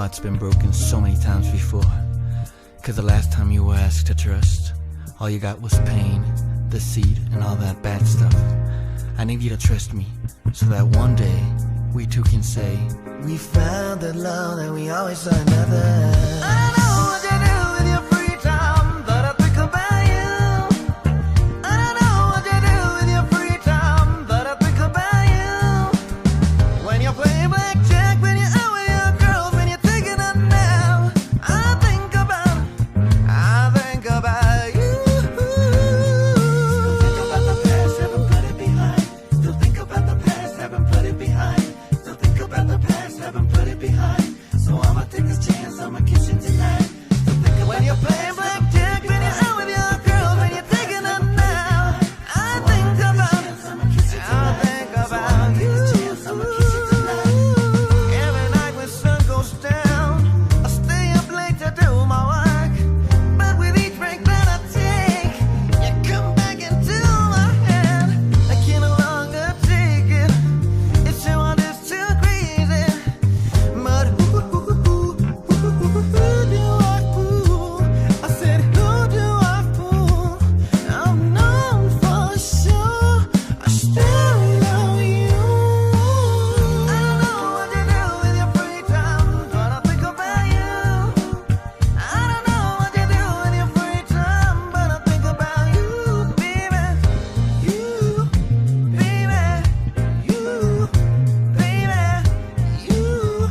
heart's been broken so many times before. Cause the last time you were asked to trust, all you got was pain, deceit, and all that bad stuff. I need you to trust me, so that one day we two can say, we found the love that we always saw another. I know what you do with your free time, but I think about you. I don't know what you do with your free time, but I think about you. When you're playing blackjack, when you're out with your girls, when you're taking a nap, I think about you. Still think about the past, haven't put it behind. Still think about the past, haven't put it behind. Still think about the past, haven't put it behind. So I'ma take this chance, I'ma kiss you tonight. Still think about when you're playing blackjack, when you're out with your girls, when you're taking a nap, I think about you. Every night when sun goes down, I stay up late to do my work. But with each break that I take, you come back into my head. I can no longer take it. It's so all this too crazy. But who do I fool? I said, who do I fool? I'm known for sure. I still love you. I don't know what to do with your free time, but I think about you. I don't know what to do with your free time, but I think about you, baby. You, baby. You, baby. You,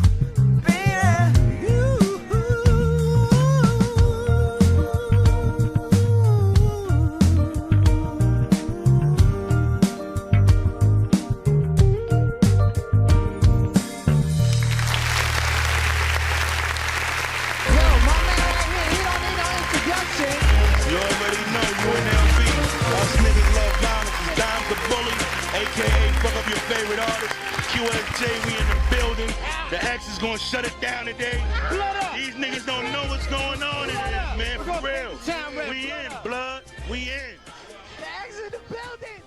You already know you in LB. Us niggas love violence. It's Dime the Bully, aka fuck up your favorite artist. QSJ, we in the building. The X is gonna shut it down today. These niggas don't know what's going on in here, man. For real. We in, blood. We in. The X in the building.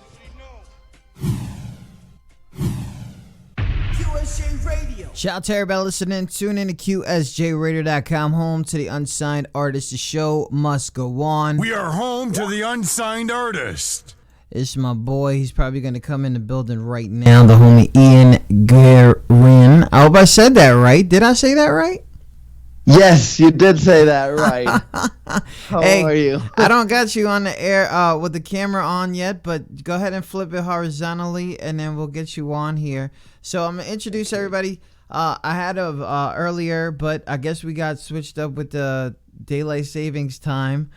QSJ Radio. Shout out to everybody listening. Tune in to QSJRadio.com, home to the unsigned artist. The show must go on. We are home to the unsigned artist. It's my boy. He's probably going to come in the building right now. The homie Ian Guerin. I hope I said that right. Did I say that right? Yes, you did say that right. How Hey, are you? I don't got you on the air with the camera on yet, but go ahead and flip it horizontally, and then we'll get you on here. So I'm going to introduce everybody. I had earlier, but I guess we got switched up with the daylight savings time.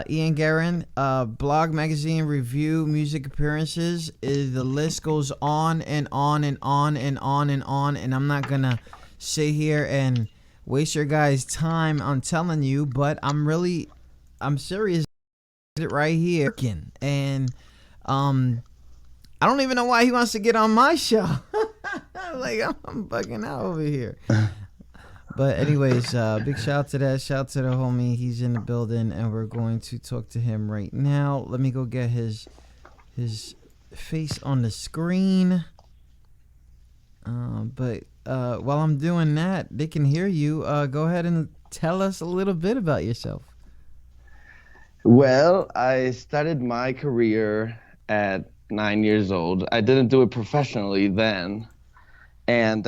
Ian Guerin, blog, magazine, review, music appearances. The list goes on and on and on and on and on, and I'm not going to sit here and waste your guys' time. I'm telling you, but I'm serious right here. And I don't even know why he wants to get on my show. Like, I'm bugging out over here. But anyways, big shout out to that. Shout out to the homie. He's in the building, and we're going to talk to him right now. Let me go get his face on the screen. But while I'm doing that, they can hear you. Go ahead and tell us a little bit about yourself. Well, I started my career at 9 years old. I didn't do it professionally then, and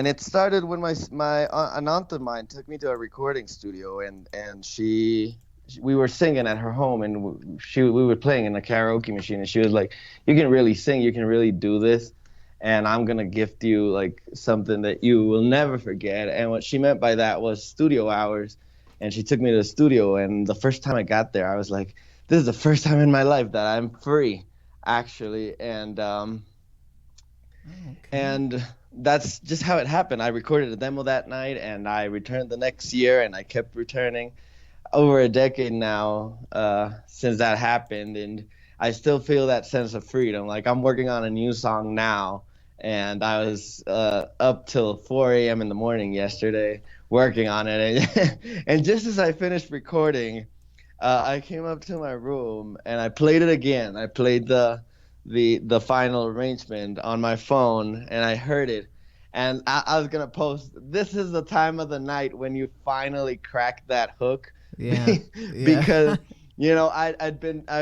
it started when an aunt of mine took me to a recording studio, and we were singing at her home, and we were playing in a karaoke machine, and she was like, "You can really sing. You can really do this." And I'm going to gift you like something that you will never forget. And what she meant by that was studio hours. And she took me to the studio. And the first time I got there, I was like, this is the first time in my life that I'm free, actually. And that's just how it happened. I recorded a demo that night, and I returned the next year, and I kept returning. Over a decade now since that happened. And I still feel that sense of freedom. Like, I'm working on a new song now, and I was up till 4 a.m. in the morning yesterday working on it. And just as I finished recording, I came up to my room and I played it again. I played the final arrangement on my phone, and I heard it. And I was gonna post. This is the time of the night when you finally crack that hook, Yeah. Yeah. because I've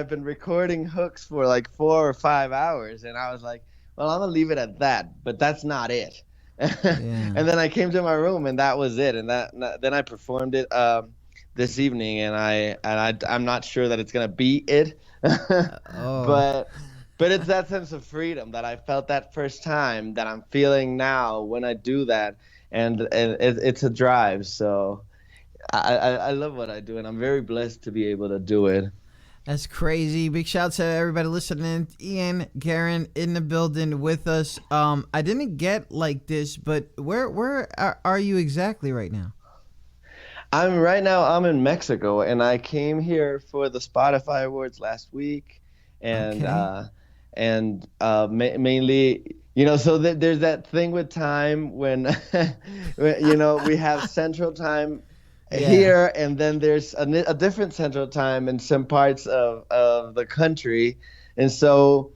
been recording hooks for like 4 or 5 hours, and I was like, well, I'm gonna leave it at that. But that's not it. Yeah. And then I came to my room, and that was it. And then I performed it this evening, and I'm not sure that it's gonna be it, Oh. but it's that sense of freedom that I felt that first time that I'm feeling now when I do that, and it's a drive. So I love what I do, and I'm very blessed to be able to do it. That's crazy. Big shout out to everybody listening. Ian Garen in the building with us. I didn't get like this, but where are you exactly right now? I'm in Mexico, and I came here for the Spotify Awards last week, and Okay. mainly, so there's that thing with time when, we have Central Time Yeah. here, and then there's a different Central Time in some parts of the country, and so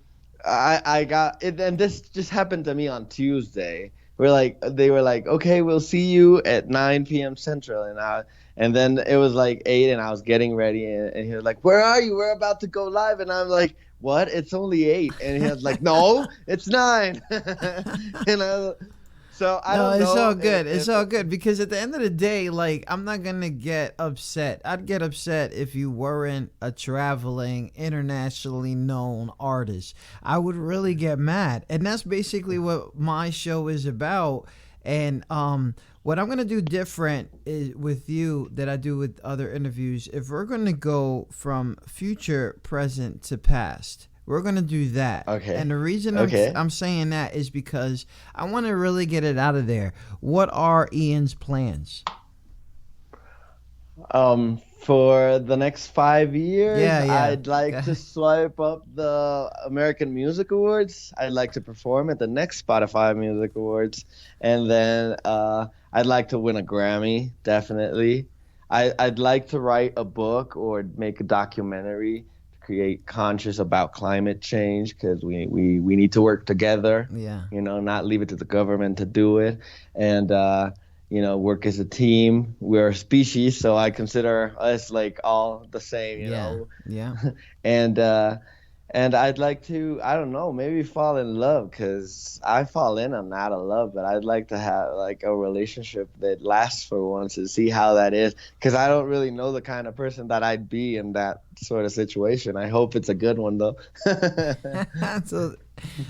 I got it, and this just happened to me on Tuesday. They were like, okay, we'll see you at 9 p.m. Central, and then it was like 8, and I was getting ready, and he was like, where are you? We're about to go live, and I'm like, what? It's only 8, and he was like, no, it's 9, and so I No, don't it's know all good. It's if all good because at the end of the day, like I'm not gonna get upset. I'd get upset if you weren't a traveling, internationally known artist. I would really get mad, and that's basically what my show is about. And what I'm gonna do different is with you that I do with other interviews. If we're gonna go from future, present to past, we're gonna do that. Okay. And the reason Okay. I'm saying that is because I want to really get it out of there. What are Ian's plans? For the next 5 years, Yeah, yeah. I'd like to Okay. swipe up the American Music Awards. I'd like to perform at the next Spotify Music Awards, and then I'd like to win a Grammy, definitely. I'd like to write a book or make a documentary to create conscious about climate change, because we need to work together, Yeah. not leave it to the government to do it. And work as a team. We're a species, so I consider us like all the same, Yeah. Yeah. And I'd like to, I don't know, maybe fall in love, because I fall in, I'm not in love, but I'd like to have like a relationship that lasts for once and see how that is, because I don't really know the kind of person that I'd be in that sort of situation. I hope it's a good one though. so,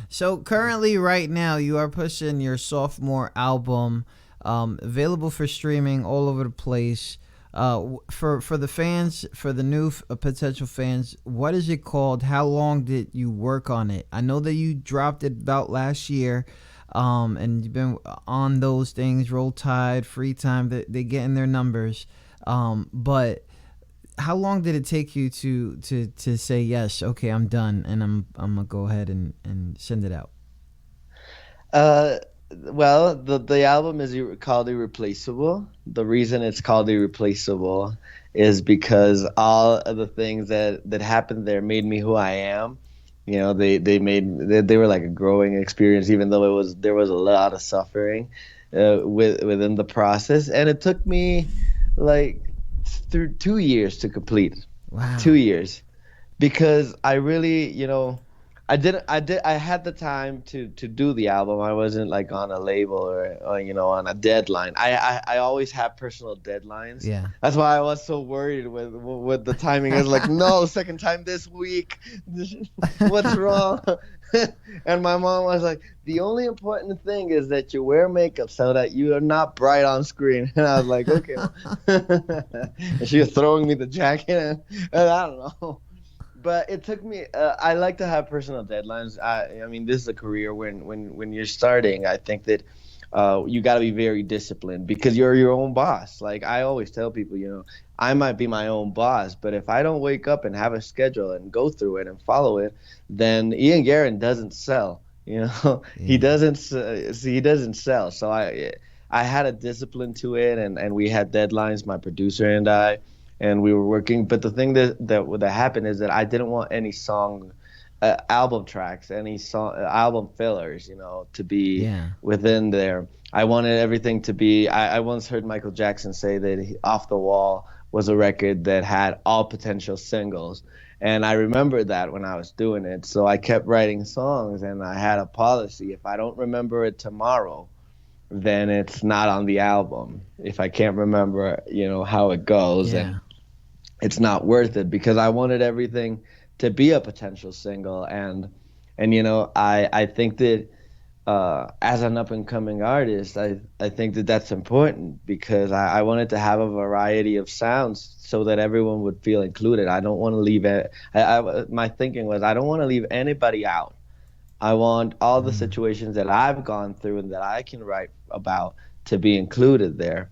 so currently, right now, you are pushing your sophomore album, available for streaming all over the place. For the fans, for the new potential fans, what is it called? How long did you work on it? I know that you dropped it about last year, and you've been on those things. Roll Tide, Free Time, they getting their numbers. But how long did it take you to say yes? Okay, I'm done, and I'm gonna go ahead and send it out. Uh, well, the album is called Irreplaceable. The reason it's called Irreplaceable is because all of the things that happened there made me who I am. They were like a growing experience, even though there was a lot of suffering within the process, and it took me like through 2 years to complete. Wow. 2 years, because I really, I had the time to do the album. I wasn't like on a label or on a deadline. I always have personal deadlines. Yeah. That's why I was so worried with the timing. I was like, no, second time this week. What's wrong? And my mom was like, the only important thing is that you wear makeup so that you are not bright on screen. And I was like, okay. And she was throwing me the jacket, and I don't know. But it took me. I like to have personal deadlines. I mean, this is a career when you're starting. I think that you got to be very disciplined, because you're your own boss. Like I always tell people, I might be my own boss, but if I don't wake up and have a schedule and go through it and follow it, then Ian Guerin doesn't sell. He Yeah. doesn't sell. So I had a discipline to it, and we had deadlines, my producer and I, and we were working. But the thing that happened is that I didn't want any song album tracks, any song, album fillers, to be Yeah. within there. I wanted everything to be. I once heard Michael Jackson say that Off the Wall was a record that had all potential singles. And I remembered that when I was doing it. So I kept writing songs, and I had a policy. If I don't remember it tomorrow, then it's not on the album. If I can't remember, how it goes, Yeah. and it's not worth it, because I wanted everything to be a potential single. And I think that as an up and coming artist, I think that that's important, because I wanted to have a variety of sounds so that everyone would feel included. I don't want to leave it. My thinking was, I don't want to leave anybody out. I want all the situations that I've gone through and that I can write about to be included there,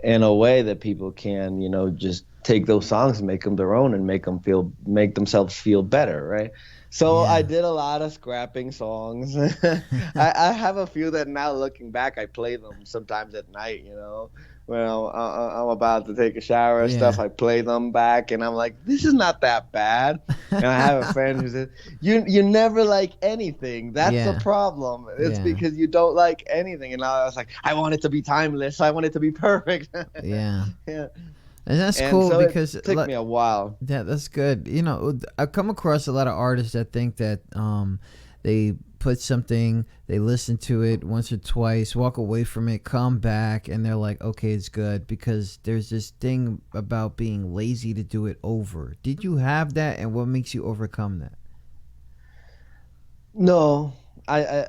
in a way that people can, just take those songs and make them their own, and make themselves feel better, right? So Yeah. I did a lot of scrapping songs. I have a few that now, looking back, I play them sometimes at night, when I'm about to take a shower and Yeah. stuff. I play them back, and I'm like, this is not that bad. And I have a friend who said, you never like anything. That's Yeah. the problem. It's Yeah. because you don't like anything. And I was like, I want it to be timeless. I want it to be perfect. Yeah. Yeah. And that's And cool, so because it took me a while. yeah, that's good. I come across a lot of artists that think that they put something, they listen to it once or twice, walk away from it, come back, and they're like, okay, it's good, because there's this thing about being lazy to do it over. Did you have that, and what makes you overcome that? No, I'm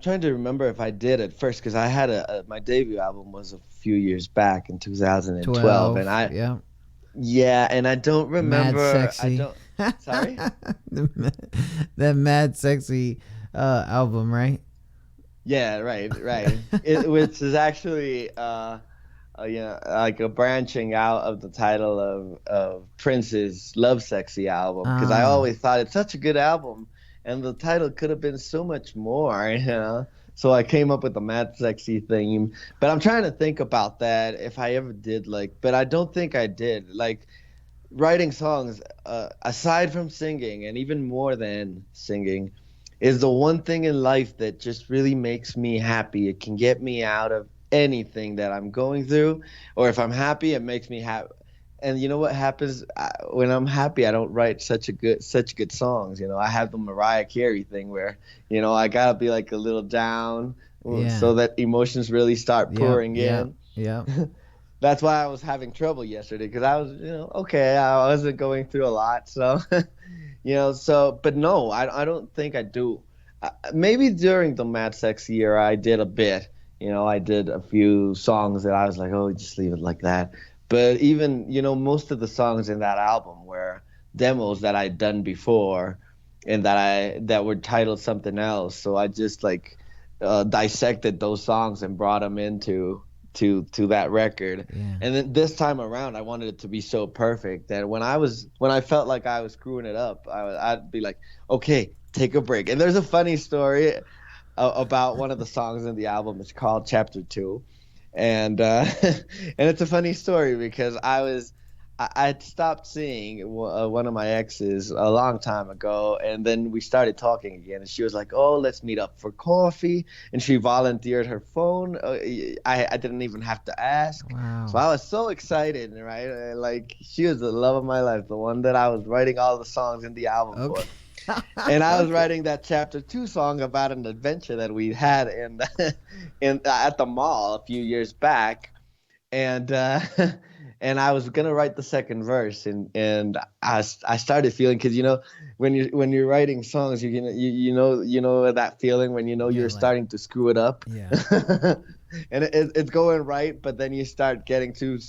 trying to remember if I did at first, because I had my debut album was a few years back in 2012, and Yeah. yeah, and I don't remember. Mad Sexy. Sorry. That Mad Sexy album, right? Yeah, right. Which is actually like a branching out of the title of Prince's Love Sexy album, because I always thought it's such a good album, and the title could have been so much more. So I came up with the Mad Sexy theme, but I'm trying to think about that, if I ever did, but I don't think I did. Writing songs, aside from singing, and even more than singing, is the one thing in life that just really makes me happy. It can get me out of anything that I'm going through, or if I'm happy, it makes me happy. And you know what happens when I'm happy? I don't write such good songs. I have the Mariah Carey thing where, I gotta be like a little down, Yeah. so that emotions really start pouring in. Yeah. That's why I was having trouble yesterday, because I was, okay, I wasn't going through a lot, so, but no, I don't think I do. Maybe during the Mad Sexy era, I did a bit. I did a few songs that I was like, oh, just leave it like that. But even, most of the songs in that album were demos that I'd done before, and that were titled something else. So I just dissected those songs and brought them into that record. Yeah. And then this time around, I wanted it to be so perfect that when I felt like I was screwing it up, I'd be like, okay, take a break. And there's a funny story about one of the songs in the album. It's called Chapter 2. And and it's a funny story, because I'd stopped seeing one of my exes a long time ago, and then we started talking again, and she was like, oh, let's meet up for coffee, and she volunteered her phone. I didn't even have to ask. Wow. So I was so excited, right? She was the love of my life, the one that I was writing all the songs in the album for. And I was writing that Chapter 2 song about an adventure that we had at the mall a few years back, and and I was gonna write the second verse, and I started feeling, because when you're writing songs, you know that feeling when you're starting to screw it up. Yeah. And it's going right, but then you start getting too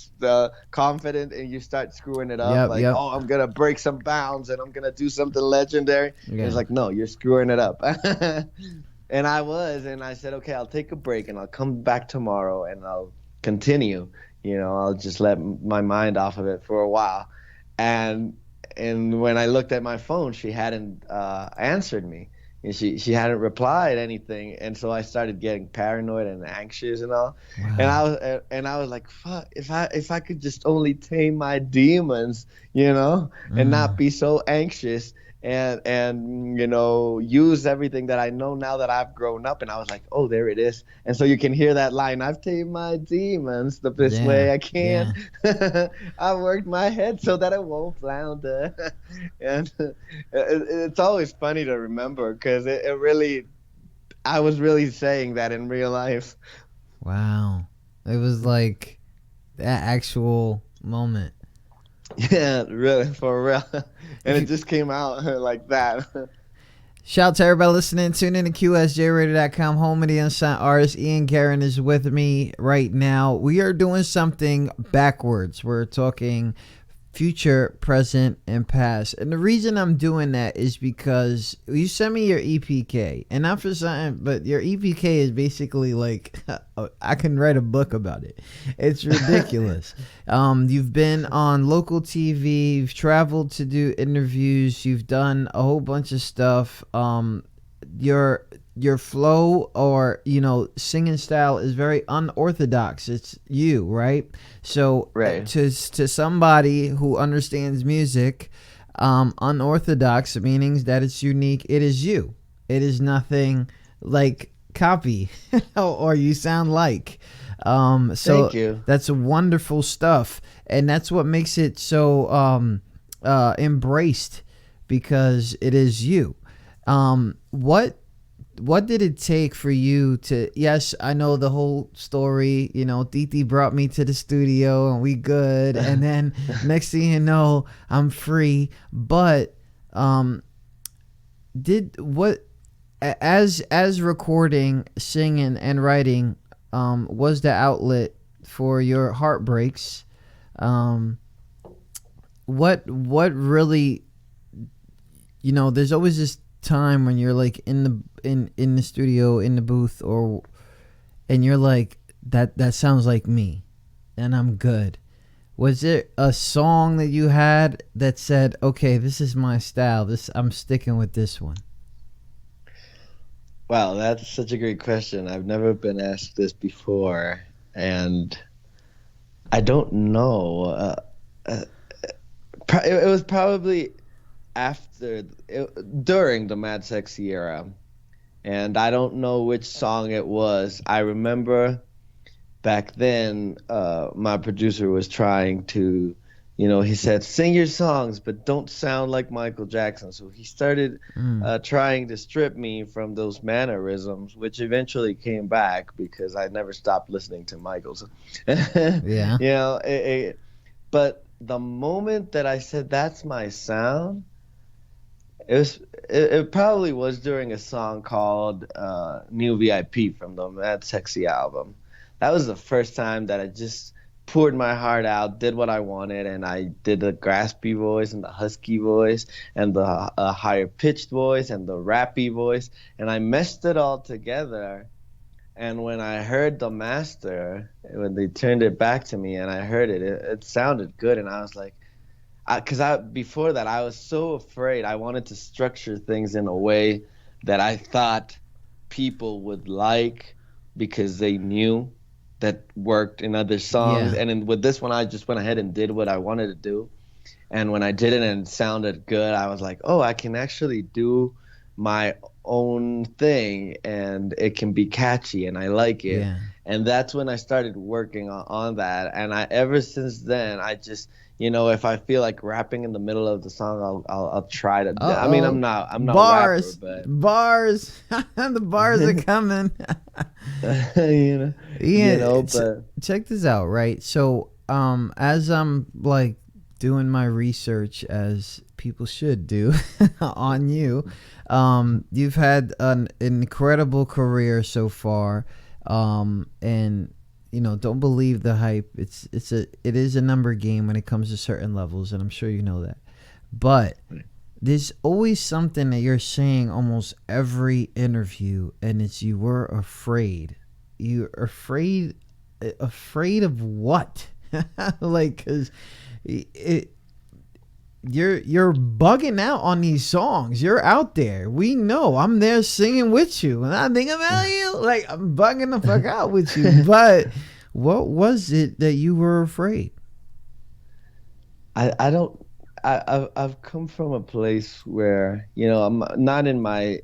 confident, and you start screwing it up. Yep. Oh, I'm gonna break some bounds, and I'm gonna do something legendary. Yeah. It's like, no, you're screwing it up. And I said, okay, I'll take a break, and I'll come back tomorrow, and I'll continue. I'll just let my mind off of it for a while. And when I looked at my phone, she hadn't answered me. And she hadn't replied anything, and so I started getting paranoid and anxious and all. Wow. And I was like, fuck, if I could just only tame my demons, and not be so anxious, and use everything that I know now that I've grown up. And I was like, oh, there it is. And so you can hear that line, I've tamed my demons the best way I can. I worked my head so that it won't flounder. And it's always funny to remember because it really, I was really saying that in real life. Wow. It was like that actual moment. Yeah, really, for real. And it just came out like that. Shout out to everybody listening. Tune in to QSJRadio.com, home of the unsigned artist. Ian Guerin is with me right now. We are doing something backwards. We're talking future, present, and past. And the reason I'm doing that is because you sent me your EPK. And not for something, but your EPK is basically like, I can write a book about it. It's ridiculous. You've been on local TV. You've traveled to do interviews. You've done a whole bunch of stuff. Your flow or singing style is very unorthodox. It's you, right? So right. to somebody who understands music, unorthodox meanings that it's unique. It is you. It is nothing like copy or you sound like. So thank you. That's wonderful stuff, and that's what makes it so embraced, because it is you. What did it take for you to, yes, I know the whole story, Titi brought me to the studio and we good. And then next thing you know, I'm free. But, as recording, singing and writing, was the outlet for your heartbreaks. What really, there's always this time when you're like in the studio, in the booth, and you're like, that sounds like me and I'm good. Was there a song that you had that said, okay, this is my style, I'm sticking with this one? Wow, that's such a great question. I've never been asked this before, and I don't know. It was probably during the Mad Sexy era, and I don't know which song it was. I remember back then my producer was trying to, he said, sing your songs but don't sound like Michael Jackson. So he started trying to strip me from those mannerisms, which eventually came back because I never stopped listening to Michael's. Yeah. But the moment that I said that's my sound, it probably was during a song called New VIP from the Mad Sexy album. That was the first time that I just poured my heart out, did what I wanted, and I did the graspy voice and the husky voice and the higher pitched voice and the rappy voice, and I meshed it all together. And when I heard the master, when they turned it back to me and I heard it, it sounded good, and I was like, because before that I was so afraid. I wanted to structure things in a way that I thought people would like because they knew that worked in other songs. Yeah. And with this one, I just went ahead and did what I wanted to do. And when I did it and it sounded good, I was like, oh, I can actually do my own thing and it can be catchy and I like it. Yeah. And that's when I started working on that. And ever since then, I just, if I feel like rapping in the middle of the song, I'll try to. Uh-oh. I mean, I'm not bars, a rapper, bars. The bars are coming. Ian, but check this out, right? So, as I'm like doing my research, as people should do on you, you've had an incredible career so far, and don't believe the hype. It is a number game when it comes to certain levels, and I'm sure you know that. But there's always something that you're saying almost every interview, and it's you were afraid. You're afraid of what? Like, 'cause you're bugging out on these songs. You're out there. We know. I'm there singing with you, and I think about you. Like, I'm bugging the fuck out with you. But what was it that you were afraid? I don't I've come from a place where, you know, I'm not in my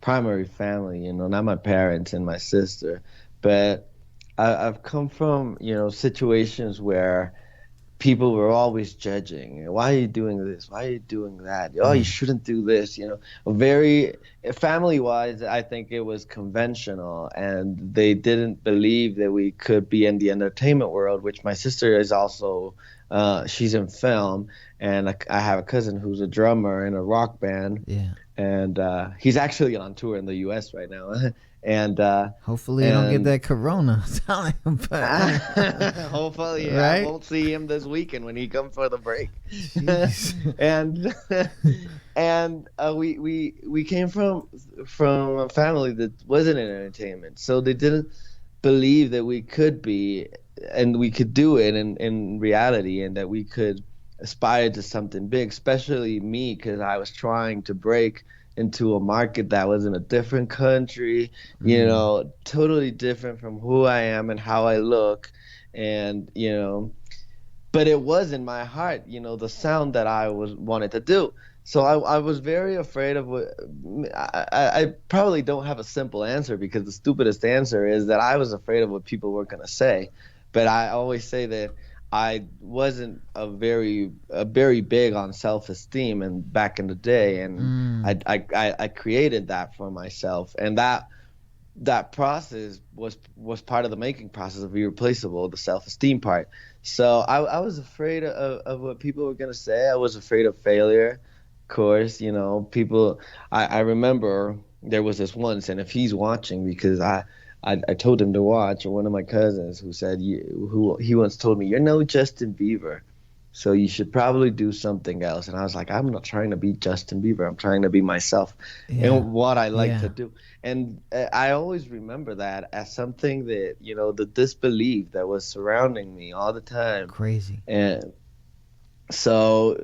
primary family, you know, not my parents and my sister, but I've come from, you know, situations where people were always judging. Why are you doing this? Why are you doing that? Oh, you shouldn't do this. You know, very family wise, I think it was conventional, and they didn't believe that we could be in the entertainment world, which my sister is also. She's in film, and I have a cousin who's a drummer in a rock band, Yeah. and he's actually on tour in the U.S. right now, and Hopefully you don't get and that corona. Tell him, but hopefully, I right? won't see him this weekend when he comes for the break. Jeez. and we came from a family that wasn't in entertainment, so they didn't believe that we could be and we could do it in reality, and that we could aspire to something big. Especially me, because I was trying to break into a market that was in a different country, you know, totally different from who I am and how I look, and you know, but it was in my heart, you know, the sound that I was wanted to do. So I was very afraid of what I probably don't have a simple answer, because the stupidest answer is that I was afraid of what people were going to say. But I always say that I wasn't a very big on self-esteem and back in the day, and I created that for myself, and that process was part of the making process of Irreplaceable, the self-esteem part. So I was afraid of what people were going to say. I was afraid of failure, of course. You know, people, I remember there was this once, and if he's watching, because I told him to watch, or one of my cousins who said, who he once told me, "You're no Justin Bieber, so you should probably do something else." And I was like, I'm not trying to be Justin Bieber. I'm trying to be myself and what I like to do. And I always remember that as something that, you know, the disbelief that was surrounding me all the time. Crazy. And so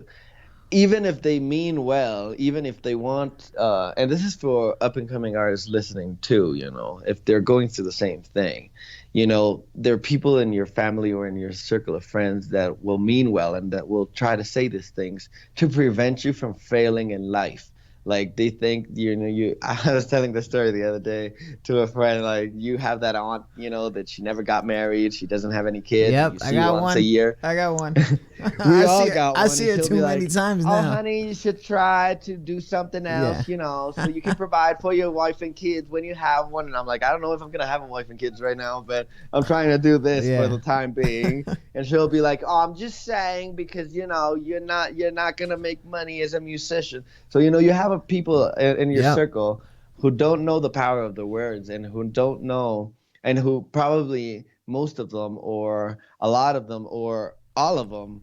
even if they mean well, even if they want, and this is for up and coming artists listening too, you know, if they're going through the same thing, you know, there are people in your family or in your circle of friends that will mean well and that will try to say these things to prevent you from failing in life. Like they think, you know, I was telling the story the other day to a friend, like you have that aunt, you know, that she never got married. She doesn't have any kids. Yep, You I see got once one. a year. I got one. We all got one. I see and it she'll too be many like, times "Oh, now. honey, you should try to do something else, you know, so you can provide for your wife and kids when you have one." And I'm like, I don't know if I'm gonna have a wife and kids right now, but I'm trying to do this for the time being. And she'll be like, "Oh, I'm just saying because you know you're not gonna make money as a musician." So you know you have people in your circle who don't know the power of the words, and who don't know, and who probably most of them or a lot of them or all of them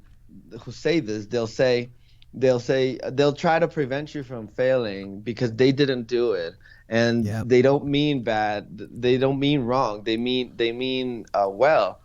who say this, they'll try to prevent you from failing because they didn't do it, and they don't mean bad, they don't mean wrong, they mean well,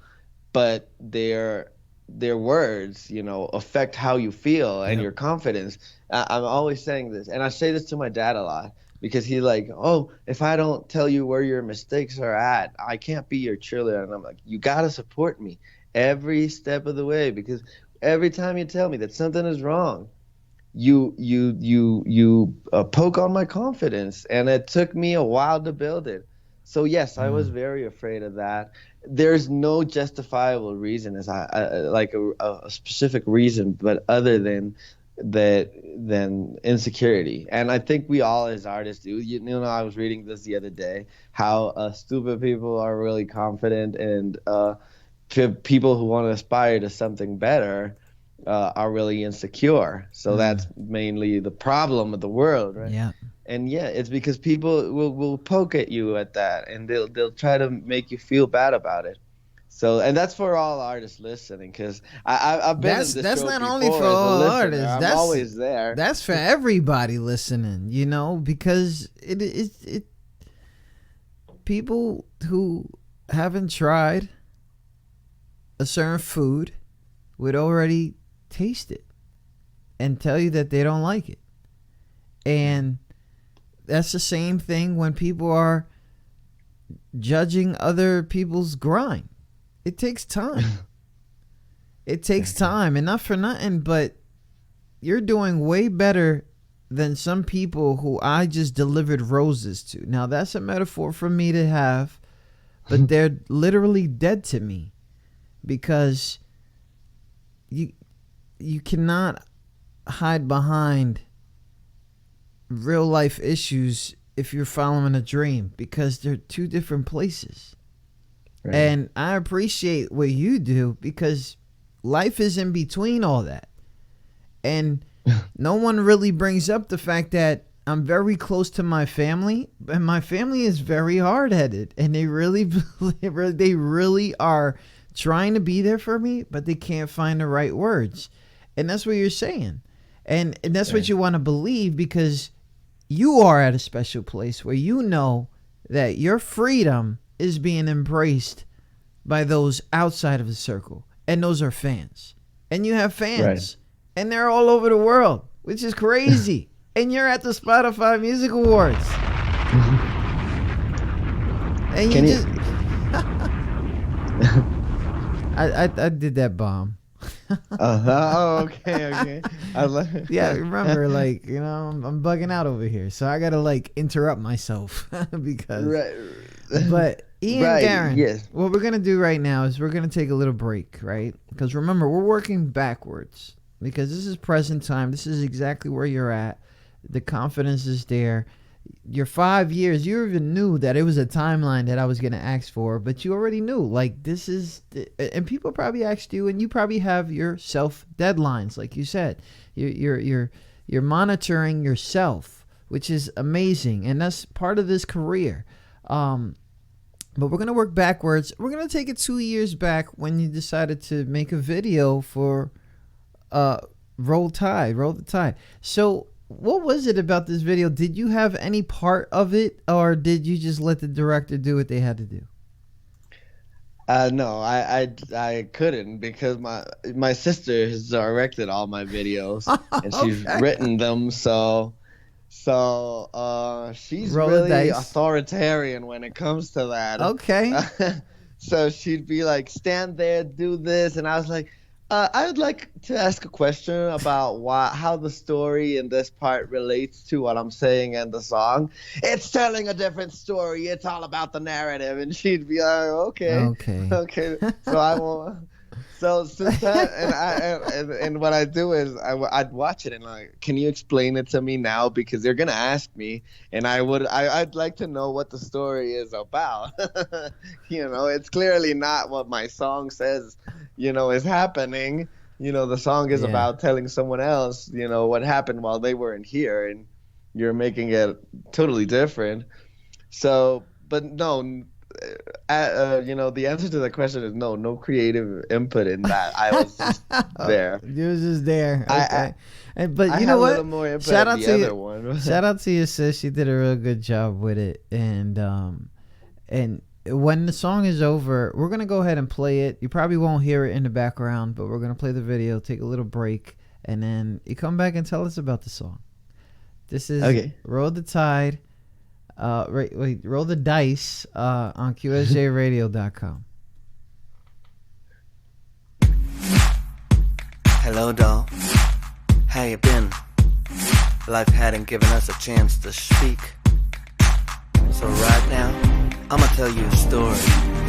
but their words, you know, affect how you feel and your confidence. I'm always saying this, and I say this to my dad a lot, because he's like, "Oh, if I don't tell you where your mistakes are at, I can't be your cheerleader." And I'm like, "You gotta support me every step of the way, because every time you tell me that something is wrong, you poke on my confidence, and it took me a while to build it." So yes, I was very afraid of that. There's no justifiable reason, as like a specific reason, but other than that, than insecurity. And I think we all as artists do. You know, I was reading this the other day, how stupid people are really confident, and people who want to aspire to something better are really insecure. So that's mainly the problem of the world, right? Yeah. And yeah, it's because people will poke at you at that, and they'll try to make you feel bad about it. So, and that's for all artists listening, because I've been in this That's show not before only for as a all listener. artists. I'm always there. That's for everybody listening, you know, because it people who haven't tried a certain food would already taste it and tell you that they don't like it. And that's the same thing when people are judging other people's grind. It takes time. It takes time, and not for nothing, but you're doing way better than some people who I just delivered roses to. Now, that's a metaphor for me to have, but they're literally dead to me because you cannot hide behind real life issues if you're following a dream, because they're two different places. Right. And I appreciate what you do because life is in between all that. And no one really brings up the fact that I'm very close to my family, and my family is very hard-headed, and they really are trying to be there for me, but they can't find the right words. And that's what you're saying. And that's what you want to believe, because you are at a special place where you know that your freedom is being embraced by those outside of the circle. And those are fans. And you have fans. Right. And they're all over the world, which is crazy. And you're at the Spotify Music Awards. And you just... I did that bomb. Okay. Yeah, remember, like, you know, I'm bugging out over here, so I gotta like interrupt myself because. Right. But Ian Garen, yes. What we're gonna do right now is we're gonna take a little break, right? Because remember, we're working backwards because this is present time. This is exactly where you're at. The confidence is there. Your 5 years, you even knew that it was a timeline that I was going to ask for, but you already knew, like, this is, and people probably asked you, and you probably have your self deadlines, like you said. You're monitoring yourself, which is amazing, and that's part of this career. But we're going to work backwards. We're going to take it 2 years back when you decided to make a video for Roll the Tide. So what was it about this video? Did you have any part of it, or did you just let the director do what they had to do? No, I couldn't, because my sister has directed all my videos and she's written them. So she's really authoritarian when it comes to that. Okay. So she'd be like, stand there, do this, and I was like, I would like to ask a question about how the story in this part relates to what I'm saying in the song. It's telling a different story. It's all about the narrative. And she'd be like, okay. So I will. So since that, and what I do is I'd watch it and like, can you explain it to me now? Because they're gonna ask me, and I'd like to know what the story is about. You know, it's clearly not what my song says, you know, is happening. You know, the song is about telling someone else, you know, what happened while they weren't here, and you're making it totally different. So, but no. You know, the answer to the question is no creative input in that. I was just there. You was just there. Okay. But you know what? Shout out to you. Shout out to your sis. She did a real good job with it. And when the song is over, we're gonna go ahead and play it. You probably won't hear it in the background, but we're gonna play the video, take a little break, and then you come back and tell us about the song. This is Roll the Tide. Roll the dice on QSJRadio.com. Hello, doll. How you been? Life hadn't given us a chance to speak. So right now, I'ma tell you a story,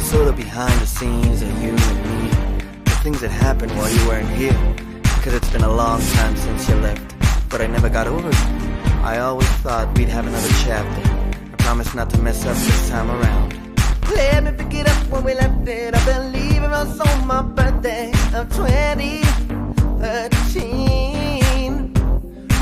sort of behind the scenes of you and me. The things that happened while you weren't here. Cause it's been a long time since you left, but I never got over it. I always thought we'd have another chapter. Promise not to mess up this time around. Let me pick it up when we left it. I believe it was on my birthday of 2013.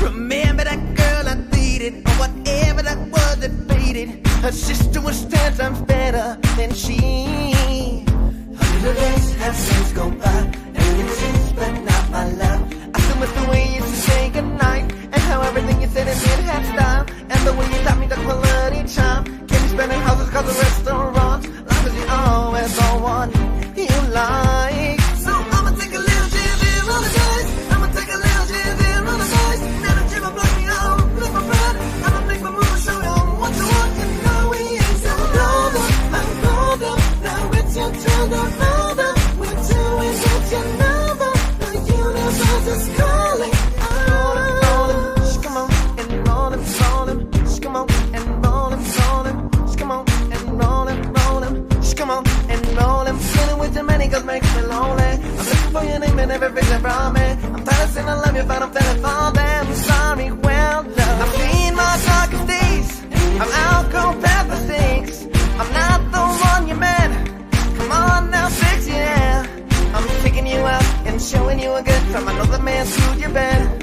Remember that girl I dated, or whatever that was that faded. Her sister was 10 times better than she. 100 days have since gone by, and it seems but not my love. I still miss the way you used to say goodnight, and how everything you said and did had style, and the way you taught me the quality time. Can't be spending houses cause of restaurants, long as you always the one you like. So I'ma take a little chance and roll the dice. I'ma take a little chance and roll the dice. Now the gym will block me out, lift my pride. I'ma make my move and show them what you want. And now we ain't so rolled up, I'm rolled up. Now it's your turn to roll up. We're doing what you every reason from me. I'm promising I love you, but I'm feeling for them. Sorry, well, no. I've seen my darkest days. I'm out, cold past mistakes. I'm not the one you met. Come on now, fix it, yeah. I'm taking you out and showing you a good time. I know the man screwed you bad.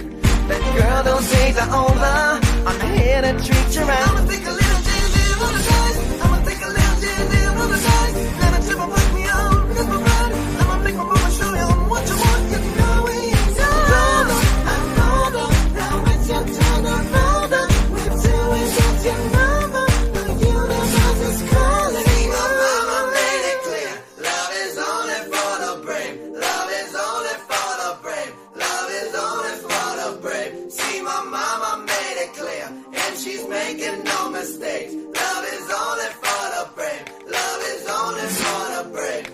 But girl, those days are over. I'm here to treat you right. I'ma take a little J&J on the side. I'ma take a little J&J on the side. Let a chip and wake me up, because my pride. I'ma make my mama show you what you want. You know we ain't done. I'm older, now it's your turn to roll up. We're doing what you know. The universe is calling. See, my mama made it clear. Love is only for the brave. Love is only for the brave. Love is only for the brave. See, my mama made it clear, and she's making no mistakes. Love is only for the brave. Love is only for the brave.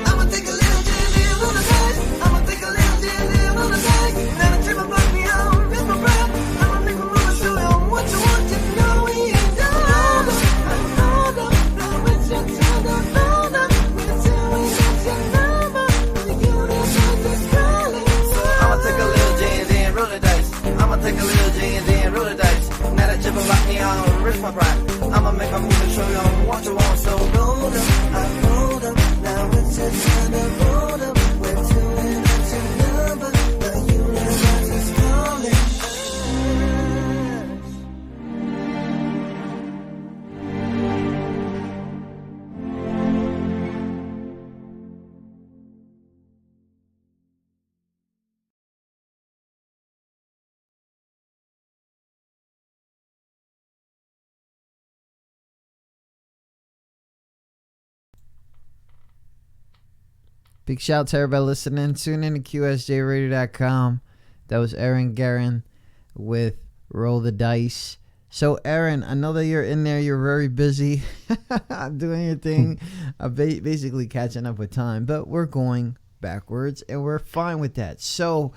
I'ma take a little J&J on the side. I'ma take a little J&J on the side. Let a chip and block me out, miss my breath. I'ma make my mama show you what you want. You know we ain't done. I'm older, now it's your turn to roll up. We're doing what you know. The universe is calling. I'ma take a little J&J and roll the dice. I'ma take a little J&J and roll the dice. Now that chip and block me out, risk my pride. I'ma make my move and show you what you want. So roll up, I rolled up. Now it's your turn to roll up. We're doing what you know. The universe is calling. Big shout out to everybody listening. Tune in to QSJRadio.com. That was Aaron Guerin with Roll the Dice. So, Aaron, I know that you're in there. You're very busy doing your thing, basically catching up with time. But we're going backwards, and we're fine with that. So,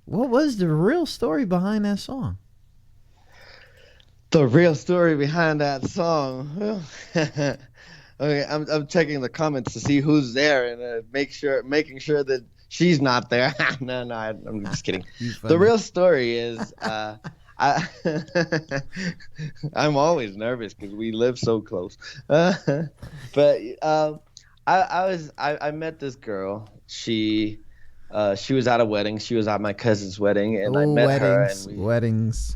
what was the real story behind that song? The real story behind that song. Well, okay, I'm checking the comments to see who's there and making sure that she's not there. No, I'm just kidding. The real story is I'm always nervous because we live so close. But I met this girl. She was at a wedding. She was at my cousin's wedding, and I met her. And weddings.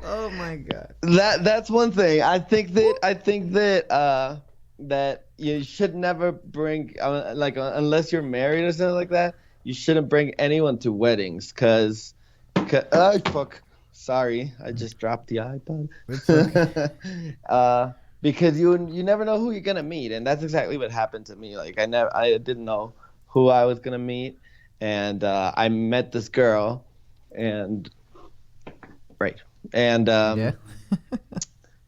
Oh my God. That's one thing. I think that that you should never bring unless you're married or something like that. You shouldn't bring anyone to weddings because fuck. Sorry, I just dropped the iPod. It's okay. Because you never know who you're gonna meet, and that's exactly what happened to me. Like I didn't know who I was gonna meet, and I met this girl, and right. And yeah.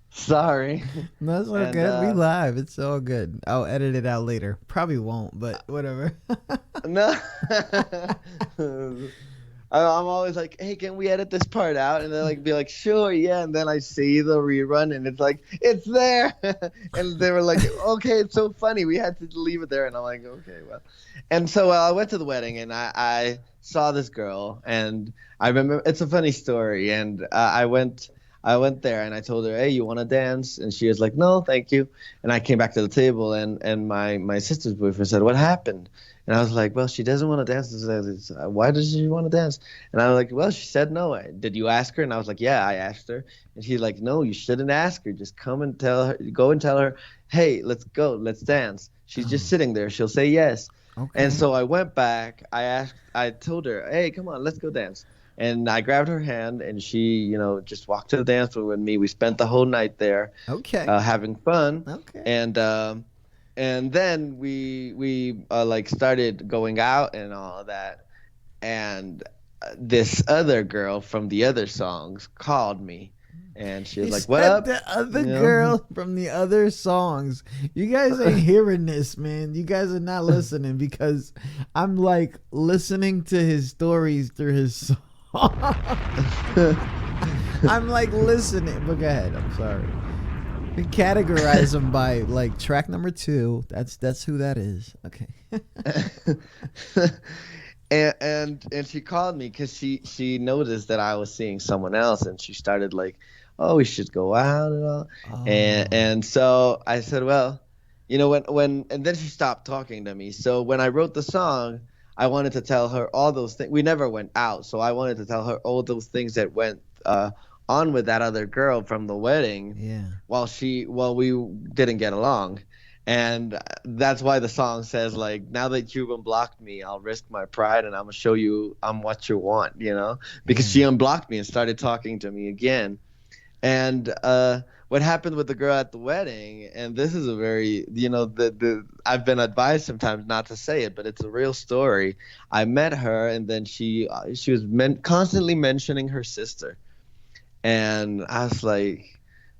Sorry. No, it's all good. We live. It's all good. I'll edit it out later. Probably won't, but whatever. No. I'm always like, hey, can we edit this part out? And they're be like, sure, yeah. And then I see the rerun, and it's like, it's there. And they were like, okay, it's so funny. We had to leave it there. And I'm like, okay, well. And so I went to the wedding, and I saw this girl, and I remember it's a funny story. And I went there, and I told her, hey, you want to dance? And she was like, no, thank you. And I came back to the table, and my sister's boyfriend said, what happened? And I was like, well, she doesn't want to dance. Why does she want to dance? And I was like, well, she said no. Did you ask her? And I was like, yeah, I asked her. And she's like, no, you shouldn't ask her. Just go and tell her, hey, let's go, let's dance. She's just sitting there. She'll say yes. Okay. And so I went back. I told her, hey, come on, let's go dance. And I grabbed her hand, and she, just walked to the dance floor with me. We spent the whole night there, having fun. Okay. And then we started going out and all of that. And this other girl from the other songs called me, And she was He like, "What said up?" the other You know? girl from the other songs. You guys ain't hearing this, man. You guys are not listening because I'm like listening to his stories through his song. I'm like listening. But go ahead. I'm sorry. We categorize them by like track number 2. That's who that is. Okay. And she called me because she noticed that I was seeing someone else, and she started like, "Oh, we should go out and all." And so I said, "Well, you know, when and then she stopped talking to me. So when I wrote the song, I wanted to tell her all those things. We never went out, so I wanted to tell her all those things that went on with that other girl from the wedding. Yeah. While we didn't get along." And that's why the song says, like, now that you've unblocked me, I'll risk my pride and I'm going to show you I'm what you want, you know, because she unblocked me and started talking to me again. And what happened with the girl at the wedding, and this is a very, you know, I've been advised sometimes not to say it, but it's a real story. I met her, and then she was constantly mentioning her sister. And I was like,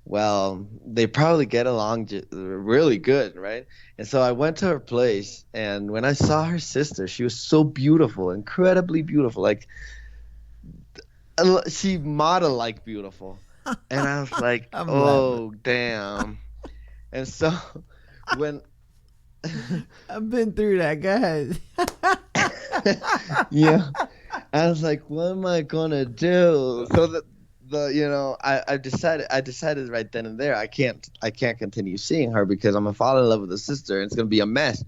well, they probably get along really good, right? And so I went to her place, and when I saw her sister, she was so beautiful, incredibly beautiful. Like, she model like beautiful. And I was like, oh, damn. And so when I've been through that. Go ahead. yeah, I was like, what am I gonna do? So I decided right then and there I can't continue seeing her because I'm gonna fall in love with the sister and it's gonna be a mess.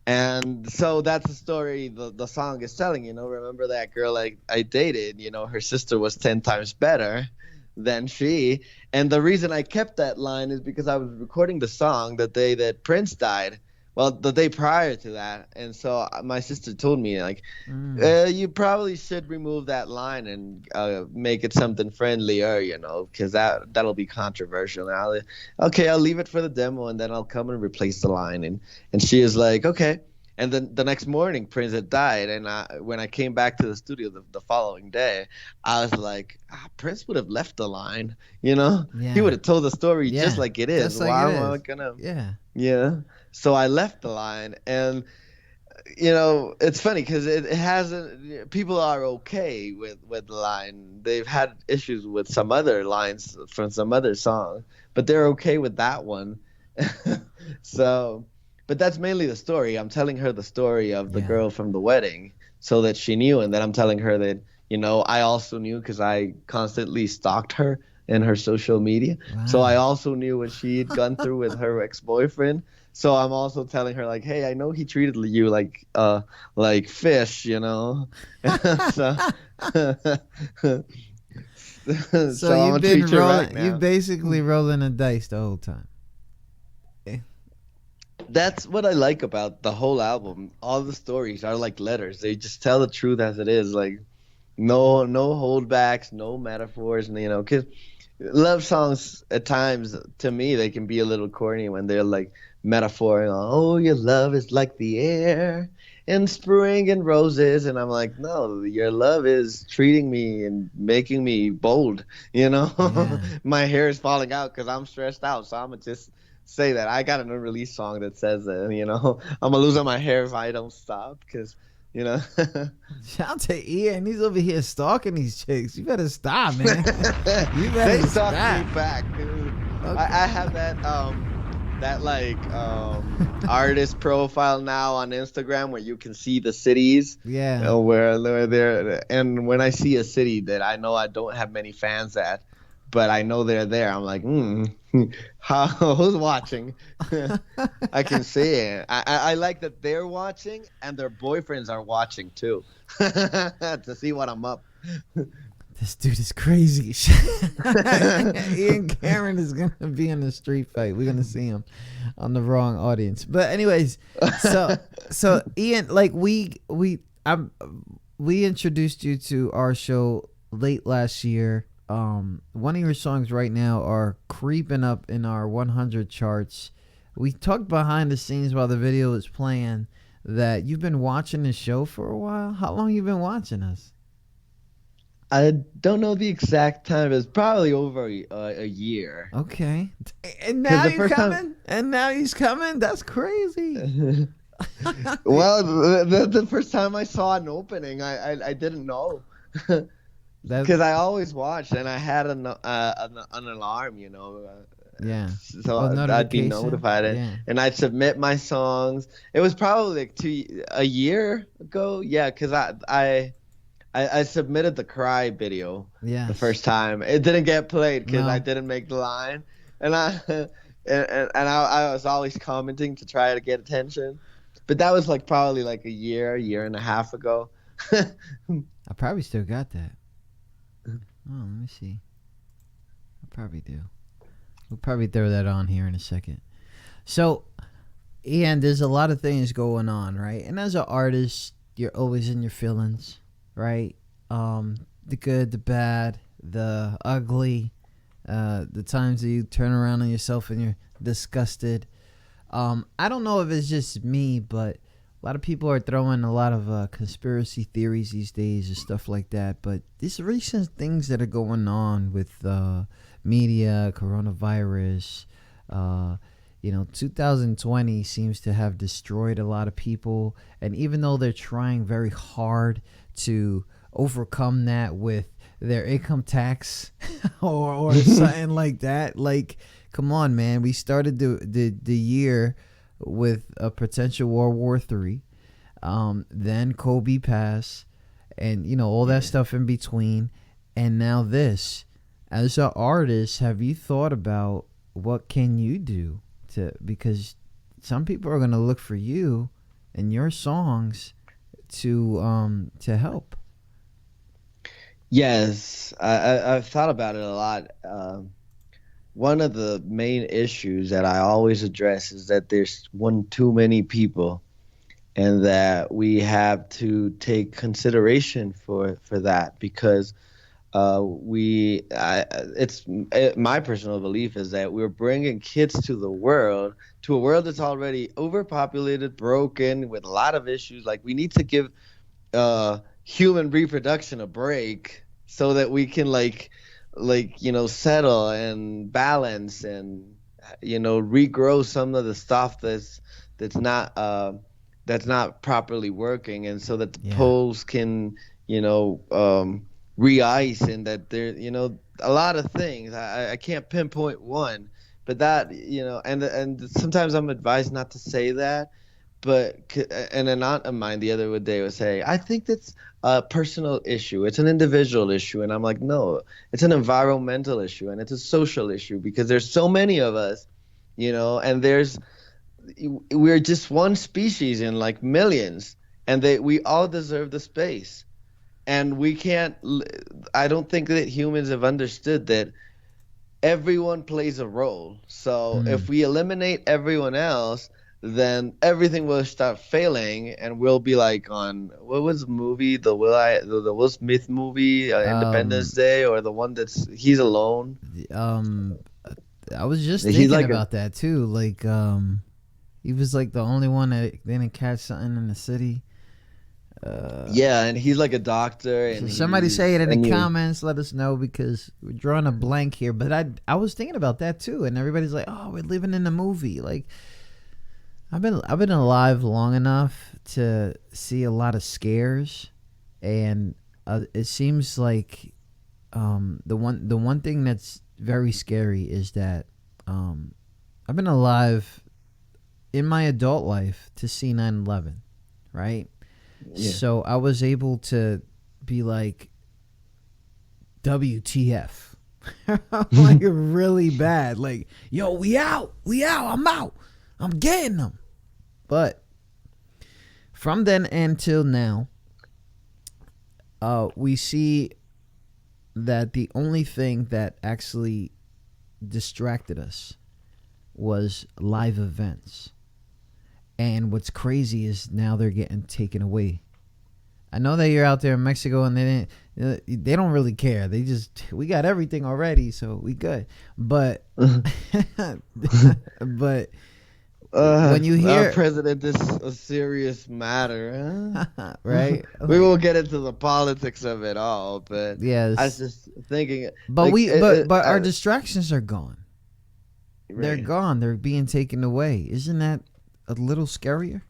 And so that's the story the song is telling, you know. Remember that girl I dated, you know, her sister was 10 times better than she. And the reason I kept that line is because I was recording the song the day that Prince died. Well, the day prior to that. And so my sister told me, like, you probably should remove that line and make it something friendlier, you know, because that'll be controversial. And I'll leave it for the demo, and then I'll come and replace the line. And she is like, okay. And then the next morning, Prince had died. And when I came back to the studio the following day, I was like, Prince would have left the line, you know? Yeah. He would have told the story just like it is. Why am I going to? Yeah. Yeah. So I left the line, and you know, it's funny because it hasn't. People are okay with the line. They've had issues with some other lines from some other song, but they're okay with that one. So, but that's mainly the story. I'm telling her the story of the girl from the wedding, so that she knew, and then I'm telling her that, you know, I also knew because I constantly stalked her in her social media. Wow. So I also knew what she had gone through with her ex-boyfriend. So I'm also telling her, like, hey, I know he treated you like fish, you know. So you've been rolling. You basically rolling the dice the whole time. That's what I like about the whole album. All the stories are like letters. They just tell the truth as it is. Like, no holdbacks, no metaphors, you know, because love songs at times, to me, they can be a little corny when they're like metaphorical. Oh, your love is like the air in spring and roses. And I'm like, no, your love is treating me and making me bold, you know. Yeah. My hair is falling out because I'm stressed out, so I'm gonna just say that. I got an unreleased song that says that, you know, I'm gonna lose all my hair if I don't stop, because, you know. Shout out to Ian. He's over here stalking these chicks. You better stop, man. You better they stop. They me back, dude. Okay. I have that artist profile now on Instagram where you can see the cities. Yeah. You know, where they're, and when I see a city that I know I don't have many fans at, but I know they're there, I'm like, who's watching? I can see it. I like that they're watching and their boyfriends are watching too, to see what I'm up. This dude is crazy. Ian Cameron is gonna be in the street fight. We're gonna see him on the wrong audience. But anyways, so Ian, like we introduced you to our show late last year. One of your songs right now are creeping up in our 100 charts. We talked behind the scenes while the video was playing that you've been watching the show for a while. How long you been watching us? I don't know the exact time. It's probably over a year. Okay. And now the he's first time- coming. And now he's coming. That's crazy. Well, the first time I saw an opening, I didn't know. Because I always watched, and I had an alarm, Yeah. so I'd be notification? notified, Yeah. and I'd submit my songs. It was probably like a year ago, yeah, because I submitted the Cry video Yes. the first time. It didn't get played because No. I didn't make the line, and I was always commenting to try to get attention, but that was like probably like a year and a half ago. I probably still got that. Oh, let me see. I probably do. We'll probably throw that on here in a second. So, Ian, there's a lot of things going on, right? And as an artist, you're always in your feelings, right? The good, the bad, the ugly, the times that you turn around on yourself and you're disgusted. I don't know if it's just me, but a lot of people are throwing a lot of conspiracy theories these days and stuff like that. But these recent things that are going on with media, coronavirus, 2020 seems to have destroyed a lot of people. And even though they're trying very hard to overcome that with their income tax or something like that, like, come on, man. We started the year with a potential World War III, then Kobe passed, and all that stuff in between, and now this. As an artist, have you thought about what can you do because some people are going to look for you and your songs to help? Yes, I've thought about it a lot. One of the main issues that I always address is that there's one too many people, and that we have to take consideration for that, because my personal belief is that we're bringing kids to a world that's already overpopulated, broken, with a lot of issues. Like, we need to give human reproduction a break so that we can settle and balance and regrow some of the stuff that's not properly working, and so that the poles can re-ice, and that there a lot of things. I can't pinpoint one, but that and sometimes I'm advised not to say that. But an aunt of mine the other day was saying, I think that's a personal issue. It's an individual issue. And I'm like, no, it's an environmental issue, and it's a social issue, because there's so many of us, and we're just one species in like millions, and we all deserve the space. And we can't, I don't think that humans have understood that everyone plays a role. So if we eliminate everyone else, then everything will start failing, and we'll be like on, what was the movie, the Will Smith movie, Independence Day, or the one that's he's alone. I was just thinking about that too. Like, he was like the only one that didn't catch something in the city. Yeah, and he's like a doctor. And so somebody say it in the comments. Let us know, because we're drawing a blank here. But I was thinking about that too, and everybody's like, "Oh, we're living in a movie." Like, I've been alive long enough to see a lot of scares, and it seems like the one thing that's very scary is that I've been alive in my adult life to see 9/11, right? Yeah. So I was able to be like, WTF, like really bad, like, yo, we out, I'm out, I'm getting them. But from then until now, we see that the only thing that actually distracted us was live events. And what's crazy is now they're getting taken away. I know that you're out there in Mexico and they don't really care. We got everything already, so we good. But but when you hear our president is a serious matter, huh? right? We won't get into the politics of it all, but I was Yes. just thinking, But like, but our distractions are gone. They're right. gone. They're being taken away. Isn't that a little scarier?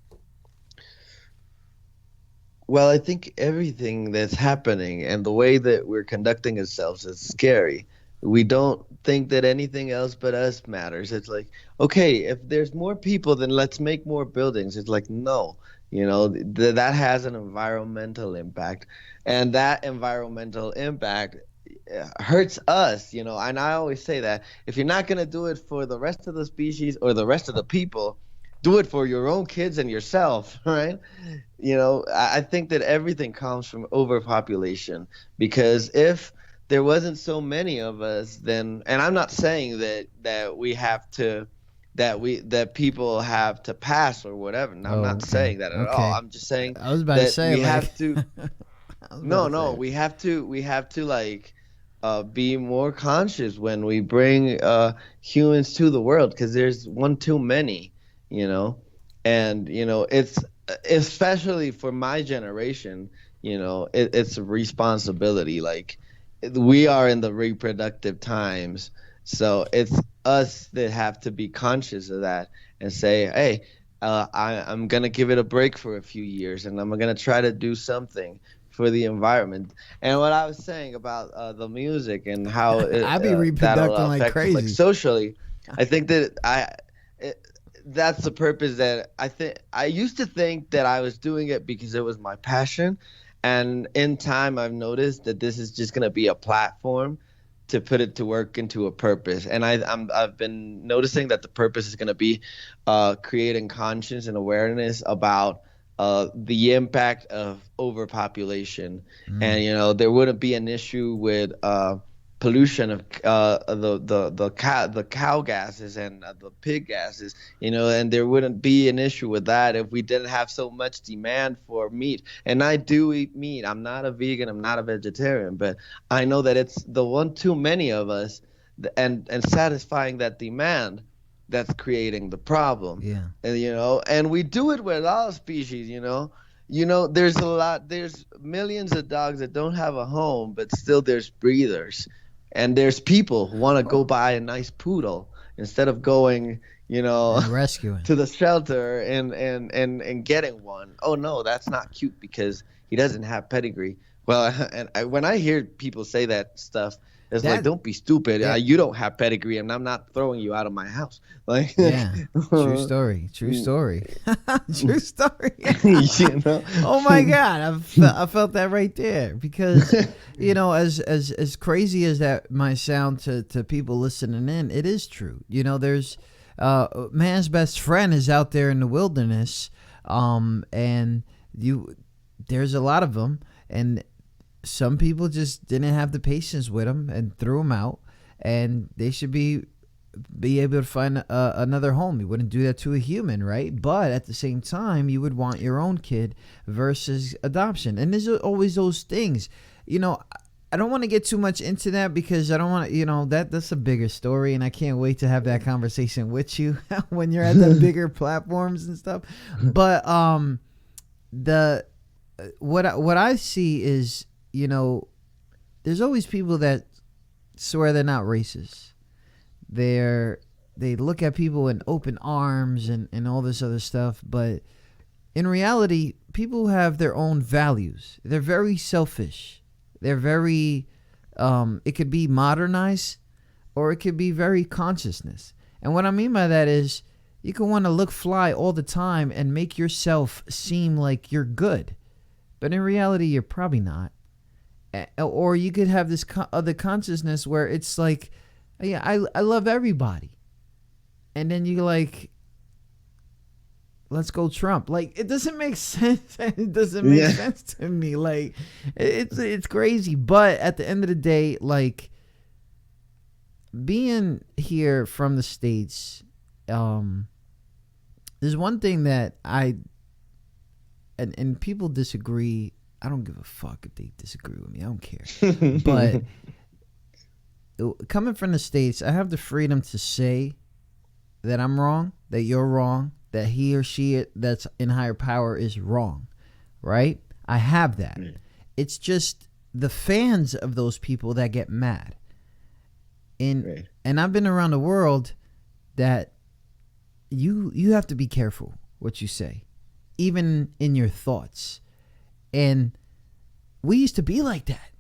Well, I think everything that's happening and the way that we're conducting ourselves is scary. We don't think that anything else but us matters. It's like, okay, if there's more people, then let's make more buildings. It's like, no, that has an environmental impact. And that environmental impact hurts us, And I always say that if you're not going to do it for the rest of the species or the rest of the people, do it for your own kids and yourself, right? I think that everything comes from overpopulation, because if there wasn't so many of us, then, and I'm not saying that we have to, that people have to pass or whatever. And I'm Oh, not okay. saying that at all. Okay. I'm just saying I was about to that say, we like, have to. I was about No, to no, say. we have to like be more conscious when we bring humans to the world, because there's one too many, you know, and it's especially for my generation, it's a responsibility. Like, we are in the reproductive times, so it's us that have to be conscious of that and say, hey, I'm gonna give it a break for a few years, and I'm gonna try to do something for the environment. And what I was saying about the music and how I be that'll reproducing like affect, like, crazy. socially, I think that that's the purpose. That I used to think that I was doing it because it was my passion, and in time I've noticed that this is just gonna be a platform to put it to work into a purpose. And I've been noticing that the purpose is gonna be creating conscience and awareness about the impact of overpopulation. And there wouldn't be an issue with pollution of the cow gases and the pig gases, and there wouldn't be an issue with that if we didn't have so much demand for meat. And I do eat meat. I'm not a vegan, I'm not a vegetarian, but I know that it's the one too many of us, and satisfying that demand, that's creating the problem. Yeah. And we do it with all species. There's millions of dogs that don't have a home, but still there's breeders, and there's people who want to go buy a nice poodle instead of going And rescuing. to the shelter and getting one. Oh no, that's not cute because he doesn't have pedigree. Well, when I hear people say that stuff, it's like, don't be stupid. Yeah. You don't have pedigree, and I'm not throwing you out of my house. Like, Yeah. True story. True story. True story. you know. Oh my God, I felt that right there, because as crazy as that might sound to people listening in, it is true. There's man's best friend is out there in the wilderness, and there's a lot of them, and some people just didn't have the patience with them and threw them out, and they should be able to find another home. You wouldn't do that to a human, right? But at the same time, you would want your own kid versus adoption. And there's always those things. I don't want to get too much into that, because I don't want to, that's a bigger story, and I can't wait to have that conversation with you when you're at the bigger platforms and stuff. But what I see is, there's always people that swear they're not racist. They look at people in open arms and all this other stuff, but in reality, people have their own values. They're very selfish. They're very, it could be modernized, or it could be very consciousness. And what I mean by that is, you can want to look fly all the time and make yourself seem like you're good, but in reality, you're probably not. Or you could have this other consciousness where it's like, yeah, I love everybody, and then you're like, let's go Trump. Like, it doesn't make sense. It doesn't make sense to me. Like, it's crazy. But at the end of the day, like, being here from the States, there's one thing that and people disagree. I don't give a fuck if they disagree with me. I don't care. But coming from the States, I have the freedom to say that I'm wrong, that you're wrong, that he or she that's in higher power is wrong, right? I have that. It's just the fans of those people that get mad. And I've been around the world that you have to be careful what you say, even in your thoughts. And we used to be like that.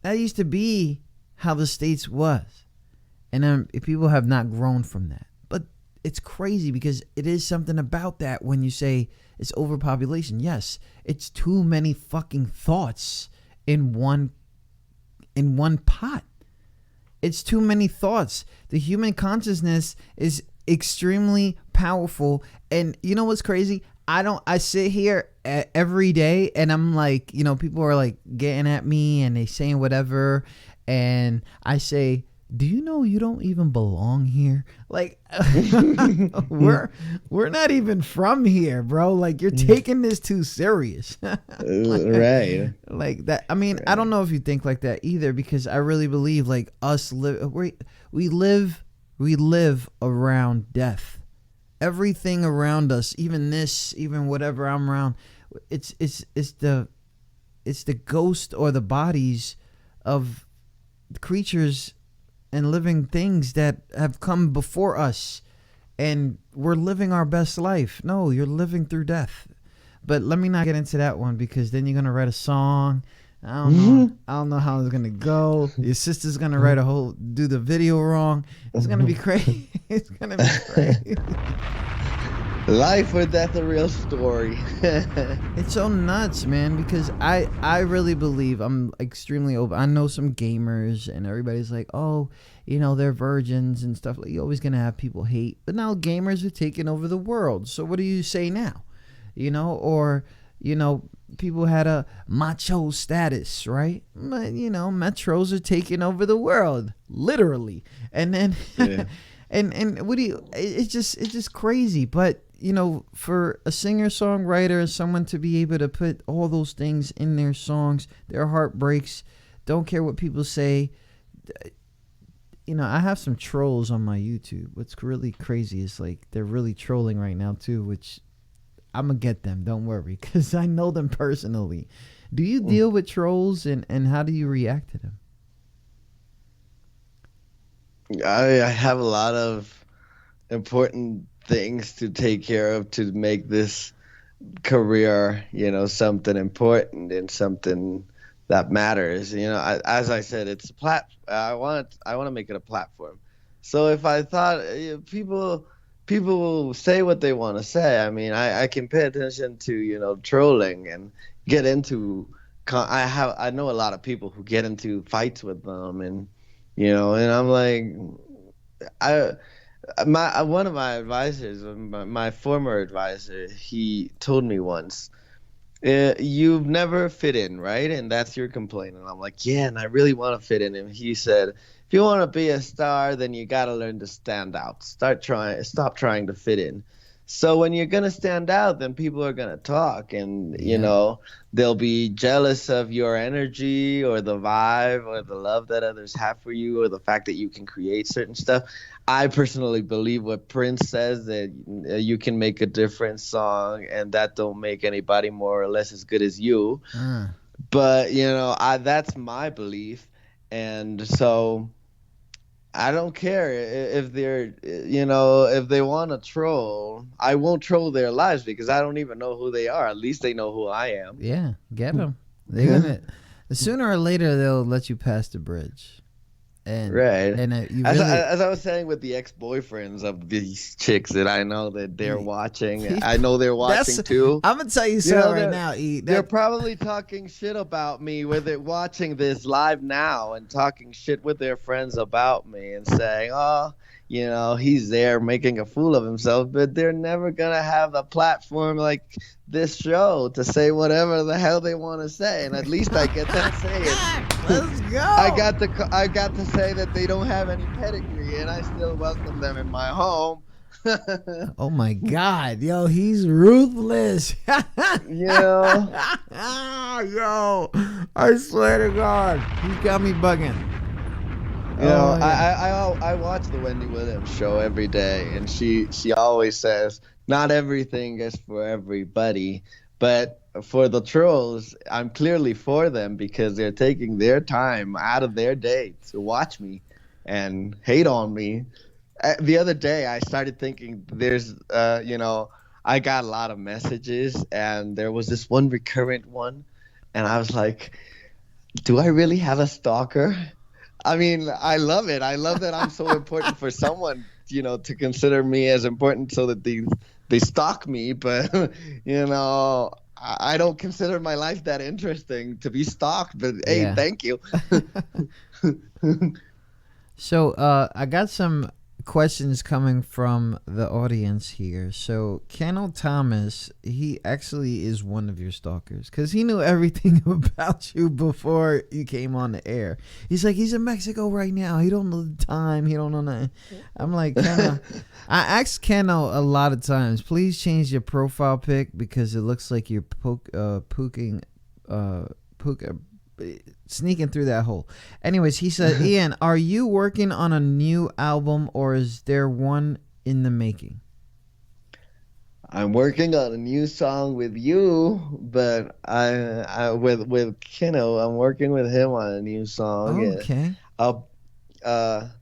That used to be how the States was. And people have not grown from that. But it's crazy because it is something about that when you say it's overpopulation. Yes, it's too many fucking thoughts in one pot. It's too many thoughts. The human consciousness is extremely powerful. And you know what's crazy? I sit here every day and I'm like, you know, people are like getting at me and they saying whatever. And I say, do you know you don't even belong here? Like, we're not even from here, bro. Like, you're taking this too serious. Right. Like that. I mean, I don't know if you think like that either, because I really believe like we live around death. Everything around us, even this, even whatever I'm around, it's the ghost or the bodies of creatures and living things that have come before us, and we're living our best life. No, you're living through death. But let me not get into that one, because then you're gonna write a song. I don't know how it's gonna go. Your sister's gonna do the video wrong. It's gonna be crazy. It's gonna be crazy. Life or death, a real story. It's so nuts, man, because I really believe I'm extremely open. I know some gamers and everybody's like, oh, you know, they're virgins and stuff. Like, you're always going to have people hate. But now gamers are taking over the world. So what do you say now? You know, or, you know, people had a macho status, right? But, you know, metros are taking over the world, literally. And then, and what do you, it's just crazy. But, you know, for a singer-songwriter, someone to be able to put all those things in their songs, their heart breaks, don't care what people say. You know, I have some trolls on my YouTube. What's really crazy is, like, they're really trolling right now, too, which I'm going to get them. Don't worry, because I know them personally. Do you deal with trolls, and how do you react to them? I have a lot of important things to take care of to make this career, you know, something important and something that matters. You know, as I said, it's I want to make it a platform. So if I thought people will say what they want to say, I mean, I can pay attention to, you know, trolling and get into. I know a lot of people who get into fights with them, and you know, and I'm like, one of my advisors, my former advisor, he told me once, you've never fit in, right? And that's your complaint. And I'm like, yeah, and I really want to fit in. And he said, if you want to be a star, then you got to learn to stand out. Stop trying to fit in. So when you're going to stand out, then people are going to talk, and, you know, they'll be jealous of your energy or the vibe or the love that others have for you or the fact that you can create certain stuff. I personally believe what Prince says, that you can make a different song and that don't make anybody more or less as good as you. But, you know, that's my belief. And so I don't care if they're, you know, if they want to troll. I won't troll their lives because I don't even know who they are. At least they know who I am. Yeah, get them. They're gonna sooner or later they'll let you pass the bridge. And, right. And as I was saying with the ex-boyfriends of these chicks that I know that they're watching, I know they're watching too. I'm gonna tell you something right now. They're probably talking shit about me where they're watching this live now and talking shit with their friends about me and saying, oh, you know, he's there making a fool of himself, but they're never gonna have a platform like this show to say whatever the hell they want to say, and at least I get to say it. Let's go. I got to say that they don't have any pedigree, and I still welcome them in my home. Oh my God, yo, he's ruthless. Yo, I swear to God, he's got me bugging. You know, yeah. I watch the Wendy Williams show every day, and she always says not everything is for everybody, but for the trolls, I'm clearly for them because they're taking their time out of their day to watch me and hate on me. The other day, I started thinking I got a lot of messages, and there was this one recurrent one, and I was like, do I really have a stalker? I mean, I love it. I love that I'm so important for someone, to consider me as important so that they stalk me. But, I don't consider my life that interesting to be stalked. But, hey, Yeah. thank you. So I got some questions coming from the audience here. So Kennel Thomas, he actually is one of your stalkers because he knew everything about you before you came on the air. He's like, he's in Mexico right now. He don't know the time. He don't know nothing. I'm like, Kennel. I asked Kennel a lot of times, please change your profile pic because it looks like you're sneaking through that hole. Anyways, he said, Ian, are you working on a new album or is there one in the making? I'm working on a new song with you, but with Kino, I'm working with him on a new song. Okay. I'll, but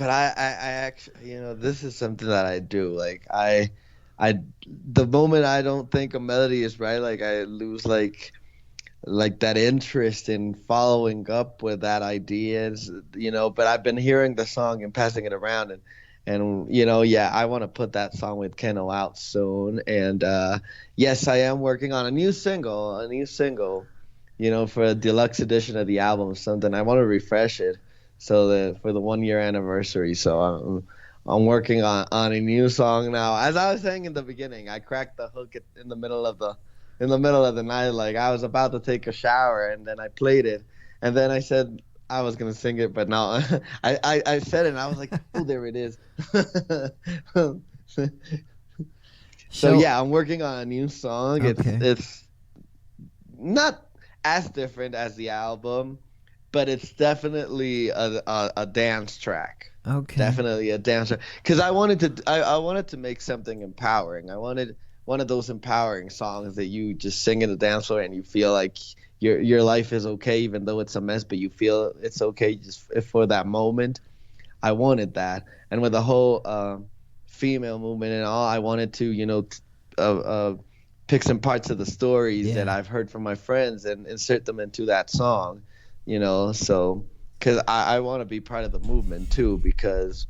I actually, this is something that I do. Like the moment I don't think a melody is right, like I lose like that interest in following up with that ideas, but I've been hearing the song and passing it around and yeah, I want to put that song with Keno out soon. And yes, I am working on a new single, for a deluxe edition of the album, something I want to refresh it so that for the 1 year anniversary. So I'm working on a new song now. As I was saying in the beginning, I cracked the hook in the middle of the night. Like I was about to take a shower and then I played it, and then I said I was gonna sing it, but now I said it and I was like, oh, there it is. So yeah, I'm working on a new song. Okay. It's not as different as the album, but it's definitely a dance track. Okay. Definitely a dance track. Because I wanted to make something empowering. I wanted one of those empowering songs that you just sing in the dance floor and you feel like your life is okay, even though it's a mess, but you feel it's okay just for that moment. I wanted that, and with the whole female movement and all, I wanted to pick some parts of the stories that I've heard from my friends and insert them into that song, so because I want to be part of the movement too, because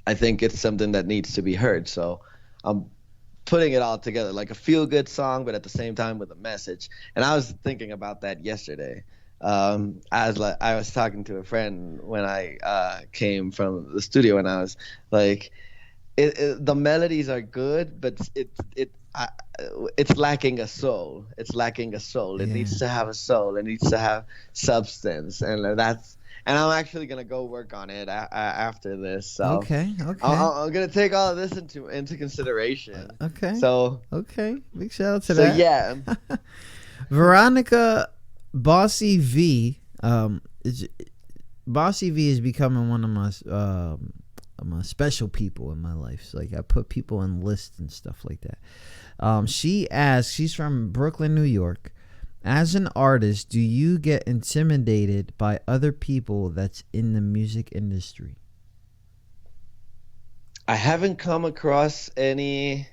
I think it's something that needs to be heard. So I'm putting it all together like a feel-good song, but at the same time with a message. And I was thinking about that yesterday. I was talking to a friend when I came from the studio, and I was like, the melodies are good, but it's lacking a soul. It's lacking a soul. It needs to have a soul. It needs to have substance, and I'm actually gonna go work on it after this. So Okay. I'm gonna take all of this into consideration. Okay. So okay, big shout out to so that. yeah. Veronica Bossy V. Bossy V is becoming one of my special people in my life. So like I put people in lists and stuff like that. She asks, she's from Brooklyn, New York. As an artist, do you get intimidated by other people that's in the music industry? I haven't come across any.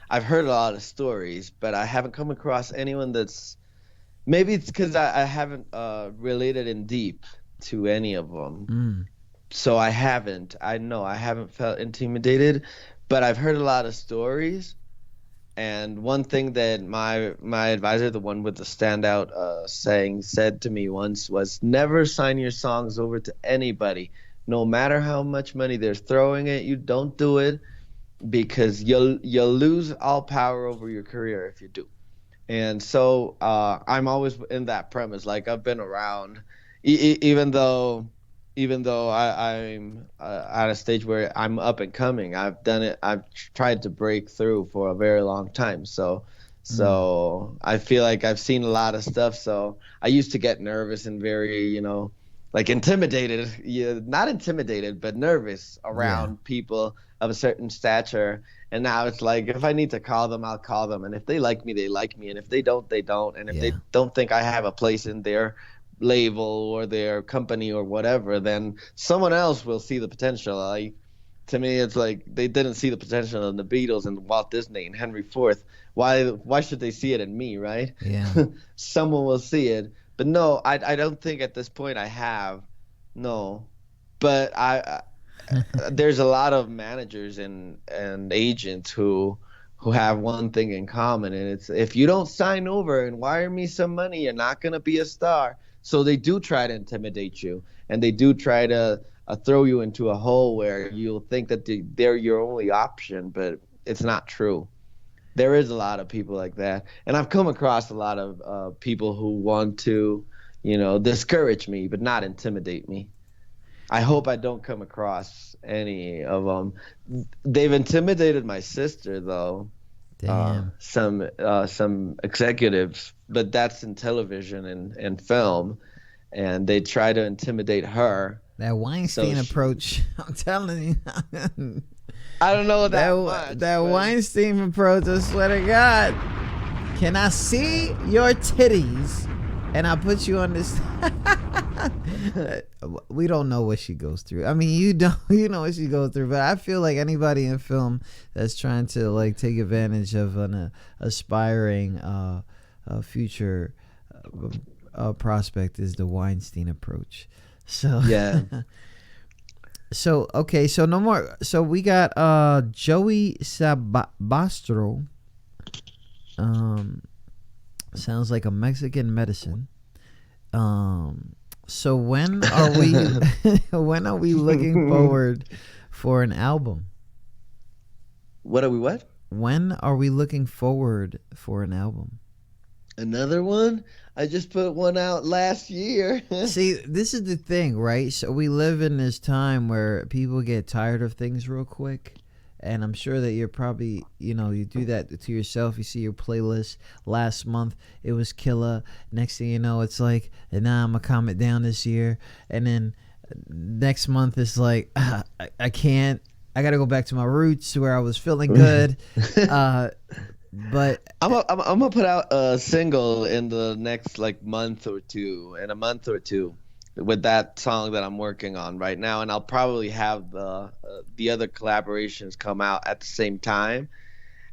I've heard a lot of stories, but I haven't come across anyone that's. Maybe it's because I haven't related in deep to any of them. So I haven't. I haven't felt intimidated, but I've heard a lot of stories. And one thing that my advisor, the one with the standout saying, said to me once was, never sign your songs over to anybody. No matter how much money they're throwing at you, don't do it, because you'll lose all power over your career if you do. And so I'm always in that premise. Like I've been around, even though I'm at a stage where I'm up and coming. I've done it. I've tried to break through for a very long time. So I feel like I've seen a lot of stuff. So I used to get nervous and very, like intimidated, yeah, not intimidated, but nervous Yeah. around people of a certain stature. And now it's like, if I need to call them, I'll call them. And if they like me, they like me. And if they don't, they don't. And if they Yeah. don't think I have a place in their label or their company or whatever, then someone else will see the potential. Like, to me, it's like they didn't see the potential in the Beatles and Walt Disney and Henry Ford. Why should they see it in me, right? Yeah. Someone will see it. But no, I don't think at this point I have. No. But there's a lot of managers and agents who have one thing in common, and it's, if you don't sign over and wire me some money, you're not going to be a star. So they do try to intimidate you, and they do try to throw you into a hole where you'll think that they're your only option, but it's not true. There is a lot of people like that, and I've come across a lot of people who want to, discourage me but not intimidate me. I hope I don't come across any of them. They've intimidated my sister, though. Damn. Some executives, but that's in television and film, and they try to intimidate her. That Weinstein So she- approach. I'm telling you. I don't know that that much. that but- Weinstein approach, I swear to God. Can I see your titties? And I put you on this. We don't know what she goes through. I mean, you know what she goes through, but I feel like anybody in film that's trying to like take advantage of an aspiring future prospect is the Weinstein approach. So Yeah. So okay, so no more. So we got Joey Sabastro. Sounds like a Mexican medicine. So when are we looking forward for an album? What are we? What? When are we looking forward for an album? Another one? I just put one out last year. See, this is the thing, right? So we live in this time where people get tired of things real quick. And I'm sure that you're probably, you do that to yourself. You see your playlist last month, it was killer. Next thing you know, it's like, and now I'm going to calm it down this year. And then next month, it's like, I can't. I got to go back to my roots where I was feeling good. But I'm gonna put out a single in the next month or two, with that song that I'm working on right now, and I'll probably have the other collaborations come out at the same time,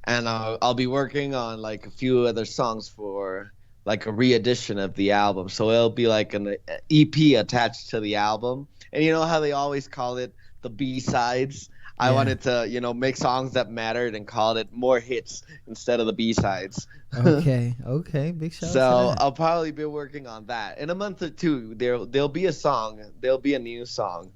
and I'll be working on a few other songs for a re-edition of the album, so it'll be like an EP attached to the album, and you know how they always call it the B-sides. I wanted to, make songs that mattered and called it more hits instead of the B-sides. okay, big shout out So to that. I'll probably be working on that in a month or two. There'll be a song. There'll be a new song.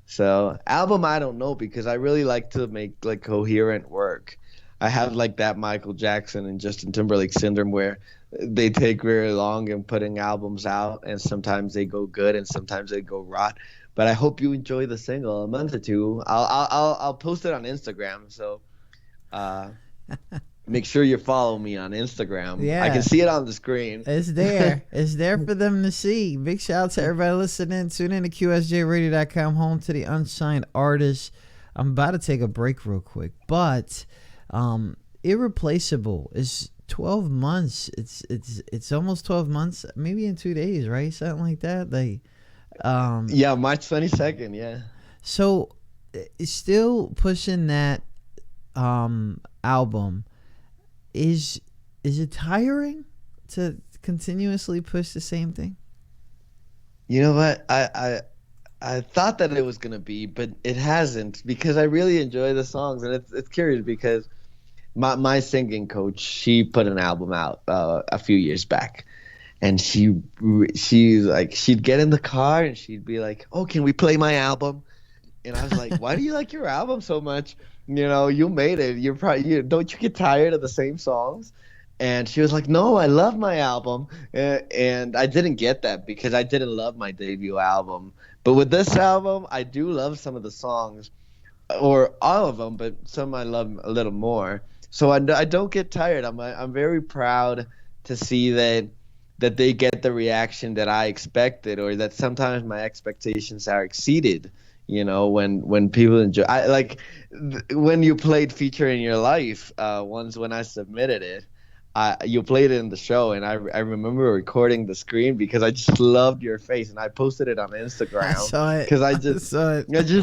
So album, I don't know, because I really like to make coherent work. I have that Michael Jackson and Justin Timberlake syndrome where they take very long in putting albums out, and sometimes they go good and sometimes they go rot. But I hope you enjoy the single. A month or two, I'll post it on Instagram. So make sure you follow me on Instagram. Yeah. I can see it on the screen. It's there. It's there for them to see. Big shout out to everybody listening. Tune in to QSJRadio.com, home to the unsigned artists. I'm about to take a break real quick, but Irreplaceable is 12 months. It's almost 12 months, maybe in 2 days, right? Something like that. Yeah, March 22nd, yeah. So it's still pushing that album. Is it tiring to continuously push the same thing? You know what? I thought that it was gonna be, but it hasn't, because I really enjoy the songs, and it's curious because my singing coach, she put an album out a few years back, and she'd get in the car and she'd be like, "Oh, can we play my album?" And I was like, "Why do you like your album so much? You made it. You're probably don't you get tired of the same songs?" And she was like, "No, I love my album." And I didn't get that because I didn't love my debut album. But with this album, I do love some of the songs, or all of them, but some I love a little more. So I don't get tired. I'm very proud to see that that they get the reaction that I expected, or that sometimes my expectations are exceeded. When people enjoy, when you played Feature in Your Life, once when I submitted it, you played it in the show, and I remember recording the screen because I just loved your face, and I posted it on Instagram. I saw it. Because I just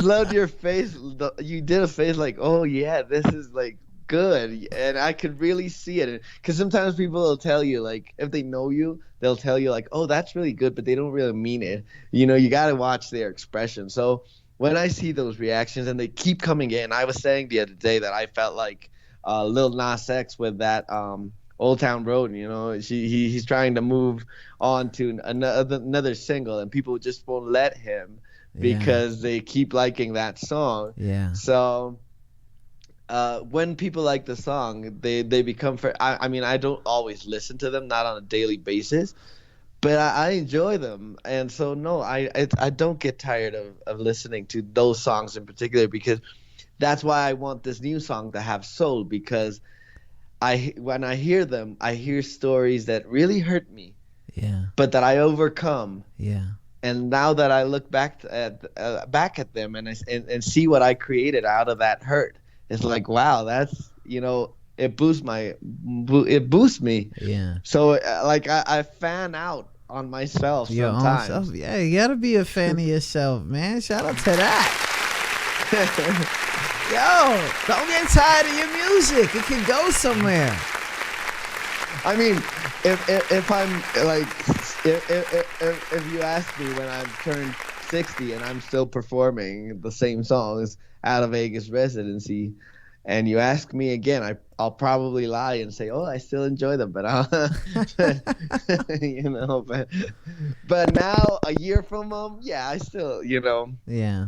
loved your face. You did a face like, oh yeah, this is like good, and I could really see it. Because sometimes people will tell you, like, if they know you, they'll tell you like, oh, that's really good, but they don't really mean it. You got to watch their expression. So when I see those reactions and they keep coming in, I was saying the other day that I felt like Lil Nas X with that Old Town Road. He's trying to move on to another single, and people just won't let him because they keep liking that song. Yeah. So when people like the song, they become I don't always listen to them, not on a daily basis, but I enjoy them. And so no, I don't get tired of listening to those songs in particular, because that's why I want this new song to have soul, because when I hear them, I hear stories that really hurt me, but that I overcome. And now that I look back at them and see what I created out of that hurt, it's like, wow, that's, it boosts me. Yeah. So I fan out on myself sometimes. Your own self. Yeah, you gotta be a fan of yourself, man. Shout out to that. Yo, don't get tired of your music. It can go somewhere. I mean, if I'm like, if you ask me when I've turned 60 and I'm still performing the same songs out of Vegas residency, and you ask me again, I'll probably lie and say, oh, I still enjoy them, but but now a year from them, yeah, I still, Yeah.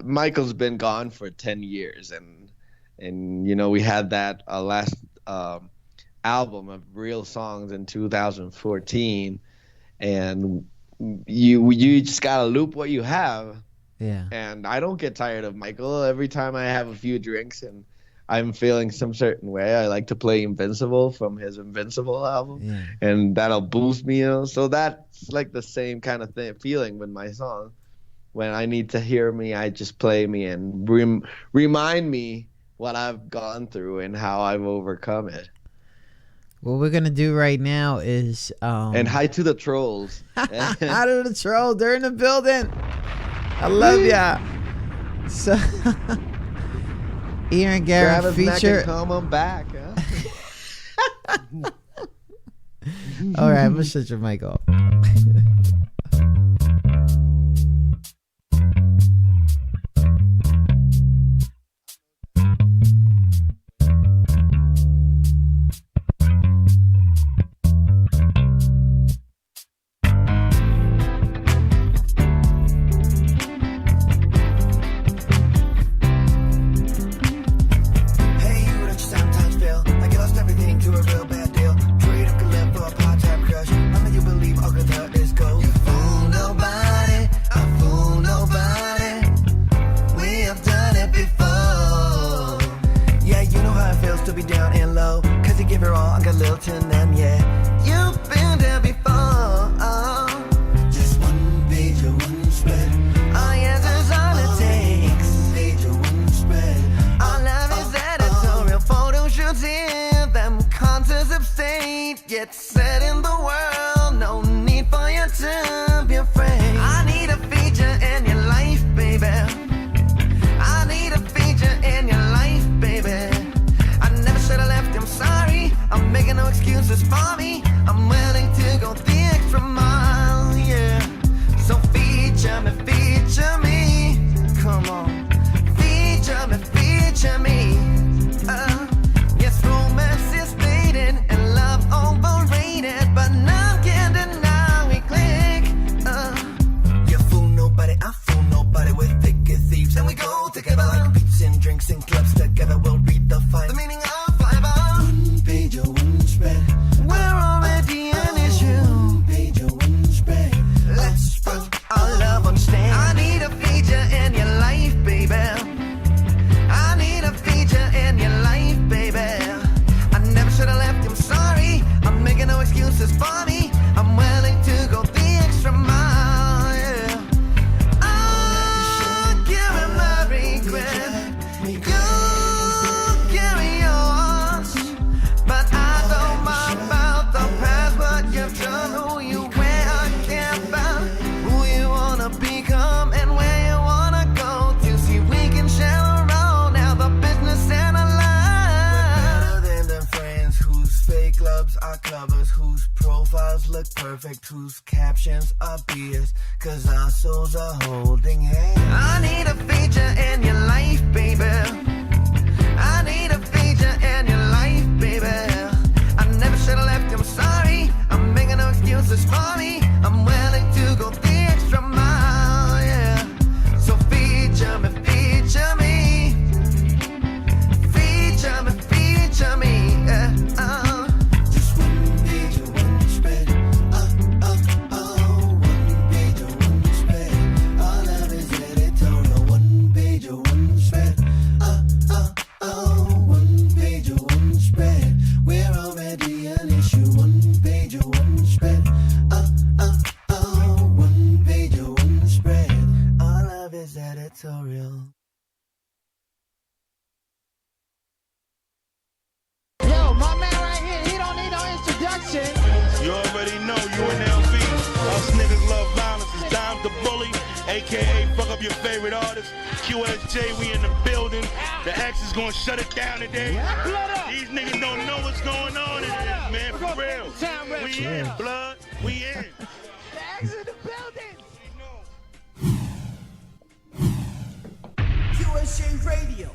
Michael's been gone for 10 years, and we had that last album of Real Songs in 2014, and you just gotta loop what you have. Yeah. And I don't get tired of Michael. Every time I have a few drinks and I'm feeling some certain way, I like to play Invincible from his Invincible album, and that'll boost me. So that's like the same kind of feeling with my song. When I need to hear me, I just play me and remind me what I've gone through and how I've overcome it. What we're gonna do right now is and hi to the trolls. Hi to the troll. They're in the building. I love ya. So Ian Garrett Travis feature. Come on back. Huh? All right, I'm gonna shut your mic off. We're already in excuses for me. I'm willing to go the extra mile. Yeah. Oh, give him my regret. You give me yours, but I don't mind about the past. What you've done, who you were, I care about who you wanna become and where you wanna go to. See, we can share a role now, the business and a life. We're better than the friends whose fake loves are covers, whose profiles look perfect, whose captions are BS, cause our souls are holding hands. I need a feature in your life, baby. I need a feature in your life, baby. I never should've left you, I'm sorry. I'm making no excuses for me. I'm willing to go the extra mile, yeah. So feature me, feature me. Feature me, yeah. Just one page or one spread. One page or one spread. All of his editorial. One page or one spread. One page or one spread. We're already an issue. One page or one spread. One page or one spread. All of his editorial. Yo, my man right here, he don't need no introduction. You already know, UNLV. Us niggas love violence. It's Dime the Bully, aka fuck up your favorite artist. QSJ, we in the building. The X is gonna shut it down today. These niggas don't know what's going on in this, man, for real. We in, blood. We in. The X in the building. QSJ Radio.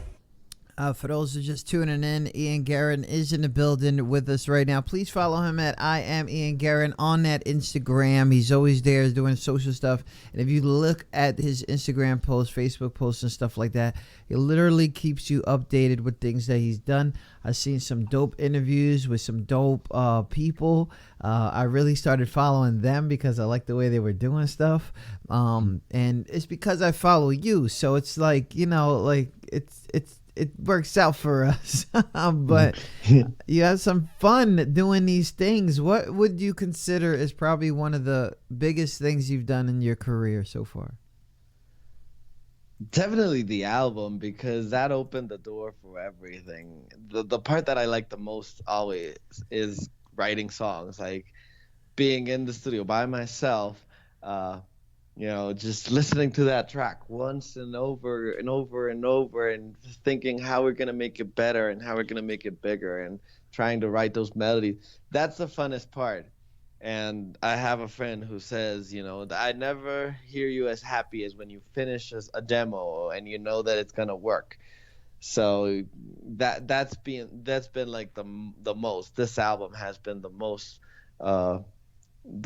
For those who are just tuning in, Ian Guerin is in the building with us right now. Please follow him at I am Ian Guerin on that Instagram. He's always there doing social stuff. And if you look at his Instagram posts, Facebook posts, and stuff like that, he literally keeps you updated with things that he's done. I've seen some dope interviews with some dope people. I really started following them because I like the way they were doing stuff. And it's because I follow you. So it's like, you know, like it works out for us. But you have some fun doing these things. What would you consider is probably one of the biggest things you've done in your career so far? Definitely the album, because that opened the door for everything. The part that I like the most always is writing songs, like being in the studio by myself, just listening to that track once and over and over and over, and thinking how we're gonna make it better and how we're gonna make it bigger, and trying to write those melodies. That's the funnest part. And I have a friend who says, I never hear you as happy as when you finish a demo and you know that it's gonna work. So that's been like the most. This album has been the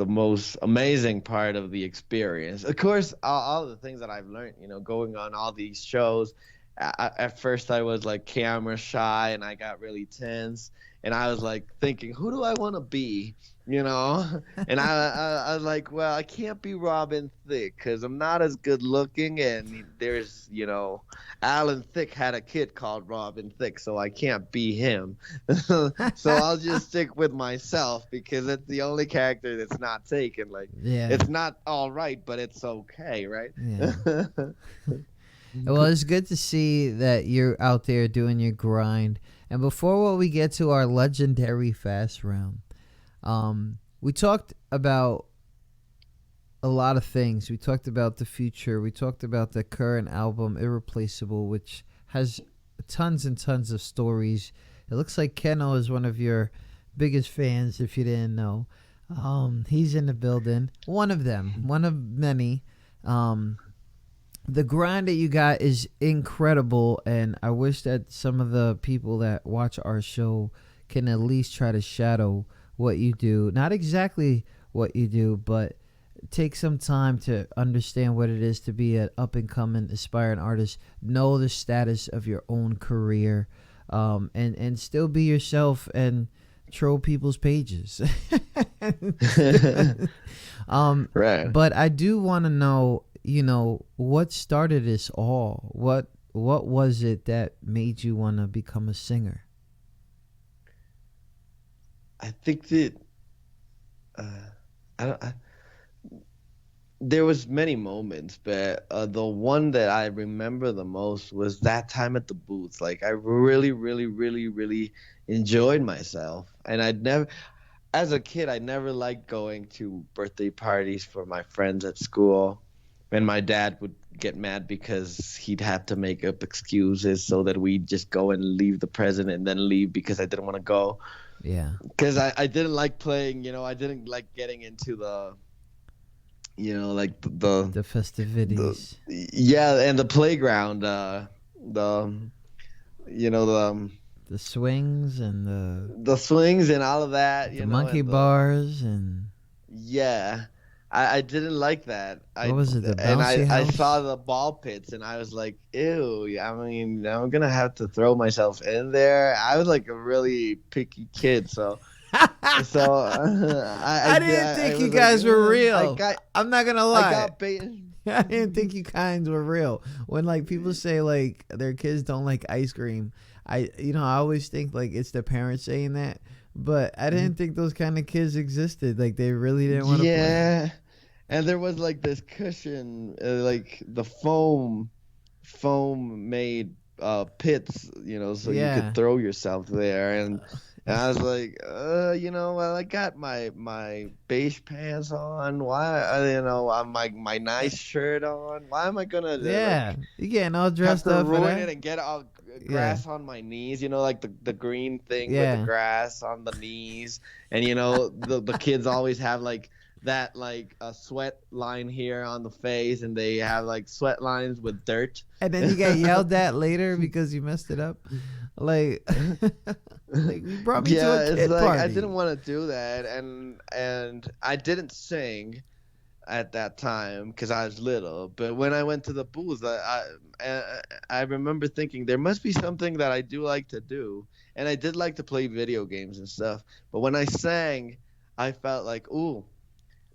most amazing part of the experience. Of course, all the things that I've learned, going on all these shows. At first I was like camera shy and I got really tense, and I was like thinking, who do I want to be? And I was like, well, I can't be Robin Thicke because I'm not as good looking, and there's, Alan Thicke had a kid called Robin Thicke, so I can't be him. So I'll just stick with myself because it's the only character that's not taken. Like, It's not all right, but it's okay, right? Yeah. Well, it's good to see that you're out there doing your grind. And before we get to our legendary fast round, we talked about a lot of things. We talked about the future. We talked about the current album, Irreplaceable, which has tons and tons of stories. It looks like Keno is one of your biggest fans, if you didn't know. He's in the building. One of them. One of many. The grind that you got is incredible, and I wish that some of the people that watch our show can at least try to shadow what you do. Not exactly what you do, but take some time to understand what it is to be an up-and-coming, aspiring artist. Know the status of your own career, and still be yourself and troll people's pages. Right. But I do want to know, what started this all? What was it that made you want to become a singer? I think that I don't. There was many moments, but the one that I remember the most was that time at the booth. Like I really, really, really, really enjoyed myself, and I'd never, as a kid, I never liked going to birthday parties for my friends at school, and my dad would get mad because he'd have to make up excuses so that we'd just go and leave the present and then leave because I didn't want to go. Yeah. Because I didn't like playing, I didn't like getting into the like The festivities. yeah, and the playground, the The swings and the swings and all of that, the monkey and bars and yeah, I didn't like that. what was it? The And bouncy I house. saw the ball pits and I was like, ew. I mean, I'm gonna have to throw myself in there. I was like a really picky kid, so. So I didn't think you guys were real. I'm not gonna lie. I got bait. I didn't think you kinds were real. When like people say like their kids don't like ice cream, I always think like it's the parents saying that, but I didn't think those kind of kids existed. Like they really didn't want to play. Yeah, and there was like this cushion, like the foam made pits, so you Yeah. could throw yourself there, and I was like, well, I got my beige pants on. Why, my nice shirt on. Why am I gonna Yeah, you getting all have dressed to up for ruin that? it and get all grass on my knees? Like the green thing with Yeah. the grass on the knees, and the kids always have like that like a sweat line here on the face, and they have like sweat lines with dirt. And then you get yelled at later because you messed it up. Like, like you brought me to a kid it's like party. I didn't want to do that, and I didn't sing at that time because I was little. But when I went to the booth, I remember thinking there must be something that I do like to do, and I did like to play video games and stuff. But when I sang, I felt like, ooh,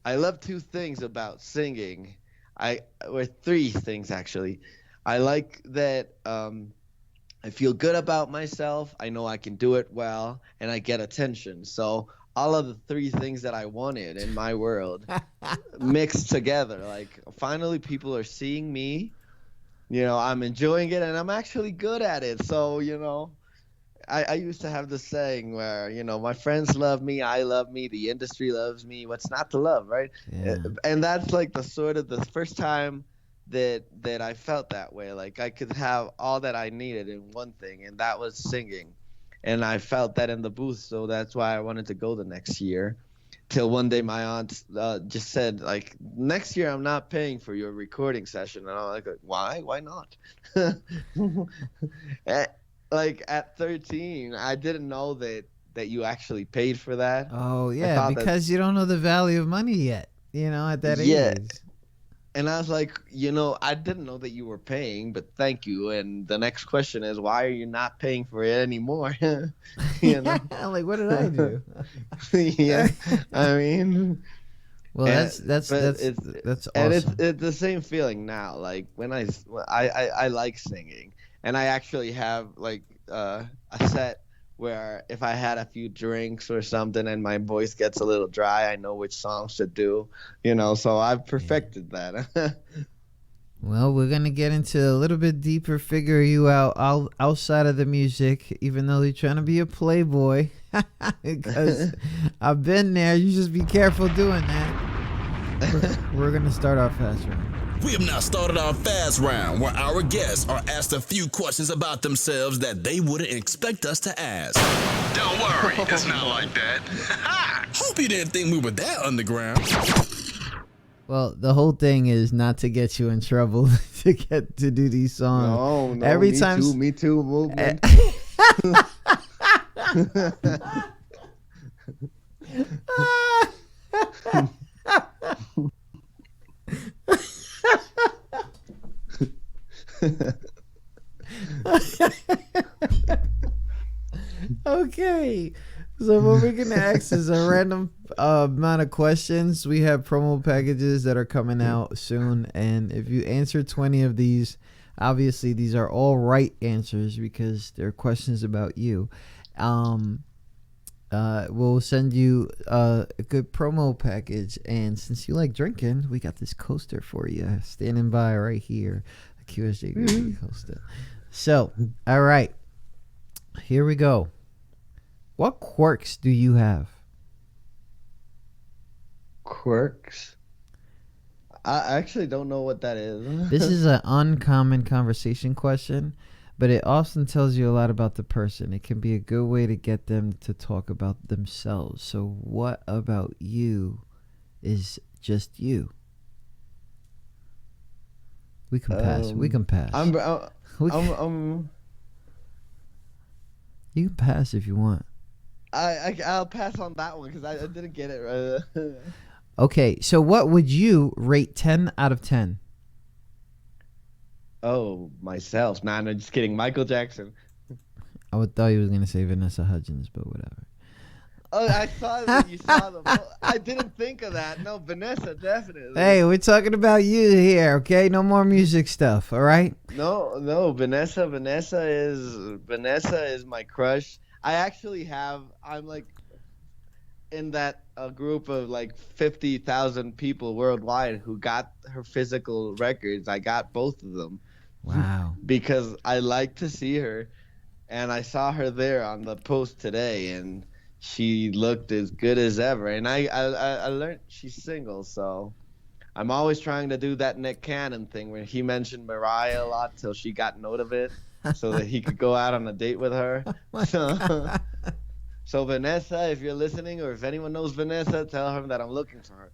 I love two things about singing. Or three things actually. I like that. I feel good about myself. I know I can do it well, and I get attention. So all of the three things that I wanted in my world mixed together. Like finally, people are seeing me. I'm enjoying it, and I'm actually good at it. So I used to have this saying where my friends love me, I love me, the industry loves me. What's not to love, right? Yeah. And that's like the first time that I felt that way. Like I could have all that I needed in one thing, and that was singing. And I felt that in the booth, so that's why I wanted to go the next year. Till one day my aunt just said, like, next year I'm not paying for your recording session. And I'm like, why? Why not? Like at 13, I didn't know that you actually paid for that. Oh yeah, because you don't know the value of money yet. At that age. And I was like, I didn't know that you were paying, but thank you. And the next question is, why are you not paying for it anymore? Like, what did I do? Yeah, I mean, well, that's awesome. And it's the same feeling now. Like when I like singing, and I actually have like a set where if I had a few drinks or something and my voice gets a little dry, I know which songs to do, so I've perfected that. Well, we're going to get into a little bit deeper, figure you out outside of the music, even though you're trying to be a playboy, because I've been there. You just be careful doing that. We're going to start our fast round. We have now started our fast round, where our guests are asked a few questions about themselves that they wouldn't expect us to ask. Don't worry, it's not like that. Hope you didn't think we were that underground. Well, the whole thing is not to get you in trouble to get to do these songs. No, every me time. Too, me too movement. Okay, so what we're gonna ask is a random amount of questions. We have promo packages that are coming out soon, and if you answer 20 of these, obviously these are all right answers because they're questions about you. we'll send you a good promo package. And since you like drinking, we got this coaster for you, standing by right here, a QSJ coaster. So, all right, here we go. What quirks do you have? Quirks? I actually don't know what that is. This is an uncommon conversation question, but it often tells you a lot about the person. It can be a good way to get them to talk about themselves. So what about you is just you? We can pass. We can pass. You can pass if you want. I'll pass on that one because I didn't get it right. Okay, so what would you rate 10 out of 10? Oh, myself. Nah, no, just kidding. Michael Jackson. I thought you was going to say Vanessa Hudgens, but whatever. Oh, I saw that you saw them. Oh, I didn't think of that. No, Vanessa, definitely. Hey, we're talking about you here, okay? No more music stuff, all right? No, Vanessa is my crush. I'm like in that group of like 50,000 people worldwide who got her physical records. I got both of them. Wow. Because I like to see her, and I saw her there on the post today, and she looked as good as ever. And I learned she's single, so I'm always trying to do that Nick Cannon thing where he mentioned Mariah a lot till she got note of it so that he could go out on a date with her. So Vanessa, if you're listening, or if anyone knows Vanessa, tell her that I'm looking for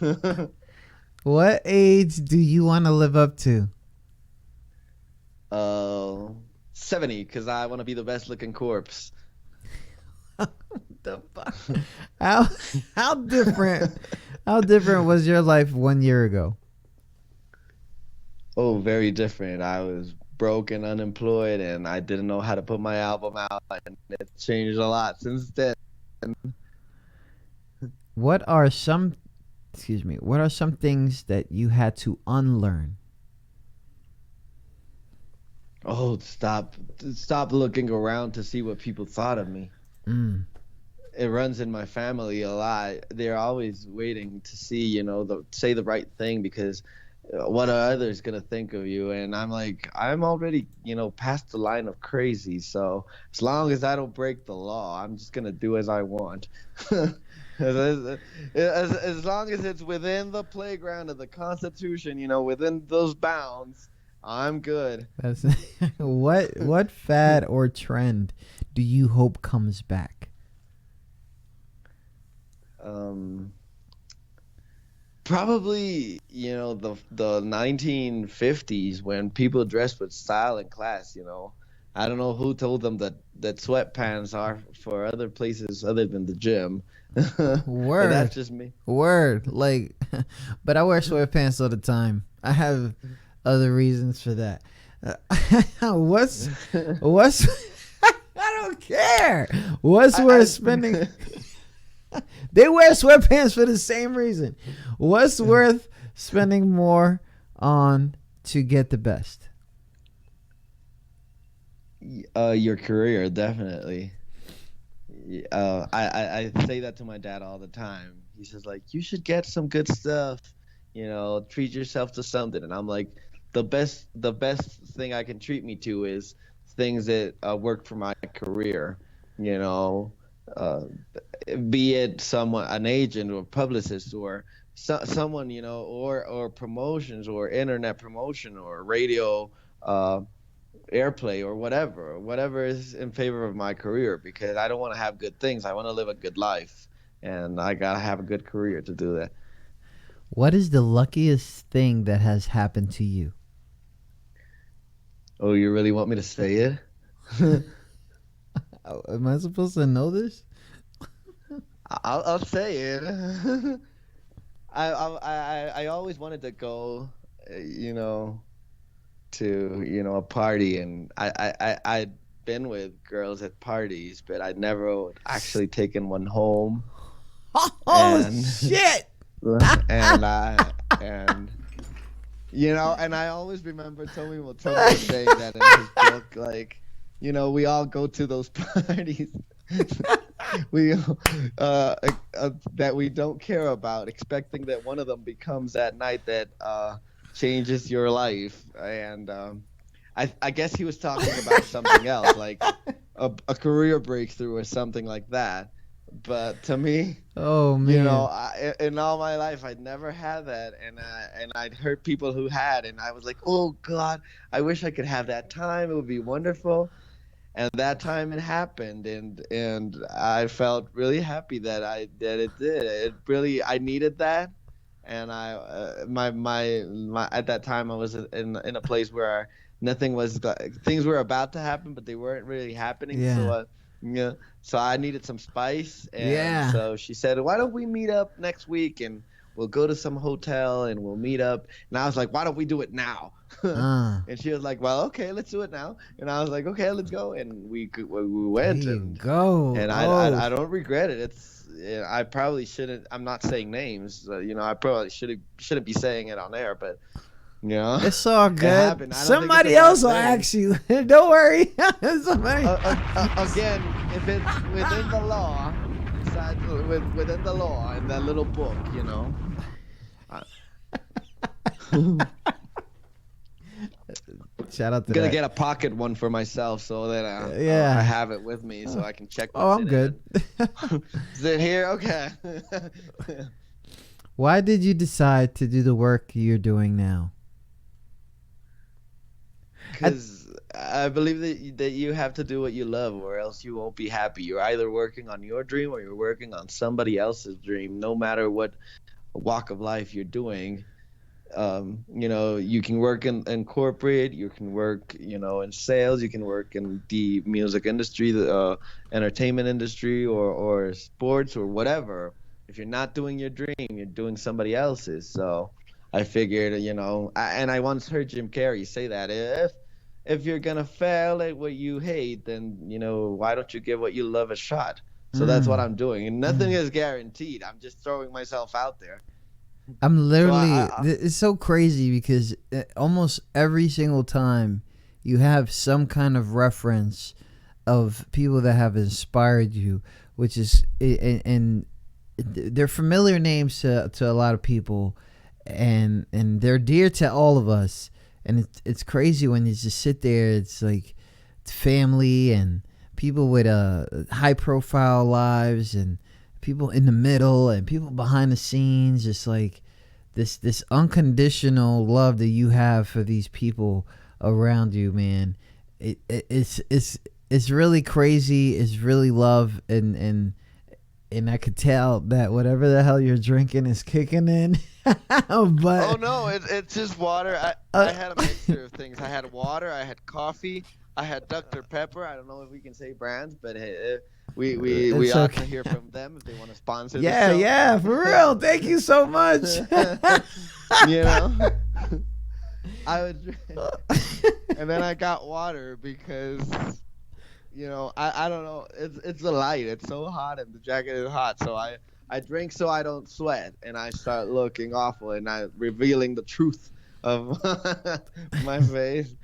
her. What age do you want to live up to? 70, because I want to be the best looking corpse. The fuck? How different was your life 1 year ago? Oh, very different. I was broke and unemployed, and I didn't know how to put my album out, and it changed a lot since then. What are some things that you had to unlearn? Oh, stop looking around to see what people thought of me. It runs in my family a lot. They're always waiting to see, say the right thing, because what are others gonna think of you? And I'm like, I'm already, past the line of crazy. So as long as I don't break the law, I'm just gonna do as I want. as long as it's within the playground of the Constitution, within those bounds, I'm good. That's what fad or trend do you hope comes back? Probably, the 1950s when people dressed with style and class. I don't know who told them that sweatpants are for other places other than the gym. Word. But that's just me. Word. Like, but I wear sweatpants all the time. I have other reasons for that. What's I don't care. What's worth spending? They wear sweatpants for the same reason. What's worth spending more on to get the best? Your career, definitely. I say that to my dad all the time. He says, like, you should get some good stuff, treat yourself to something. And I'm like, the best thing I can treat me to is things that work for my career, be it an agent or publicist or someone, or promotions or internet promotion or radio airplay or whatever is in favor of my career, because I don't want to have good things. I want to live a good life, and I got to have a good career to do that. What is the luckiest thing that has happened to you? Oh, you really want me to say it? Am I supposed to know this? I'll say it. I always wanted to go, to a party, and I'd been with girls at parties, but I'd never actually taken one home. Oh shit! And I always remember Tommy saying that in his book, like, we all go to those parties. we that we don't care about, expecting that one of them becomes that night that changes your life. And I guess he was talking about something else, like a career breakthrough or something like that. But to me, Oh you know, man. in all my life, I'd never had that, and I'd heard people who had, and I was like, oh God, I wish I could have that time. It would be wonderful. And that time it happened, and I felt really happy that it did. It really, I needed that, and I my at that time I was in a place where nothing was things were about to happen, but they weren't really happening. So Yeah. yeah, so I needed some spice, and Yeah. so she said, "Why don't we meet up next week and we'll go to some hotel and we'll meet up?" And I was like, "Why don't we do it now?" Uh, And she was like, "Well, okay, let's do it now." And I was like, "Okay, let's go." And we there went, you go. and Oh, I don't regret it. I probably shouldn't. I'm not saying names. You know, I probably shouldn't be saying it on air, but you know, it's all it good. happened. I don't think it's Somebody a bad else will thing. ask you. Don't worry. Somebody. Again, if it's within the law, within the law in that little book, you know. Shout out to Gonna that. get a pocket one for myself so that Yeah. I have it with me so I can check. Oh, what's I'm in good. It. Is it here? Okay. Why did you decide to do the work you're doing now? Because I believe that you have to do what you love, or else you won't be happy. You're either working on your dream or you're working on somebody else's dream. No matter what walk of life you're doing, you know, you can work in corporate, you can work, you know, in sales, you can work in the music industry, the entertainment industry, or sports or whatever. If you're not doing your dream, you're doing somebody else's. So I figured, you know, and I once heard Jim Carrey say that if you're gonna fail at what you hate, then you know, why don't you give what you love a shot? So that's what Mm. I'm doing, and nothing is guaranteed. I'm just throwing myself out there. I'm So literally. It's so crazy because almost every single time you have some kind of reference of people that have inspired you, which is and they're familiar names to a lot of people, and they're dear to all of us. And it's crazy when you just sit there. It's like it's family and people with high profile lives and people in the middle and people behind the scenes. Just like this unconditional love that you have for these people around you, man. It's really crazy. It's really love, and I could tell that whatever the hell you're drinking is kicking in. But oh no, it's just water. I had a mixture of things. I had water, I had coffee, I had Dr. Pepper. I don't know if we can say brands, but hey, we It's ought okay. to hear from them if they want to sponsor. yeah, the show. yeah, for real. Thank you so much. You know, I would, and then I got water because, you know, I don't know. It's the light. It's so hot and the jacket is hot, so I drink so I don't sweat, and I start looking awful, and I revealing the truth of my face.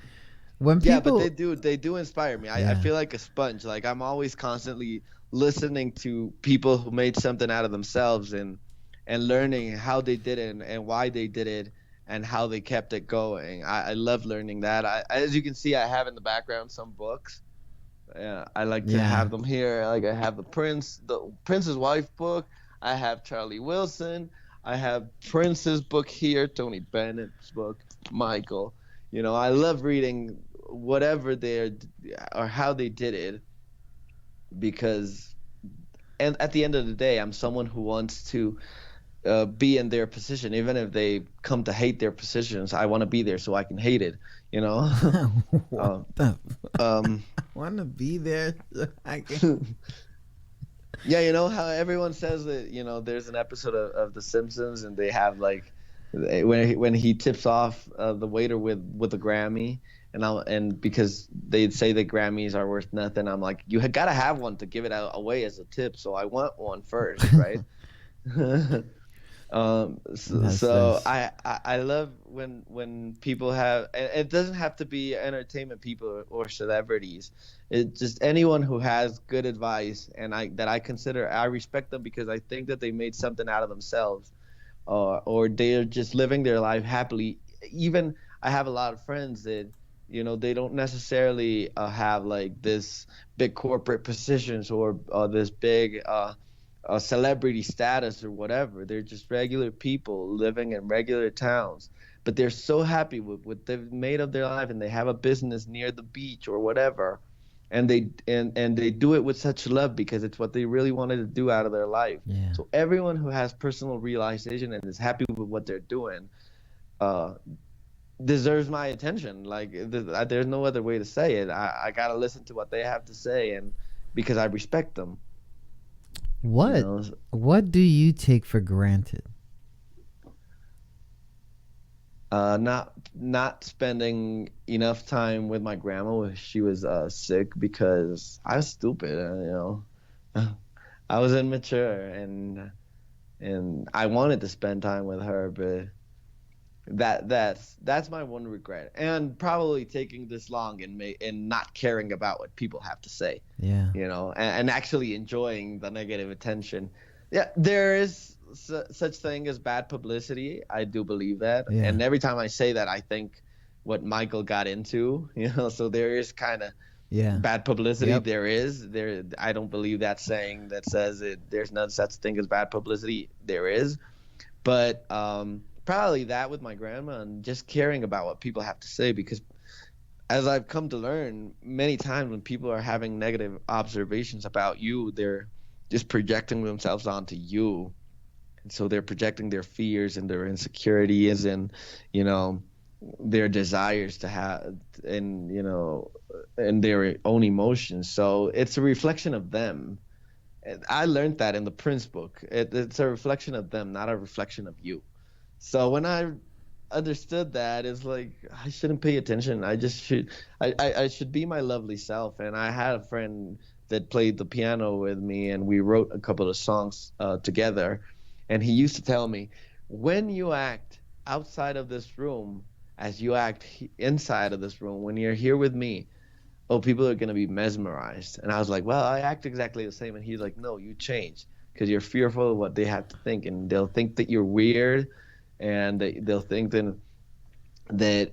When Yeah, people, but they do inspire me. I Yeah. feel like a sponge. Like I'm always constantly listening to people who made something out of themselves and learning how they did it and why they did it and how they kept it going. I love learning that. As you can see, I have in the background some books. Yeah, I like to Yeah. have them here. Like I have the Prince's Wife book. I have Charlie Wilson. I have Prince's book here, Tony Bennett's book, Michael. You know, I love reading whatever they're or how they did it because, and at the end of the day, I'm someone who wants to be in their position, even if they come to hate their positions. I want to be there so I can hate it. You know. what the? um, Want to be there? I can. Yeah, you know how everyone says that, you know, there's an episode of The Simpsons and they have like when he tips off the waiter with a Grammy, and because they'd say that Grammys are worth nothing, I'm like, you got to have one to give it out away as a tip, so I want one first, right? So That's I love when people have, and it doesn't have to be entertainment people or celebrities. It just anyone who has good advice, and I consider, I respect them because I think that they made something out of themselves, or they're just living their life happily. Even I have a lot of friends that, they don't necessarily have like this big corporate positions, or this big celebrity status or whatever. They're just regular people living in regular towns, but they're so happy with what they've made of their life, and they have a business near the beach or whatever, and they do it with such love because it's what they really wanted to do out of their life. Yeah. So everyone who has personal realization and is happy with what they're doing uh, deserves my attention. Like there's no other way to say it. I gotta listen to what they have to say, and because I respect them. What You know? what do you take for granted? Not spending enough time with my grandma when she was sick, because I was stupid. I was immature, and I wanted to spend time with her, but that's my one regret, and probably taking this long and not caring about what people have to say. Yeah. And actually enjoying the negative attention. Yeah, there is such thing as bad publicity. I do believe that. Yeah. And every time I say that, I think what Michael got into, so there is kind of Yeah. bad publicity. Yep. There. I don't believe that saying that says there's no such thing as bad publicity. There is. But probably that with my grandma, and just caring about what people have to say, because as I've come to learn many times, when people are having negative observations about you, they're just projecting themselves onto you. And so they're projecting their fears and their insecurities and, their desires to have, and their own emotions. So it's a reflection of them. And I learned that in the Prince book. It's a reflection of them, not a reflection of you. So when I understood that, it's like I shouldn't pay attention. I should be my lovely self. And I had a friend that played the piano with me, and we wrote a couple of songs together. And he used to tell me, when you act outside of this room as you act inside of this room, when you're here with me, oh, people are going to be mesmerized. And I was like, well, I act exactly the same. And he's like, no, you change, because you're fearful of what they have to think, and they'll think that you're weird, and they'll think that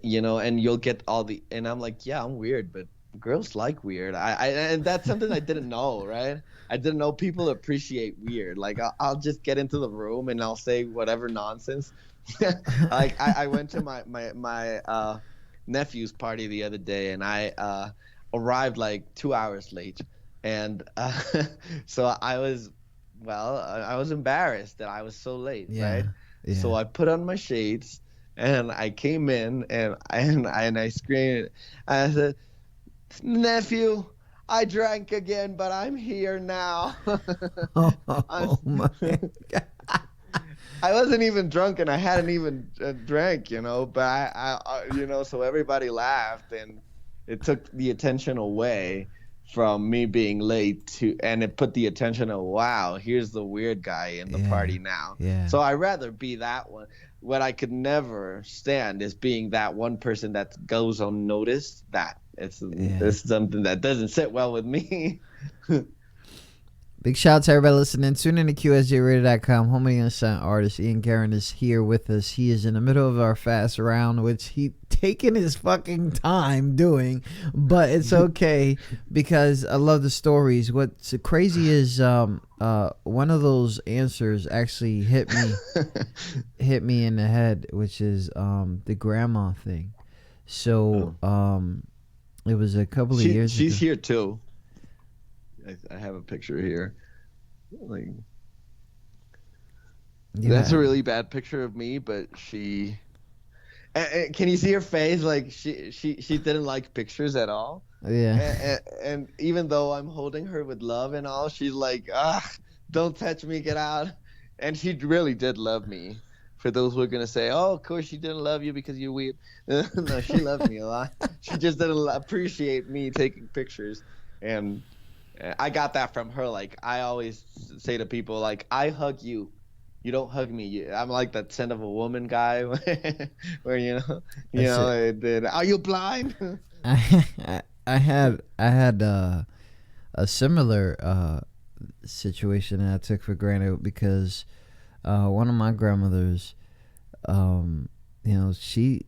and you'll get all the, and I'm like, yeah, I'm weird, but girls like weird. And that's something I didn't know, right? I didn't know people appreciate weird. Like I'll just get into the room and I'll say whatever nonsense. Like I went to my nephew's party the other day, and I arrived like 2 hours late, and so I was embarrassed that I was so late, right? Yeah. So I put on my shades, and I came in, and I screamed. I said, nephew, I drank again, but I'm here now. Oh my God. I wasn't even drunk, and I hadn't even drank, but so everybody laughed, and it took the attention away from me being late and it put the attention of, wow, here's the weird guy in the party now. Yeah. So I'd rather be that one. What I could never stand is being that one person that goes unnoticed. It's something that doesn't sit well with me. Big shout out to everybody listening. Tune in to QSJRadio.com. Home of the Unsigned Artist. Ian Guerin is here with us. He is in the middle of our fast round, which he taking his fucking time doing, but it's okay because I love the stories. What's crazy is one of those answers actually hit me in the head, which is the grandma thing. So it was a couple of years ago. She's here too. I have a picture here. Like, that's a really bad picture of me, but she. Can you see her face? Like she didn't like pictures at all. Yeah. And even though I'm holding her with love and all, she's like, don't touch me, get out. And she really did love me. For those who are gonna say, oh, of course she didn't love you because you're weird. No, she loved me a lot. She just didn't appreciate me taking pictures, and I got that from her. Like I always say to people, like I hug you, You don't hug me. I'm like that scent of a woman guy, where That's it. then are you blind? I had a similar situation that I took for granted because one of my grandmothers, she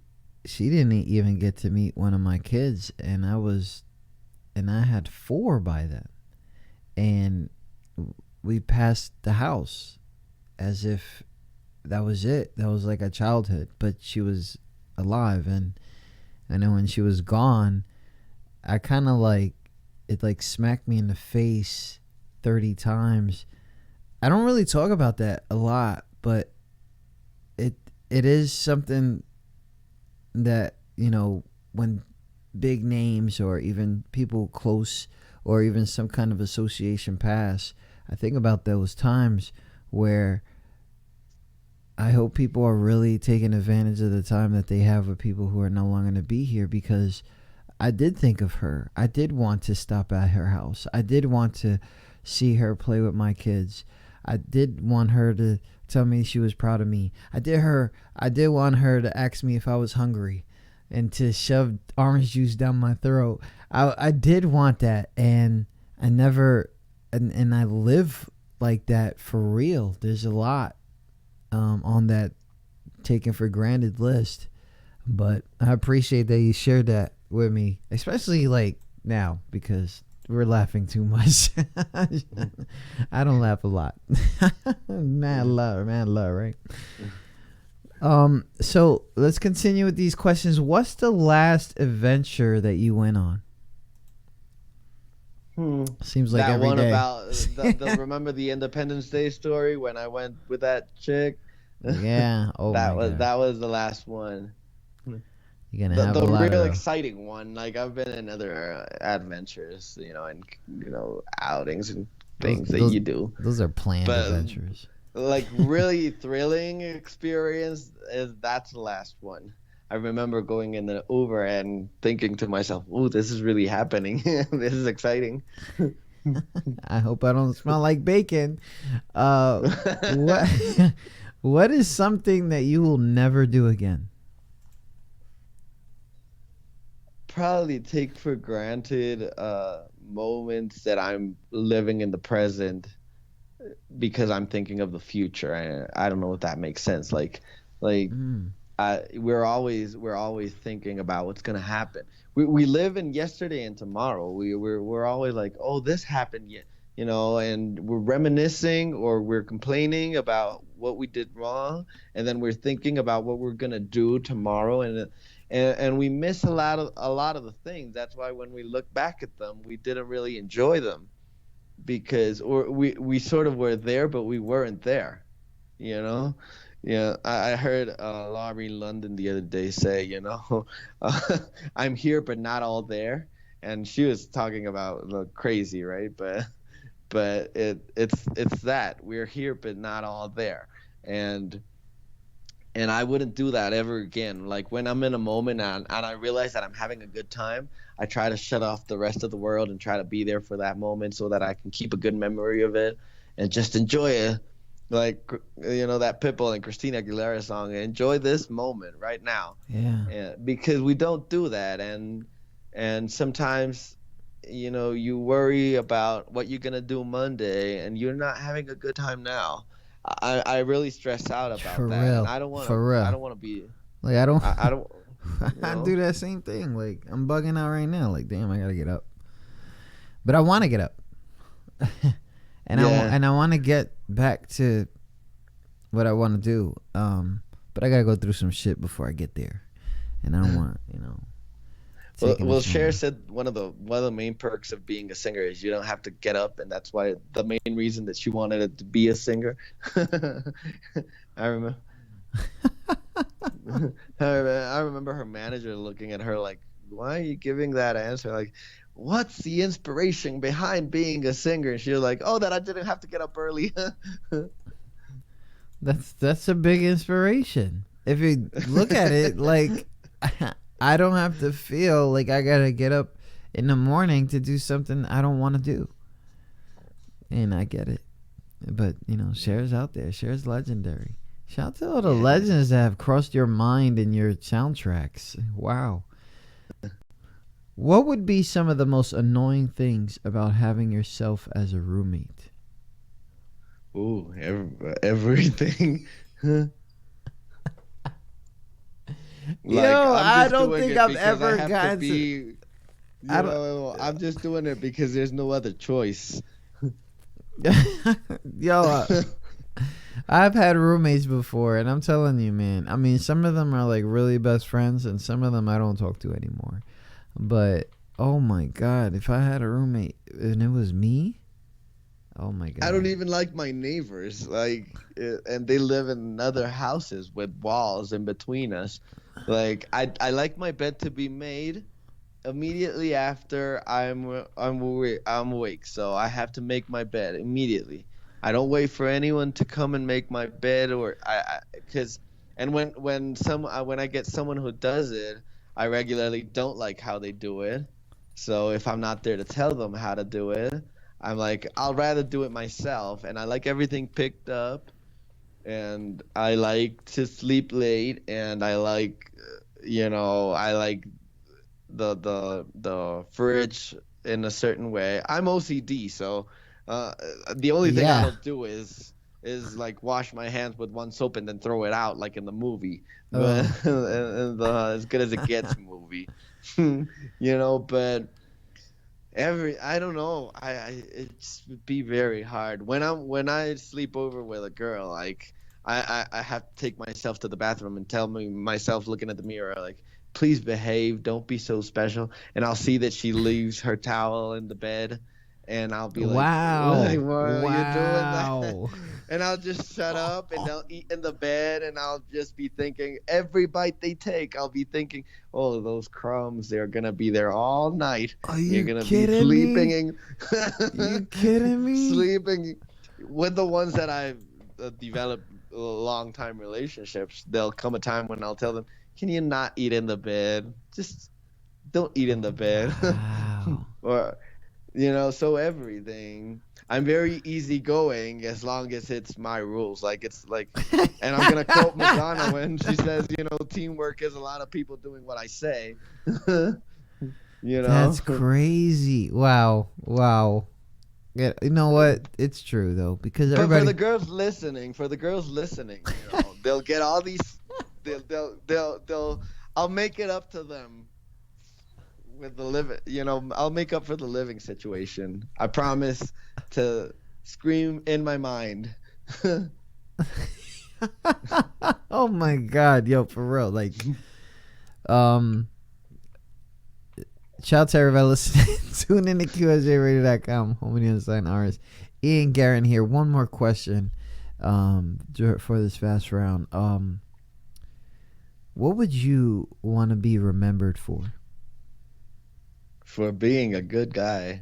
didn't even get to meet one of my kids, and I had four by then, and we passed the house as if that was it. That was like a childhood, but she was alive, and then when she was gone, I kind of like it like smacked me in the face 30 times. I don't really talk about that a lot, but it is something that, when big names or even people close or even some kind of association pass, I think about those times where I hope people are really taking advantage of the time that they have with people who are no longer going to be here, because I did think of her. I did want to stop at her house. I did want to see her play with my kids. I did want her to tell me she was proud of me. I did want her to ask me if I was hungry and to shove orange juice down my throat. I did want that, and I never, and I live like that for real. There's a lot on that taken for granted list, but I appreciate that you shared that with me, especially like now, because we're laughing too much. I don't laugh a lot. mad love, right? So let's continue with these questions. What's the last adventure that you went on? Seems like that every one day. about remember the Independence Day story when I went with that chick? Yeah. Oh, that my God. that was the last one. You're gonna have The a lot real of exciting one. Like, I've been in other adventures, and outings and things that you do. Those are planned But adventures. like really thrilling experience that's the last one. I remember going in the Uber and thinking to myself, "Ooh, this is really happening. This is exciting." I hope I don't smell like bacon. What what is something that you will never do again? Probably take for granted moments that I'm living in the present because I'm thinking of the future. I don't know if that makes sense. Like we're always thinking about what's gonna happen. We live in yesterday and tomorrow. We're always like, oh, this happened yet, and we're reminiscing or we're complaining about what we did wrong, and then we're thinking about what we're gonna do tomorrow, and we miss a lot of the things. That's why when we look back at them, we didn't really enjoy them because we sort of were there, but we weren't there, you know. Yeah, I heard Laurie London the other day say, I'm here but not all there, and she was talking about crazy, right? But it's that we're here but not all there, and I wouldn't do that ever again. Like, when I'm in a moment and I realize that I'm having a good time, I try to shut off the rest of the world and try to be there for that moment so that I can keep a good memory of it and just enjoy it. Like, that Pitbull and Christina Aguilera song, enjoy this moment right now. Yeah. Because we don't do that. And sometimes, you worry about what you're going to do Monday and you're not having a good time now. I really stress out about For that. real. And I don't want For real. to be, Like, I don't I don't, I do that same thing. Like, I'm bugging out right now. Like, damn, I gotta get up. But I want to get up. And I want to get back to what I want to do. But I gotta go through some shit before I get there, and I don't want, Well, Cher said one of the main perks of being a singer is you don't have to get up, and that's why the main reason that she wanted to be a singer. I remember. I remember her manager looking at her like, "Why are you giving that answer? Like, what's the inspiration behind being a singer?" And she was like, "Oh, that I didn't have to get up early." That's a big inspiration. If you look at it, like, I don't have to feel like I gotta get up in the morning to do something I don't want to do. And I get it. But Cher's out there. Cher's legendary. Shout out to all the legends that have crossed your mind in your soundtracks. Wow. What would be some of the most annoying things about having yourself as a roommate? Ooh, everything. I don't think I've ever gotten to. I'm just doing it because there's no other choice. I've had roommates before, and I'm telling you, man. I mean, some of them are like really best friends, and some of them I don't talk to anymore. But oh my God, if I had a roommate and it was me, oh my God. I don't even like my neighbors, and they live in other houses with walls in between us. Like I like my bed to be made immediately after I'm awake, so I have to make my bed immediately. I don't wait for anyone to come and make my bed, or when I get someone who does it, I regularly don't like how they do it. So if I'm not there to tell them how to do it, I'm like, I'll rather do it myself. And I like everything picked up, and I like to sleep late, and I like the fridge in a certain way. I'm OCD, so the only thing I don't do is like wash my hands with one soap and then throw it out like in the movie, but in the As Good as It Gets movie, But I don't know. It's be very hard when I sleep over with a girl. Like I have to take myself to the bathroom and tell myself looking at the mirror like, please behave, don't be so special. And I'll see that she leaves her towel in the bed, and I'll be like, wow, why are you doing wow. that? And I'll just shut up, and they'll eat in the bed, and I'll just be thinking, every bite they take, I'll be thinking, oh, those crumbs, they're going to be there all night. Are you You're going to kidding be sleeping. me? You kidding me? Sleeping with the ones that I've developed long-time relationships. There'll come a time when I'll tell them, can you not eat in the bed? Just don't eat in the bed. Wow. Or, so everything. I'm very easygoing as long as it's my rules. Like, it's like, and I'm going to quote Madonna when she says, teamwork is a lot of people doing what I say. That's crazy. Wow. Yeah, you know what? It's true, though, because everybody... But for the girls listening, they'll get all these... I'll make it up to them with the living, I'll make up for the living situation. I promise to scream in my mind. Oh my God, yo, for real. Like, shout out to everybody listening. Tune in to QSJRadio.com, home of the unsigned artist. Ian Garren here. One more question for this fast round. What would you want to be remembered for? For being a good guy.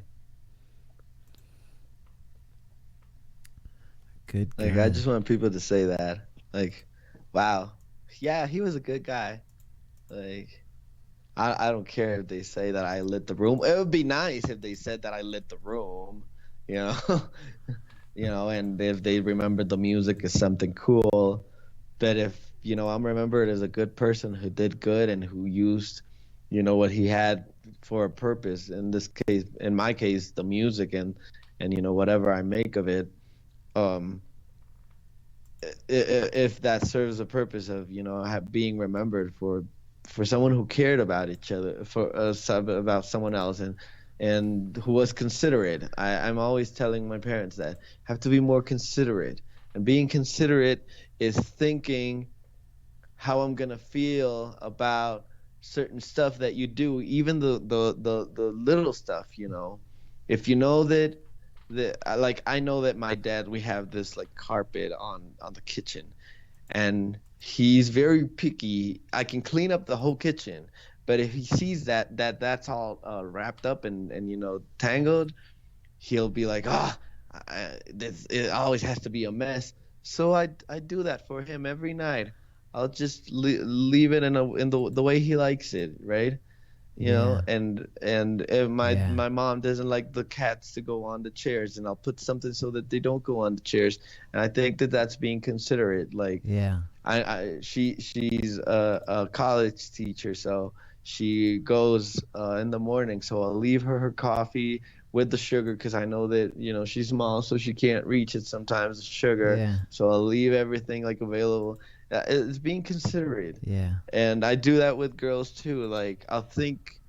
Good guy. Like, I just want people to say that. Like, wow. Yeah, he was a good guy. Like, I don't care if they say that I lit the room. It would be nice if they said that I lit the room, and if they remembered the music as something cool. But if, I'm remembered as a good person who did good and who used, what he had for a purpose. In my case, the music and whatever I make of it. If that serves a purpose of, being remembered for someone who cared about each other, about someone else, and who was considerate. I'm always telling my parents that have to be more considerate, and being considerate is thinking how I'm gonna feel about certain stuff that you do, even the little stuff. If you know that I know that my dad, we have this like carpet on the kitchen, and he's very picky. I can clean up the whole kitchen, but if he sees that's all wrapped up and tangled, he'll be like, it always has to be a mess. So I do that for him every night. I'll just leave it in the way he likes it, right? you know, Yeah. and if my Yeah. my mom doesn't like the cats to go on the chairs, and I'll put something so that they don't go on the chairs, and I think that that's being considerate. Like, Yeah. she's a college teacher, so she goes in the morning, so I'll leave her coffee with the sugar, because I know that, you know, she's small, so she can't reach it sometimes, the sugar. Yeah. So I'll leave everything like available. It's being considerate. Yeah. And I do that with girls too. Like, I'll think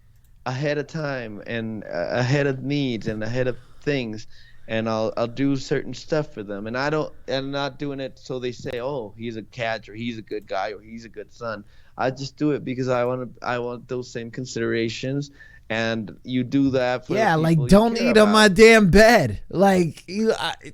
ahead of time and ahead of needs and ahead of things, and I'll do certain stuff for them. And I'm not doing it so they say, "Oh, he's a catch," or "He's a good guy," or "He's a good son." I just do it because I want those same considerations, and you do that for Yeah, the like people you don't care eat on my about. damn bed. Like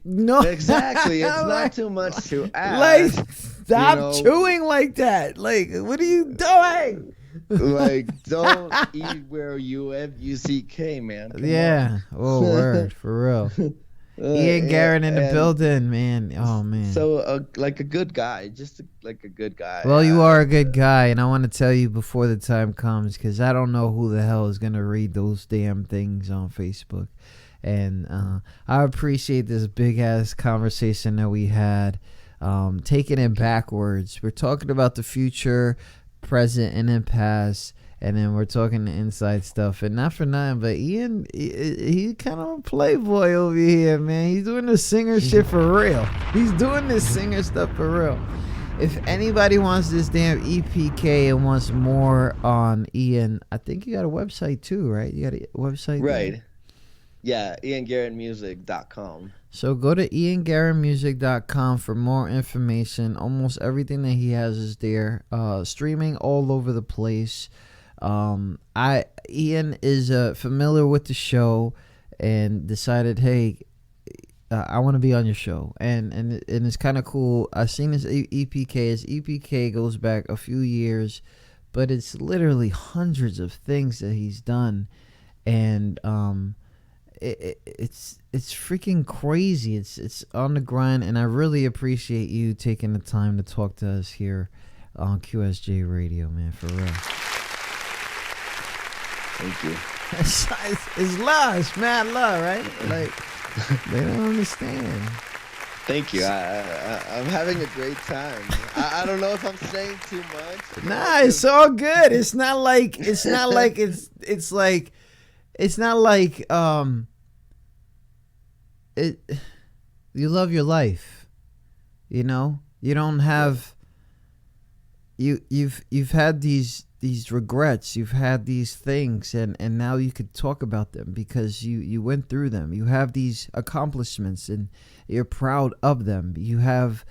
no. Exactly. It's Like- not too much to Like ask. stop know. chewing like that. Like what are you doing? Like, don't eat where you Fuck, man. Come Yeah. Oh, word for real. on. Ian Garrett in the And building, man. Oh man. So, like a good guy, just like a good guy. Well, you are a good guy, and I want to tell you before the time comes, because I don't know who the hell is gonna read those damn things on Facebook. And I appreciate this big ass conversation that we had. Taking it backwards, we're talking about the future, present, and then past. And then we're talking the inside stuff. And not for nothing, but Ian, he kind of a playboy over here, man. He's doing the singer shit for real. He's doing this singer stuff for real. If anybody wants this damn EPK and wants more on Ian, I think you got a website too, right? You got a website? Right. There? Yeah, IanGarrettMusic.com. So go to iangarrettmusic.com for more information. Almost everything that he has is there. Streaming all over the place. Ian is familiar with the show and decided, hey, I want to be on your show, and it's kind of cool. I've seen his EPK. His EPK goes back a few years, but it's literally hundreds of things that he's done, and it's freaking crazy. It's on the grind, and I really appreciate you taking the time to talk to us here on QSJ Radio, man, for real. Thank you. It's love. It's mad love, right? Like, they don't understand. Thank you. I'm having a great time. I don't know if I'm saying too much. Nah, it's all good. It's not like you love your life. You know? You don't have you've had these regrets, you've had these things, and now you could talk about them because you went through them. You have these accomplishments and you're proud of them. You have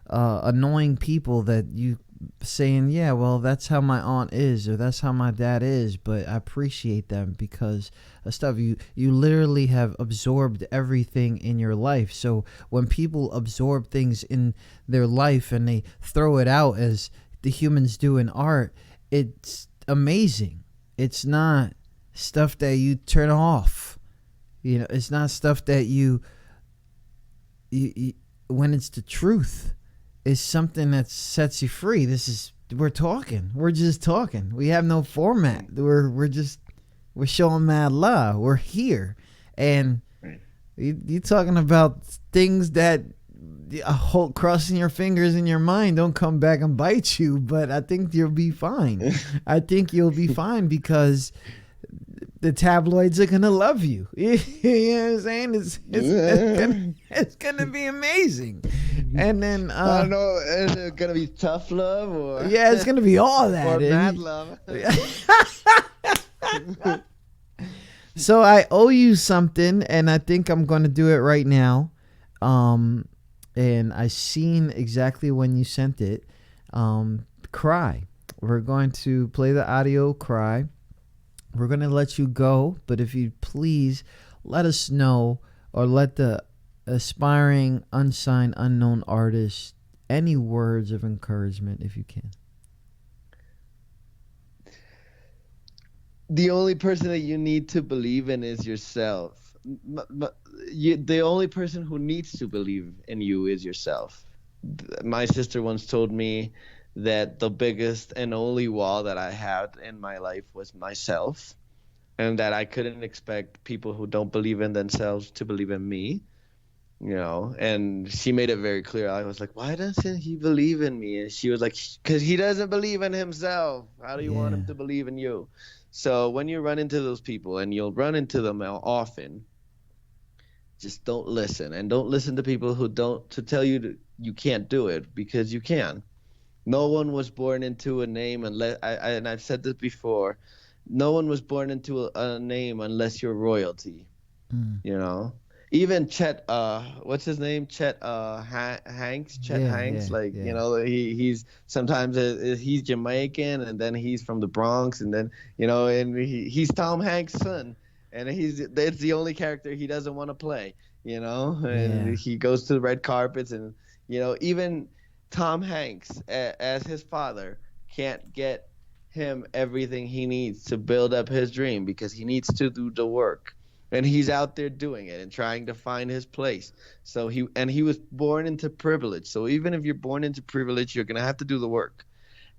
annoying people that you saying, yeah, well, that's how my aunt is, or that's how my dad is, but I appreciate them because of stuff. You literally have absorbed everything in your life. So when people absorb things in their life and they throw it out as the humans do in art, it's amazing. It's not stuff that you turn off. You know, it's not stuff that you when it's the truth, it's something that sets you free. We're talking. We're just talking. We have no format. We're showing mad love. We're here. And you talking about things that a whole crossing your fingers in your mind don't come back and bite you, but I think you'll be fine. I think you'll be fine because the tabloids are gonna love you. You know what I'm saying? It's gonna be amazing. And then I don't know, is it gonna be tough love or yeah, it's gonna be all that. or mad love? So I owe you something, and I think I'm gonna do it right now. And I seen exactly when you sent it. Cry. We're going to play the audio. Cry. We're going to let you go, but if you please let us know, or let the aspiring, unsigned, unknown artist any words of encouragement if you can. The only person that you need to believe in is yourself. The only person who needs to believe in you is yourself. My sister once told me that the biggest and only wall that I had in my life was myself, and that I couldn't expect people who don't believe in themselves to believe in me. And she made it very clear. I was like, why doesn't he believe in me? And she was like, because he doesn't believe in himself. How do you want him to believe in you? So when you run into those people, and you'll run into them often, just don't listen. And don't listen to people who to tell you you can't do it, because you can. No one was born into a name unless, and I've said this before, no one was born into a name unless you're royalty. Even Chet, what's his name? Chet Hanks. Chet Hanks. He's sometimes he's Jamaican, and then he's from the Bronx, and then and he's Tom Hanks' son, and it's the only character he doesn't want to play. And he goes to the red carpets, and even Tom Hanks as his father can't get him everything he needs to build up his dream, because he needs to do the work. And he's out there doing it and trying to find his place. So he was born into privilege. So even if you're born into privilege, you're going to have to do the work.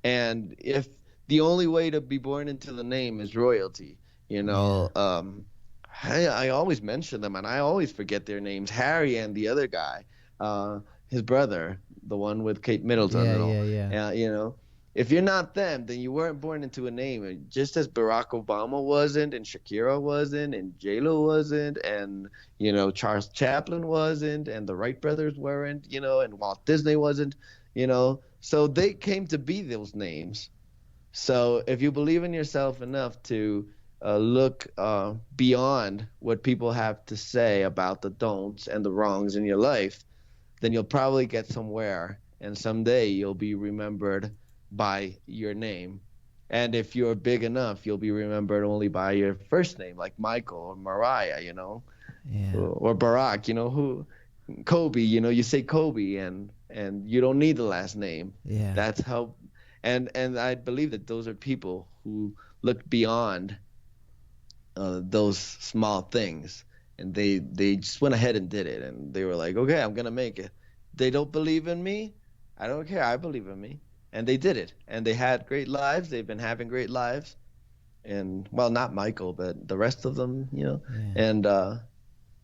And if the only way to be born into the name is royalty, I always mention them, and I always forget their names. Harry and the other guy, his brother, the one with Kate Middleton. If you're not them, then you weren't born into a name. Just as Barack Obama wasn't, and Shakira wasn't, and J-Lo wasn't, and Charles Chaplin wasn't, and the Wright brothers weren't, and Walt Disney wasn't, so they came to be those names. So if you believe in yourself enough to look beyond what people have to say about the don'ts and the wrongs in your life, then you'll probably get somewhere, and someday you'll be remembered by your name. And if you're big enough, you'll be remembered only by your first name, like Michael or Mariah, or Barack, Kobe, you say Kobe, and you don't need the last name. That's how. And I believe that those are people who look beyond those small things, and they just went ahead and did it, and they were like, okay, I'm gonna make it. They don't believe in me, I don't care, I believe in me. And they did it, and they had great lives. They've been having great lives, and not Michael, but the rest of them, And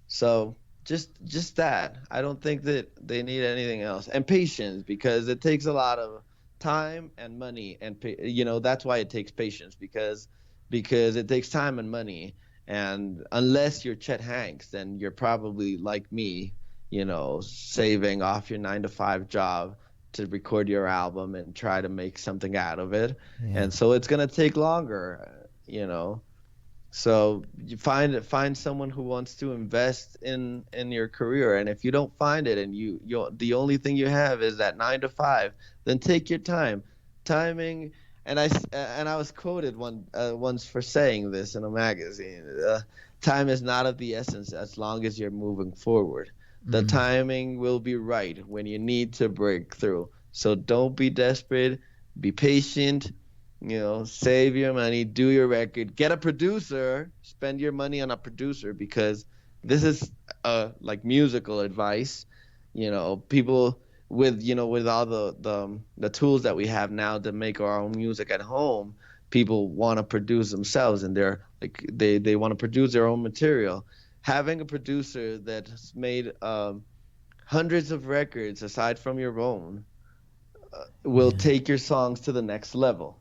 so just that. I don't think that they need anything else, and patience, because it takes a lot of time and money, and that's why it takes patience, because it takes time and money. And unless you're Chet Hanks, then you're probably like me, saving off your 9-to-5 job to record your album and try to make something out of it. And so it's going to take longer, so you find someone who wants to invest in your career. And if you don't find it, and you the only thing you have is that 9-to-5, then take your timing. And I was quoted once for saying this in a magazine: time is not of the essence as long as you're moving forward. The timing will be right when you need to break through. So don't be desperate. Be patient. Save your money. Do your record. Get a producer. Spend your money on a producer, because this is like musical advice. People with all the tools that we have now to make our own music at home, people want to produce themselves, and they're like they want to produce their own material. Having a producer that's made hundreds of records aside from your own will take your songs to the next level.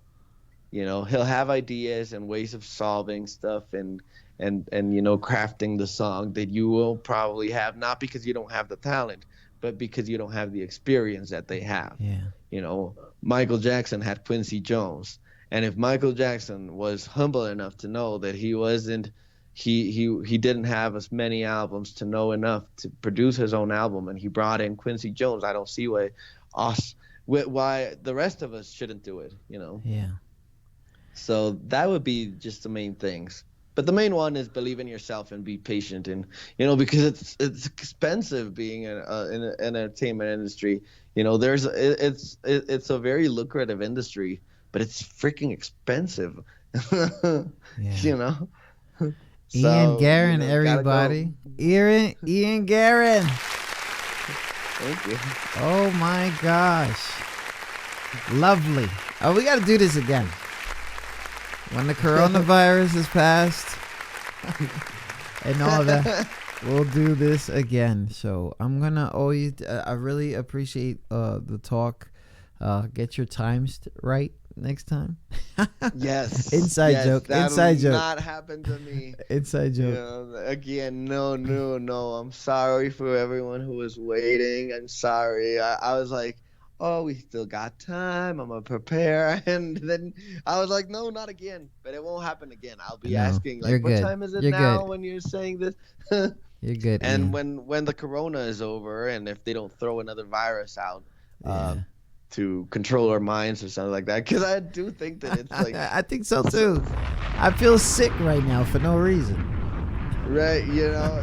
He'll have ideas and ways of solving stuff and crafting the song that you will probably have, not because you don't have the talent, but because you don't have the experience that they have. Michael Jackson had Quincy Jones, and if Michael Jackson was humble enough to know that he wasn't he didn't have as many albums to know enough to produce his own album, and he brought in Quincy Jones, I don't see why the rest of us shouldn't do it. So that would be just the main things. But the main one is believe in yourself and be patient, and because it's expensive being in the entertainment industry. It's a very lucrative industry, but it's freaking expensive. Ian Guerin, everybody. Ian Guerin. Thank you. Oh my gosh. Lovely. Oh, we got to do this again. When the coronavirus is passed and all that, we'll do this again. So I'm going to always, I really appreciate the talk. Get your times right next time. Yes. Inside joke. Inside joke. Not happen to me. Inside joke. You know, again, no. I'm sorry for everyone who was waiting. I'm sorry. I was like, oh, we still got time. I'm gonna prepare, and then I was like, no, not again. But it won't happen again. I'll be asking like, what time is it now when you're saying this? You're good. And Ian. when the corona is over, and if they don't throw another virus out, to control our minds or something like that, because I do think that it's like I think so too. I feel sick right now for no reason. Right, you know,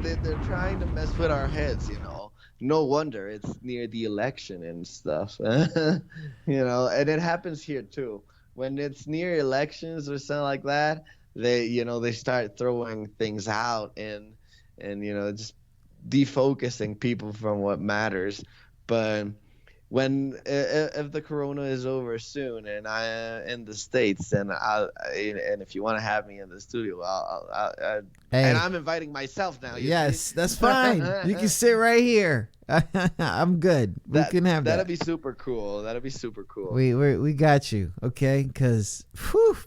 they're trying to mess with our heads, you know. No wonder it's near the election and stuff. You know, and it happens here too. When it's near elections or something like that, they start throwing things out and you know, just defocusing people from what matters. But if the corona is over soon and I am in the States, and if you want to have me in the studio, and I'm inviting myself now. Yes, that's fine. You can sit right here. I'm good. We can have that. That'd be super cool. That'd be super cool. We got you, okay? Because,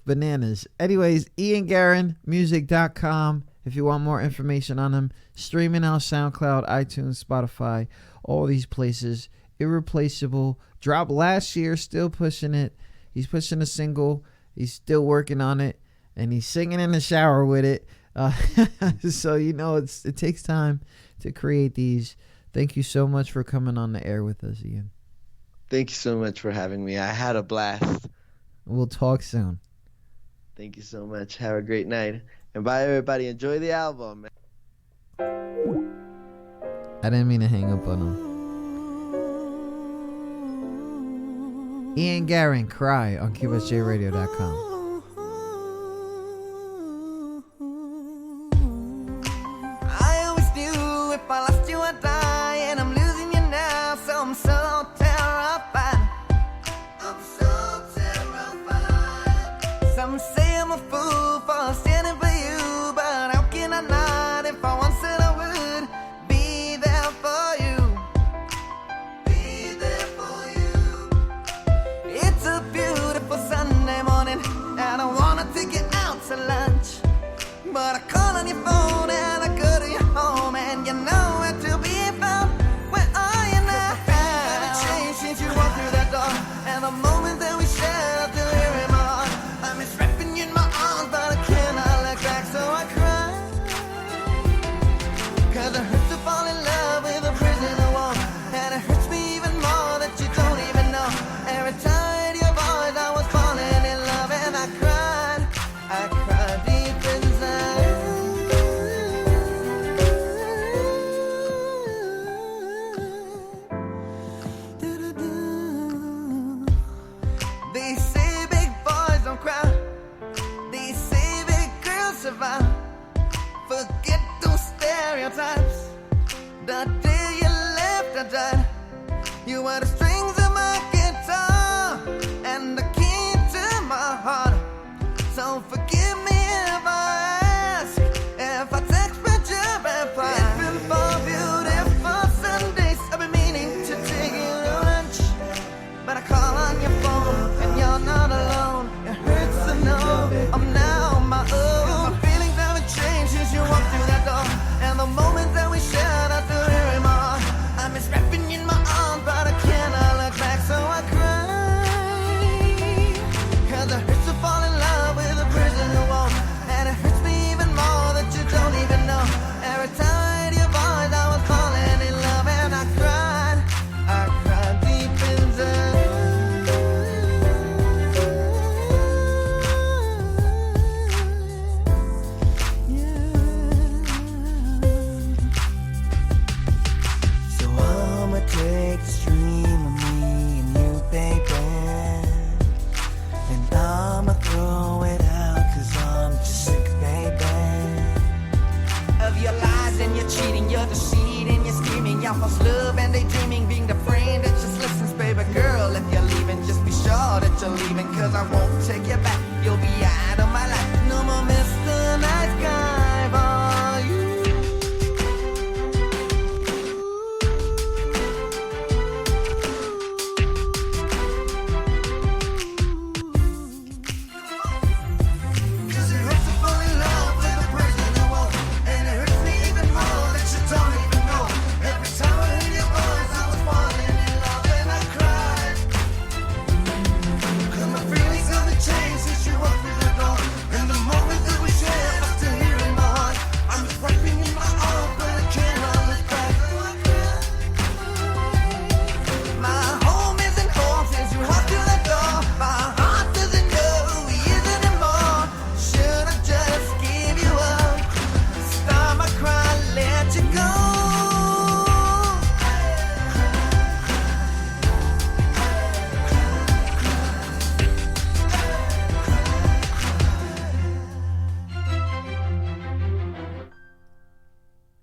bananas. Anyways, IanGarenMusic.com. If you want more information on him, streaming out SoundCloud, iTunes, Spotify, all these places. Irreplaceable. Dropped last year, still pushing it. He's pushing a single. He's still working on it, and he's singing in the shower with it. So you know it takes time to create these. Thank you so much for coming on the air with us, Ian. Thank you so much for having me. I had a blast. We'll talk soon. Thank you so much. Have a great night. And bye, everybody. Enjoy the album. I didn't mean to hang up on him. Ian Garen, Cry on QSJRadio.com. I always knew if I lost you I'd die, and I'm losing you now, so I'm so terrified. I'm so terrified. Some say I'm a fool for standing for you, but how can I not if I once said I would be there for you? Be there for you. It's a beautiful Sunday morning, and I wanna take you out to lunch, but I call on your phone and I go to your home, and you know where to be found. Where are you now? Gotta change since you walked through that door, and the moment that we shared, I still hear in my heart. I miss wrapping you in my arms, but I cannot look back, so I cry. 'Cause it hurts to fall in love with a prisoner wall, and it hurts me even more that you don't even know. Every time I heard your voice, I was falling in love, and I cried deep inside. They say big boys don't cry. They say big girls survive. Forget those stereotypes. The day you left, I died. You were the strings of my guitar and the key to my heart. So forgive me if I ask, if I text but you reply. It's been 4 beautiful Sundays I've been meaning to take you to lunch, but I call on your phone and you're not alone. It hurts to know I'm now on my own. My feelings haven't changed since you walked through that door, and the moments that we shared, I still hear in my heart. I miss wrapping you in my arms, but I cannot look back, so I cry. 'Cause it hurts to fall in love with a prisoner wall, and it hurts me even more that you don't even know. Every time I heard your voice, I was falling in love, and I cried deep inside. So I'ma take the stream of me and you, baby, and I'ma throw it out 'cause I'm just sick, baby, of your lies and your cheating, your deceit and your scheming, your false love and daydreaming, being the friend that just listens, baby girl. If you're leaving 'cause I won't take you back. You'll be out of my life. No more Mr. Nice Guy for you. Cause it hurts to fall in love with a person you won't. And it hurts me even more that you don't even know. Every time I hear your voice, I was falling in love and I cried. Cause my feelings haven't changed since you walked through the door. And the moment that we share, I'm still here in my heart. I'm just wiping in my arms, but I can't hold it back. My home isn't home since you walked through the door. My heart doesn't know who he is anymore. Should I just give you up? Stop my cry, let you go.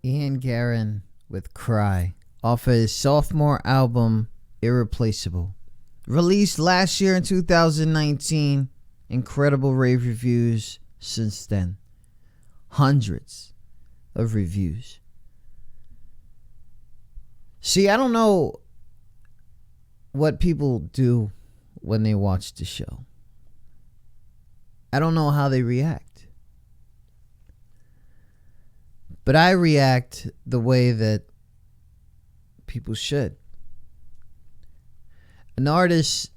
Ian Guerin with Cry off of his sophomore album Irreplaceable, released last year in 2019. Incredible rave reviews since then, hundreds of reviews. See, I don't know what people do when they watch the show. I don't know how they react. But I react the way that people should. An artist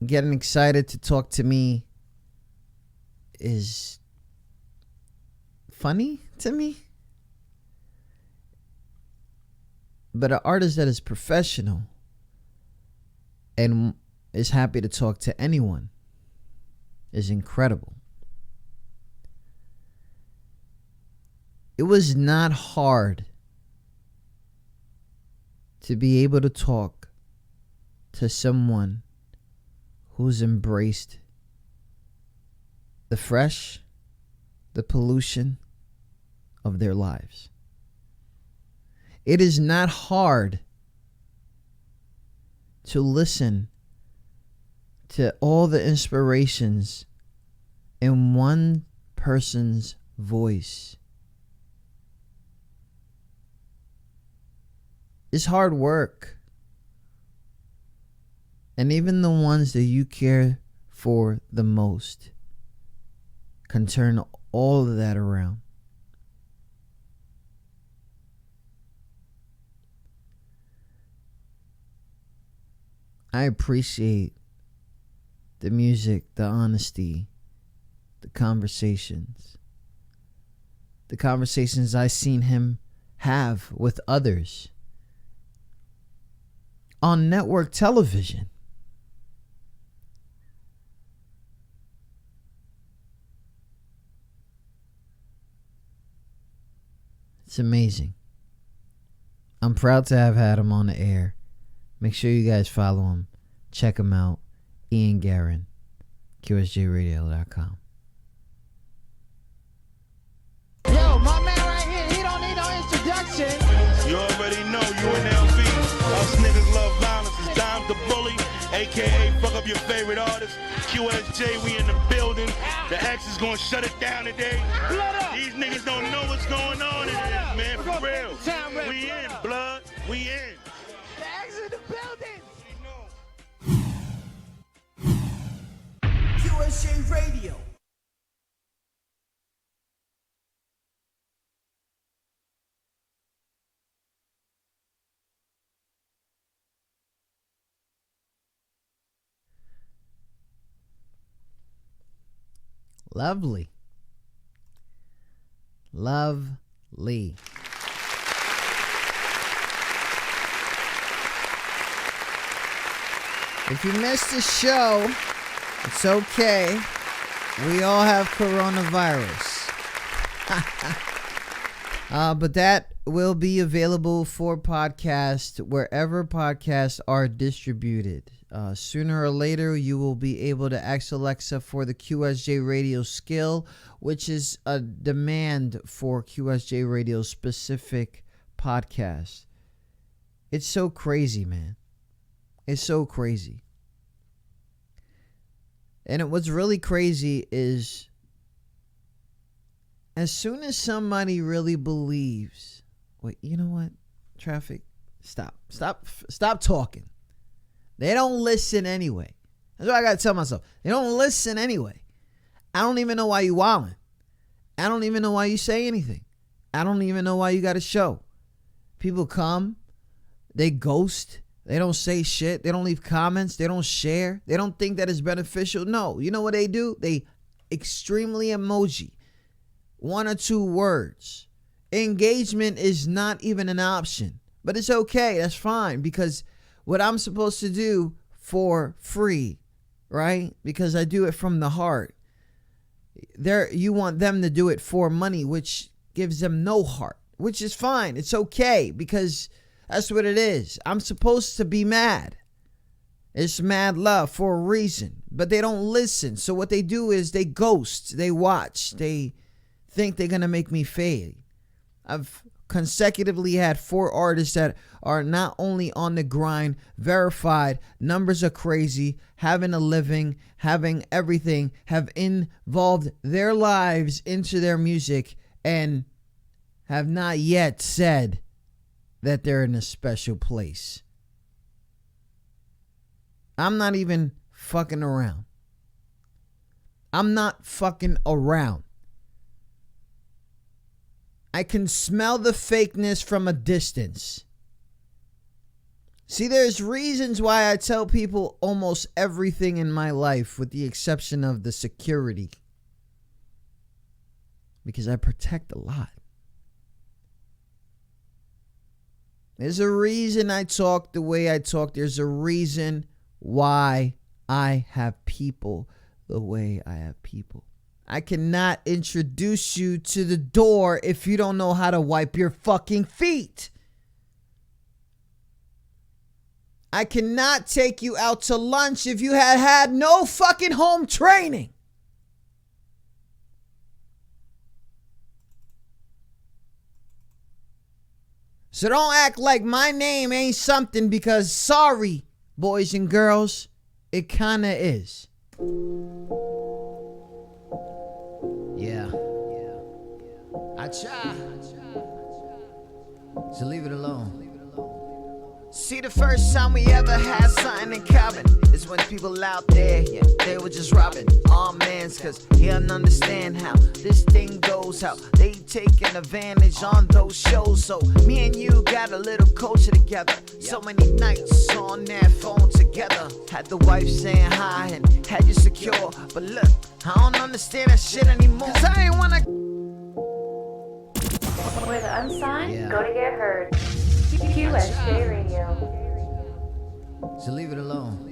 getting excited to talk to me is funny to me. But an artist that is professional and is happy to talk to anyone is incredible. It was not hard to be able to talk to someone who's embraced the fresh, the pollution of their lives. It is not hard to listen to all the inspirations in one person's voice. It's hard work. And even the ones that you care for the most can turn all of that around. I appreciate the music, the honesty, the conversations I've seen him have with others on network television. It's amazing. I'm proud to have had him on the air. Make sure you guys follow him. Check him out. Ian Guerin, QSJRadio.com. Yo, my man right here, he don't need no introduction. You already know UNLV. Us niggas love violence. It's Dime the Bully, aka fuck up your favorite artist. QSJ, we in the building. The X is gonna shut it down today. These niggas don't know what's going on in this, man. For real. We in, blood. We in. The X in the building. QSJ Radio. Lovely. Lovely. If you missed the show, it's okay. We all have coronavirus. But that will be available for podcast wherever podcasts are distributed. Sooner or later, you will be able to ask Alexa for the QSJ Radio skill, which is a demand for QSJ Radio specific podcasts. It's so crazy, man. It's so crazy. And what's really crazy is as soon as somebody really believes, wait, you know what? Traffic, stop talking. They don't listen anyway. That's what I got to tell myself. They don't listen anyway. I don't even know why you wildin'. I don't even know why you say anything. I don't even know why you got a show. People come, they ghost, they don't say shit, they don't leave comments, they don't share, they don't think that it's beneficial. No, you know what they do? They extremely emoji. 1 or 2 words. Engagement is not even an option. But it's okay, that's fine, because what I'm supposed to do for free, right? Because I do it from the heart. You want them to do it for money, which gives them no heart, which is fine. It's okay, because that's what it is. I'm supposed to be mad. It's mad love for a reason, but they don't listen. So what they do is they ghost, they watch, they think they're going to make me fade. I've consecutively had 4 artists that are not only on the grind, verified, numbers are crazy, having a living, having everything, have involved their lives into their music, and have not yet said that they're in a special place. I'm not even fucking around. I'm not fucking around. I can smell the fakeness from a distance. See, there's reasons why I tell people almost everything in my life, with the exception of the security. Because I protect a lot. There's a reason I talk the way I talk. There's a reason why I have people the way I have people. I cannot introduce you to the door if you don't know how to wipe your fucking feet. I cannot take you out to lunch if you had no fucking home training. So don't act like my name ain't something, because sorry, boys and girls, it kinda is. Yeah. I try. So leave it alone. See, the first time we ever had something in common is when people out there, yeah, they were just robbing all mans, cause he don't understand how this thing goes, how they taking advantage on those shows. So me and you got a little culture together. So many nights on that phone together. Had the wife saying hi and had you secure. But look, I don't understand that shit anymore, cause I ain't wanna. Where the unsigned go to get heard. QSJ Radio. So leave it alone.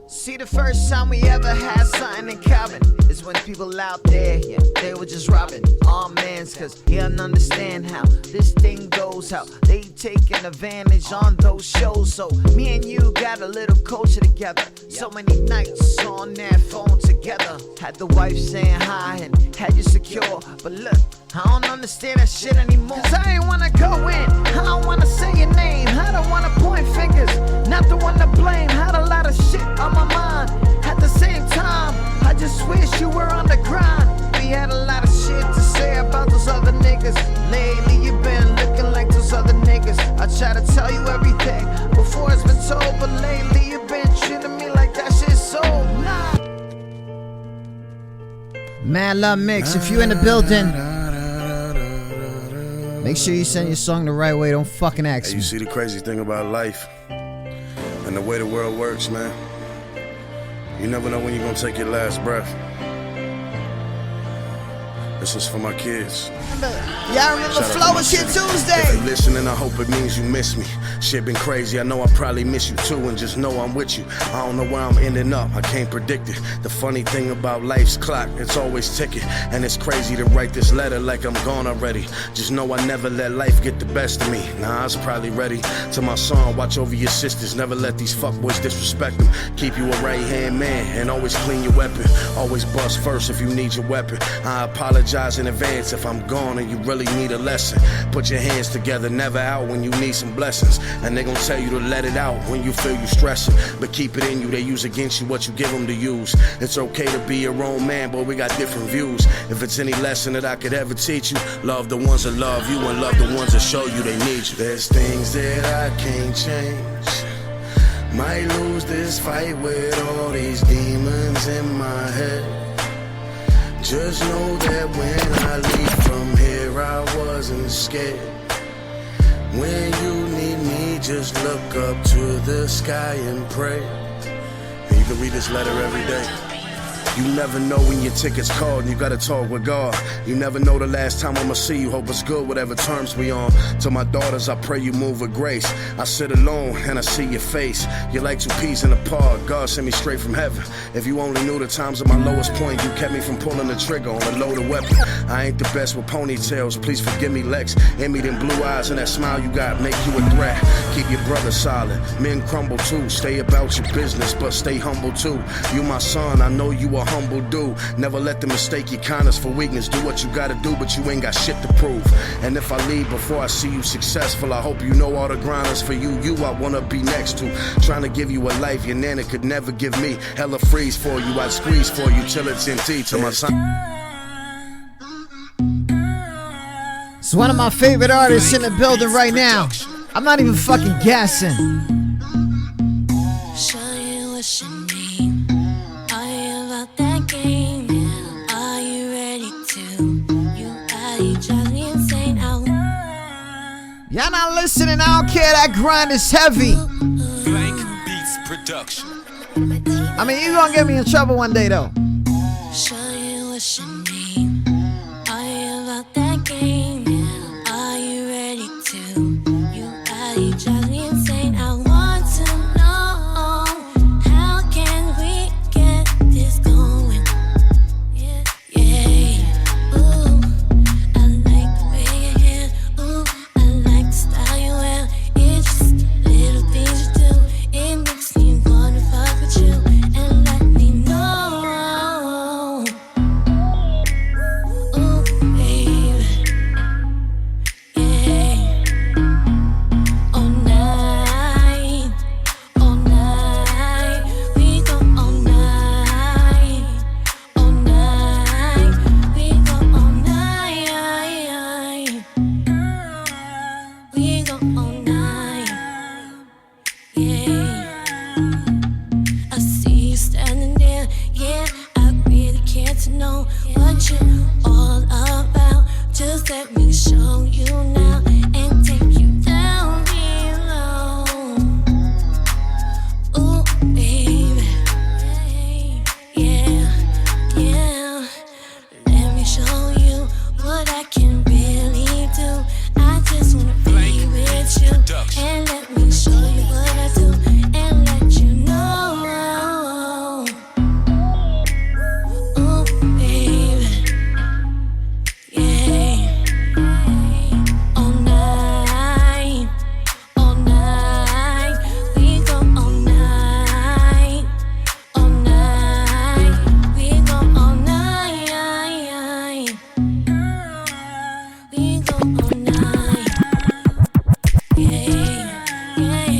See, the first time we ever had something in common is when people out there, yeah, they were just robbing all mans, cause he don't understand how this thing goes, how they taking advantage on those shows. So me and you got a little culture together. So many nights on that phone together. Had the wife saying hi and had you secure. But look, I don't understand that shit anymore, cause I ain't wanna go in, I don't wanna say your name, I don't wanna point fingers, not the one to blame. Had a lot of shit on my mind. At the same time, I just wish you were on the grind. We had a lot of shit to say about those other niggas. Lately you been looking like those other niggas. I try to tell you everything before it's been told, but lately you been treating me like that shit's so nah. Mad Love Mix, if you in the building, make sure you send your song the right way. Don't fucking ask me. You see, the crazy thing about life and the way the world works, man, you never know when you're gonna take your last breath. This is for my kids. Y'all remember Flow was here Tuesday. If you listening, I hope it means you miss me. Shit been crazy, I know I probably miss you too, and just know I'm with you. I don't know where I'm ending up, I can't predict it. The funny thing about life's clock, it's always ticking, and it's crazy to write this letter like I'm gone already. Just know I never let life get the best of me. Nah, I was probably ready. To my song, watch over your sisters, never let these fuckboys disrespect them. Keep you a right hand man, and always clean your weapon. Always bust first if you need your weapon. I apologize apologize in advance if I'm gone and you really need a lesson. Put your hands together, never out when you need some blessings. And they gon' tell you to let it out when you feel you stressing. But keep it in you, they use against you what you give them to use. It's okay to be your own man, but we got different views. If it's any lesson that I could ever teach you, love the ones that love you and love the ones that show you they need you. There's things that I can't change. Might lose this fight with all these demons in my head. Just know that when I leave from here, I wasn't scared. When you need me, just look up to the sky and pray. And you can read this letter every day. You never know when your ticket's called and you gotta talk with God. You never know the last time I'ma see you. Hope it's good, whatever terms we on. To my daughters, I pray you move with grace. I sit alone and I see your face. You're like two peas in a pod. God sent me straight from heaven. If you only knew the times at my lowest point, you kept me from pulling the trigger on a loaded weapon. I ain't the best with ponytails, please forgive me, Lex. In me, them blue eyes and that smile you got make you a threat. Keep your brother solid. Men crumble too. Stay about your business, but stay humble too. You my son, I know you a humble dude. Never let them mistake your kindness for weakness. Do what you gotta do, but you ain't got shit to prove. And if I leave before I see you successful, I hope you know all the grinders for you I wanna be next to. Trying to give you a life your nana could never give me. Hella freeze for you, I'd squeeze for you till it's empty. To my son. It's one of my favorite artists in the building right now. I'm not even fucking guessing. Y'all not listening, I don't care, that grind is heavy. Blank Beats Production. I mean, you gonna get me in trouble one day though. Show you what you need. Are you about that game? Are you ready to? You drive me insane. I want to know, how can we get this going? Yeah, yeah. Ooh, I like the way you hit. Ooh, I like the style you wear. It's just little things you do. It makes me wanna fuck with you and let me know. Ooh, baby, yeah. All night, we go all night, we go all night, we go all night, yeah. I see you standing there, yeah. I really care to know what you're all about. Just let me show you now and take you down below. Ooh, baby, yeah, yeah. Let me show you what I can really do. I just wanna be with you and let me show you what I do and let you know. Ooh, baby, yeah. All night, we go all night, we go all night, we go all night, yeah, yeah.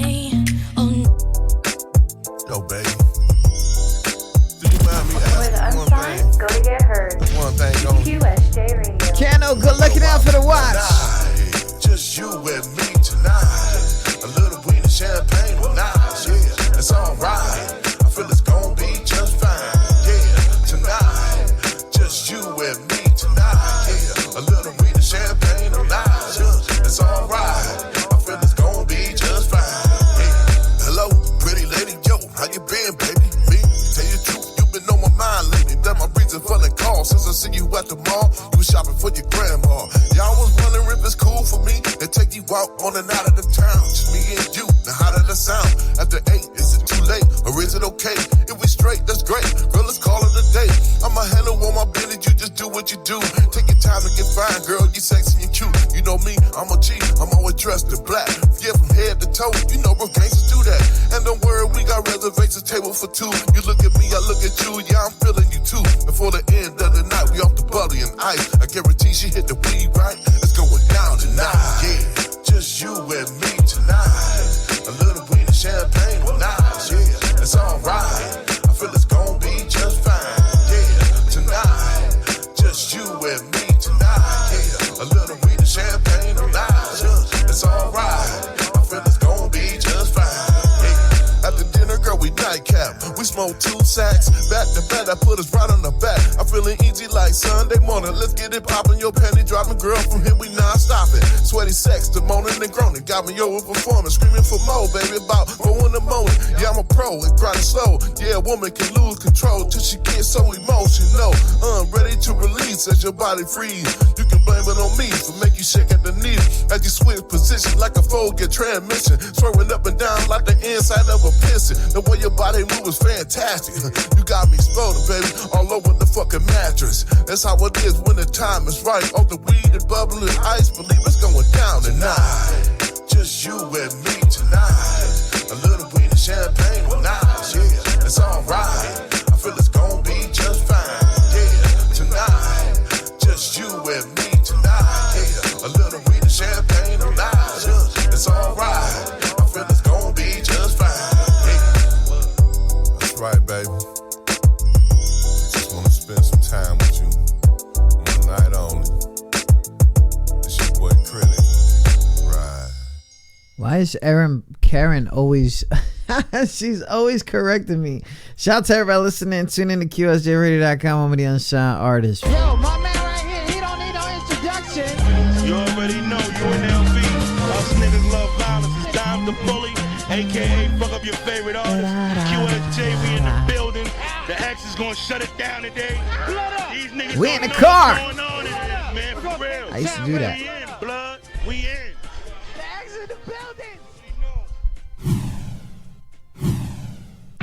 Yo, baby. Do you mind me With asking one Unsigned, thing? go to get heard. One thing, don't QSJ Radio. Cano, good looking out for the watch. just you and me tonight. A little weed and champagne with nice, yeah. It's alright. I feel it's gonna be just fine, yeah. Tonight, just you and me tonight, yeah. A little weed and champagne with nice, yeah. It's alright. I feel it's gonna be just fine, yeah. Hello, pretty lady, yo, how you been, baby? Me, tell you the truth, you been on my mind lately. That's my reason for the call. Since I see you at the mall, you was shopping for your grandma. Y'all was wondering if it's cool for me to take you out on and out of the town. Just me and you. Now how did that sound? After 8, is it too late or is it okay? If we straight, that's great. Girl, let's call it a day. I'ma handle all my business. You just do what you do. Take your time to get fine, girl. You sexy and cute. You know me, I'm a G. I'm always dressed in black. Yeah, from head to toe. You know real gangsters do that. And don't worry, we got reservations table for two. You look at me, I look at you. Yeah, I'm feeling you too. Before the end of the night, we off the bubbly and ice. I nightcap. We smoke 2 sacks, back to back, that put us right on the back. I'm feeling easy like Sunday morning. Let's get it poppin', your panty dropping, girl. From here we non-stopping. Sweaty sex, the moaning and groaning. Got me over performing, screaming for more, baby. About 4 in the morning. Yeah, I'm a pro, it grinding slow. Yeah, a woman can lose control till she gets so emotional. Ready to release as your body frees. You can blame it on me for make you shake at the knees. As you switch position like a Ford transmission. Swerving up and down like the inside of a piston. The way your body moves is fantastic. You got me exploding, baby, all over the fucking mattress. That's how it is when the time is right. All the weed and bubbling ice, believe it's going down tonight. Just you and me tonight. A little weed and champagne tonight. Yeah, it's alright. I feel it's gonna be just fine. Yeah, tonight. Just you and me tonight. Yeah, a little weed and champagne tonight. Yeah, it's alright. I feel it's gonna be just fine. Yeah. That's right, baby. Just wanna spend some time with you. One night only. It's your boy Critic. Right. Why is Karen always she's always correcting me. Shout out to everybody listening. Tune in to QSJRadio.com. I'm the Unsigned Artist. Yo, my man right here, he don't need no introduction. You already know you and LV. Us niggas love violence. It's time to bully, aka fuck up your favorite artist. QSJ, we in the building. The X is gonna shut it down today. These niggas We in the know car. what's going on in this, man, for real. I used to do that. We in, blood. We in. The X in the building.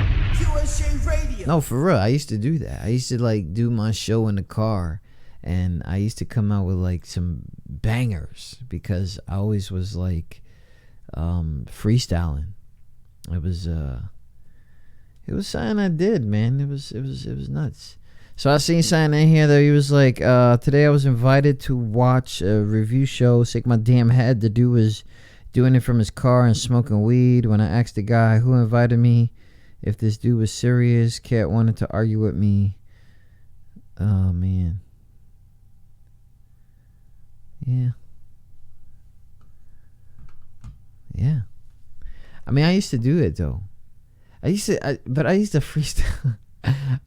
QSJ Radio. No, for real. I used to do that. I used to like do my show in the car, and I used to come out with like some bangers because I always was like freestyling. It was something I did, man. It was nuts. So I seen something in here that he was like, today I was invited to watch a review show. Shake my damn head. The dude was doing it from his car and smoking weed. When I asked the guy who invited me if this dude was serious, Cat wanted to argue with me. Oh, man. Yeah. Yeah. I mean, I used to do it, though. I used to freestyle.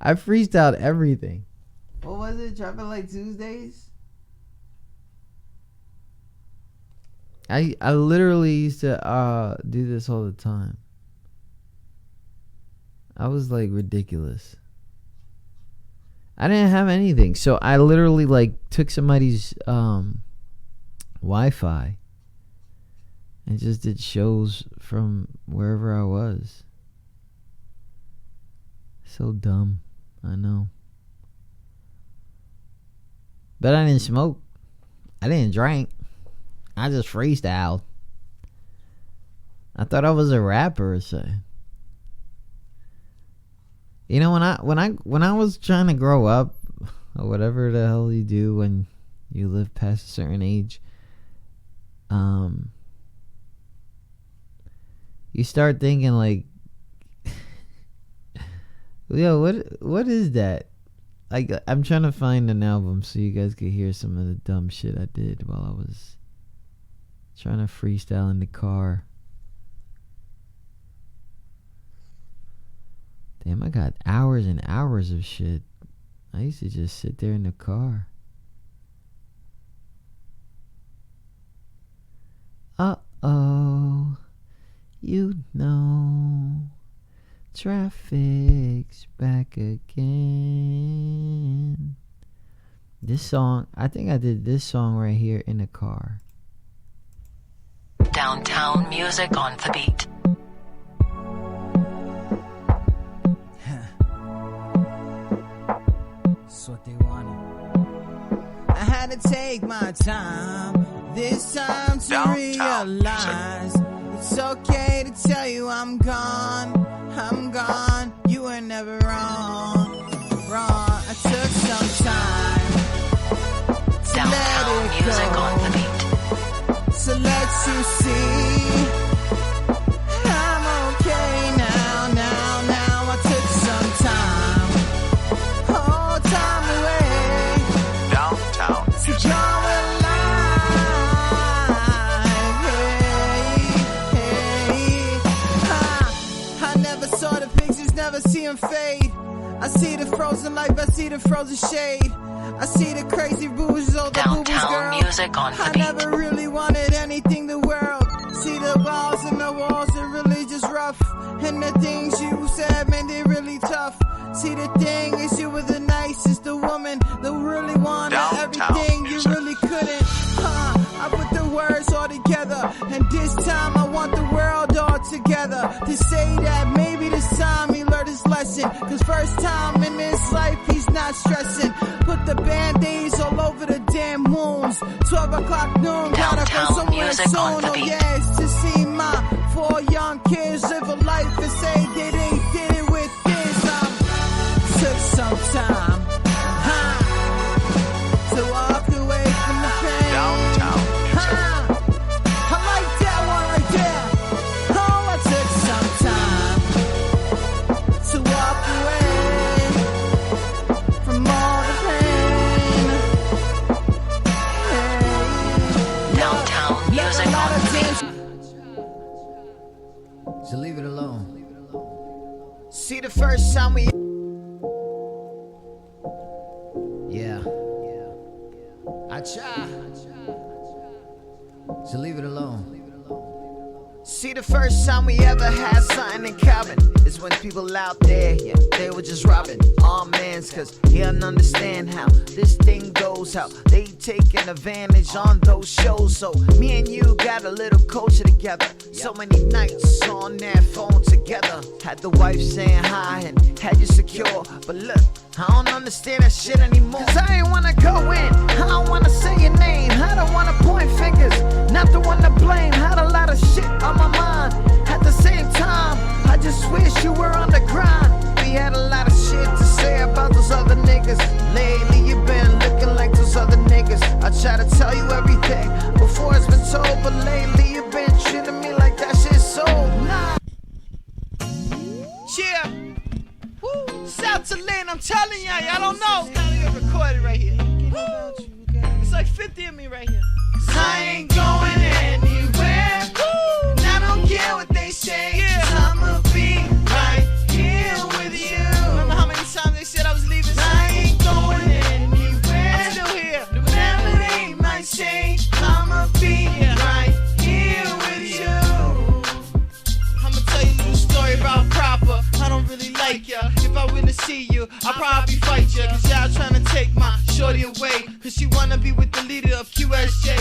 I freestyled everything. What was it? Dropping like Tuesdays? I literally used to do this all the time. I was like ridiculous. I didn't have anything, so I literally like took somebody's Wi-Fi and just did shows from wherever I was. So dumb, I know. But I didn't smoke. I didn't drink. I just freestyled. I thought I was a rapper or something. You know, when I was trying to grow up, or whatever the hell you do when you live past a certain age, you start thinking like, yo, what is that? Like, I'm trying to find an album so you guys could hear some of the dumb shit I did while I was trying to freestyle in the car. Damn, I got hours and hours of shit. I used to just sit there in the car. Uh-oh, you know, traffic's back again. This song, I think I did this song right here in the car. Downtown music on the beat. That's what they wanted. I had to take my time this time to realize it's okay to tell you I'm gone. You were never wrong. I took some time to Downtown let it music go. on the beat. So let you see I'm okay now. I took some time, whole time away. Downtown To draw a line. I never saw the pictures niggas never see them fade. I see the frozen life, I see the frozen shade. I see the crazy booze, oh the boobies, girl. Downtown music on the I beat. never really wanted anything the world. See the walls and the walls, they're really just rough. And the things you said, man, they really tough. See the thing is you were the nicest, the woman that really wanted Downtown everything music. you really couldn't. I put the words all together, and this time I want the world all together. To say that maybe this time he learned his lesson. Cause first time in his life he's not stressing. Put the band-aids all over the damn wounds. 12 o'clock noon, gotta go Downtown somewhere music soon. on the Oh beat. yes, to see my 4 young kids live a life and say that they did it with this. Took some time, to walk away from the pain. Downtown music. I like that one right there. Oh, I took some time to walk away from all the pain. Downtown music on the beat. So leave it alone. See the first time we. Yeah. I try. So leave it alone. See the first time we ever had something in common is when people out there, yeah, they were just robbing all mans, cause he don't understand how this thing goes, how they taking advantage on those shows. So me and you got a little culture together, so many nights on that phone together. Had the wife saying hi and had you secure, but look, I don't understand that shit anymore. Cause I ain't wanna go in, I don't wanna say your name, I don't wanna point fingers, not the one to blame. Had a lot of shit on my mind. At the same time, I just wish you were on the grind. We had a lot of shit to say about those other niggas. Lately you been looking like those other niggas. I try to tell you everything before it's been told, but lately you been treating me like that shit's so nah. Yeah. Woo. South to Lynn, I'm telling y'all don't know. It's gotta get recorded right here. Woo. It's like 50 of me right here. Cause I ain't going anywhere. Woo. And I don't care what they say. Yeah. I'ma be right here with you. Remember how many times they said I was leaving? I ain't going anywhere. I'm still here. Whatever they might say, I'ma be right here with you. I'ma tell you a little story about Proper. I don't really like ya. If I were to see you, I'd probably fight ya. Cause y'all trying to take my shorty away. Cause she wanna be with the leader of QSJ.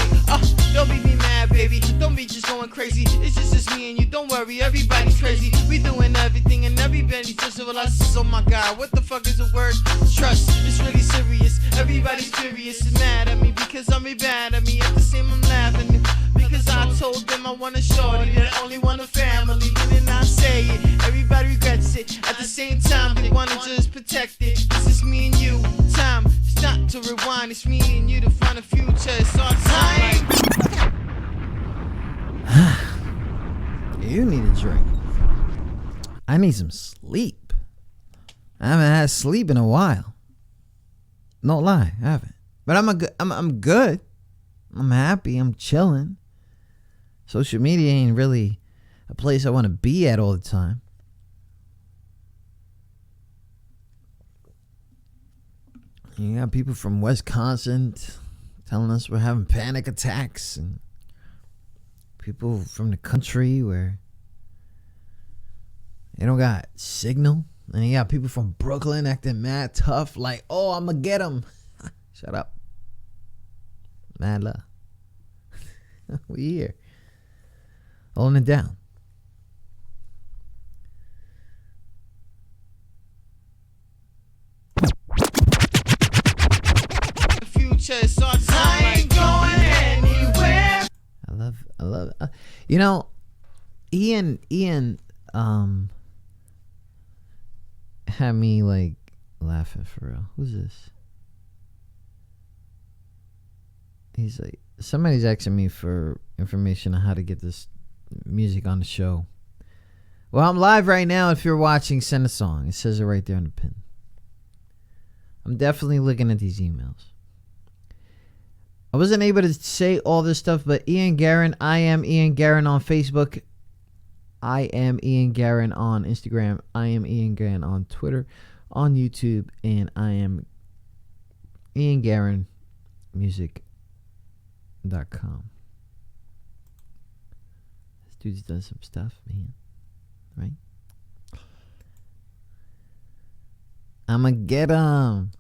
Don't be me mad, baby. Don't be just going crazy. It's just me and you. Don't worry, everybody's crazy. We doing everything and everybody's just with us. Oh my god, what the fuck is the word? Trust. It's really serious. Everybody's furious and mad at me because I'm bad at me. At the same, I'm laughing because I told them I want a shorty that only want a family. And then I say it. Everybody regrets it. At the same time, they wanna just protect it. This is me and you. Time. It's not to rewind. It's me and you to find a future. It's our time. You need a drink. I need some sleep. I haven't had sleep in a while. No lie, I haven't. But I'm good. I'm happy. I'm chilling. Social media ain't really a place I want to be at all the time. You got people from Wisconsin telling us we're having panic attacks, and people from the country where they don't got signal, and you got people from Brooklyn acting mad tough, like, oh, I'm gonna get them. Shut up. Mad love. We here. Holding it down. I ain't going anywhere. I love it. You know, Ian had me like laughing for real. Who's this? He's like, somebody's asking me for information on how to get this music on the show. Well, I'm live right now. If you're watching, send a song. It says it right there on the pin. I'm definitely looking at these emails. I wasn't able to say all this stuff, but Ian Guerin, I am Ian Guerin on Facebook. I am Ian Guerin on Instagram. I am Ian Guerin on Twitter, on YouTube, and I am Ian Guerin music.com. This dude's done some stuff, man. Right? I'ma get him.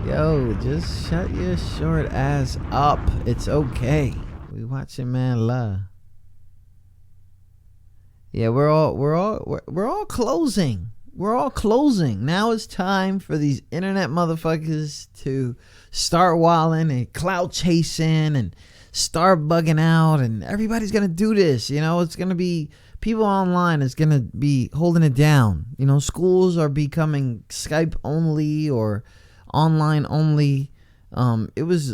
Yo, just shut your short ass up. It's okay. We watching Man Love. Yeah, we're all closing. We're all closing. Now it's time for these internet motherfuckers to start wilding and clout chasing and start bugging out, and everybody's gonna do this. You know, it's gonna be people online is gonna be holding it down. You know, schools are becoming Skype only or online only. It was,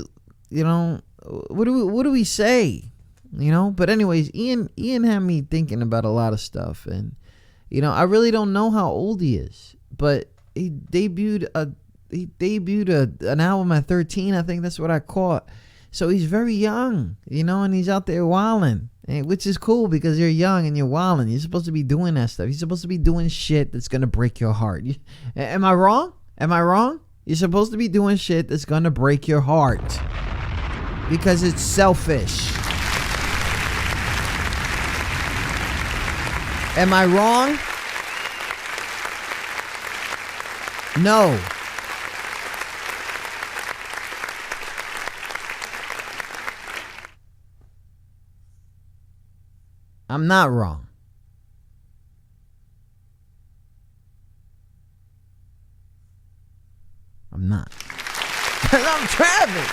you know, what do we say? You know, but anyways, Ian had me thinking about a lot of stuff, and you know, I really don't know how old he is, but he debuted an album at 13. I think that's what I caught. So he's very young, you know, and he's out there wilding, which is cool because you're young and you're wilding. You're supposed to be doing that stuff. You're supposed to be doing shit that's gonna break your heart. Am I wrong? Am I wrong? You're supposed to be doing shit that's gonna break your heart because it's selfish. Am I wrong? No. I'm not wrong. I'm not. Because I'm traveling.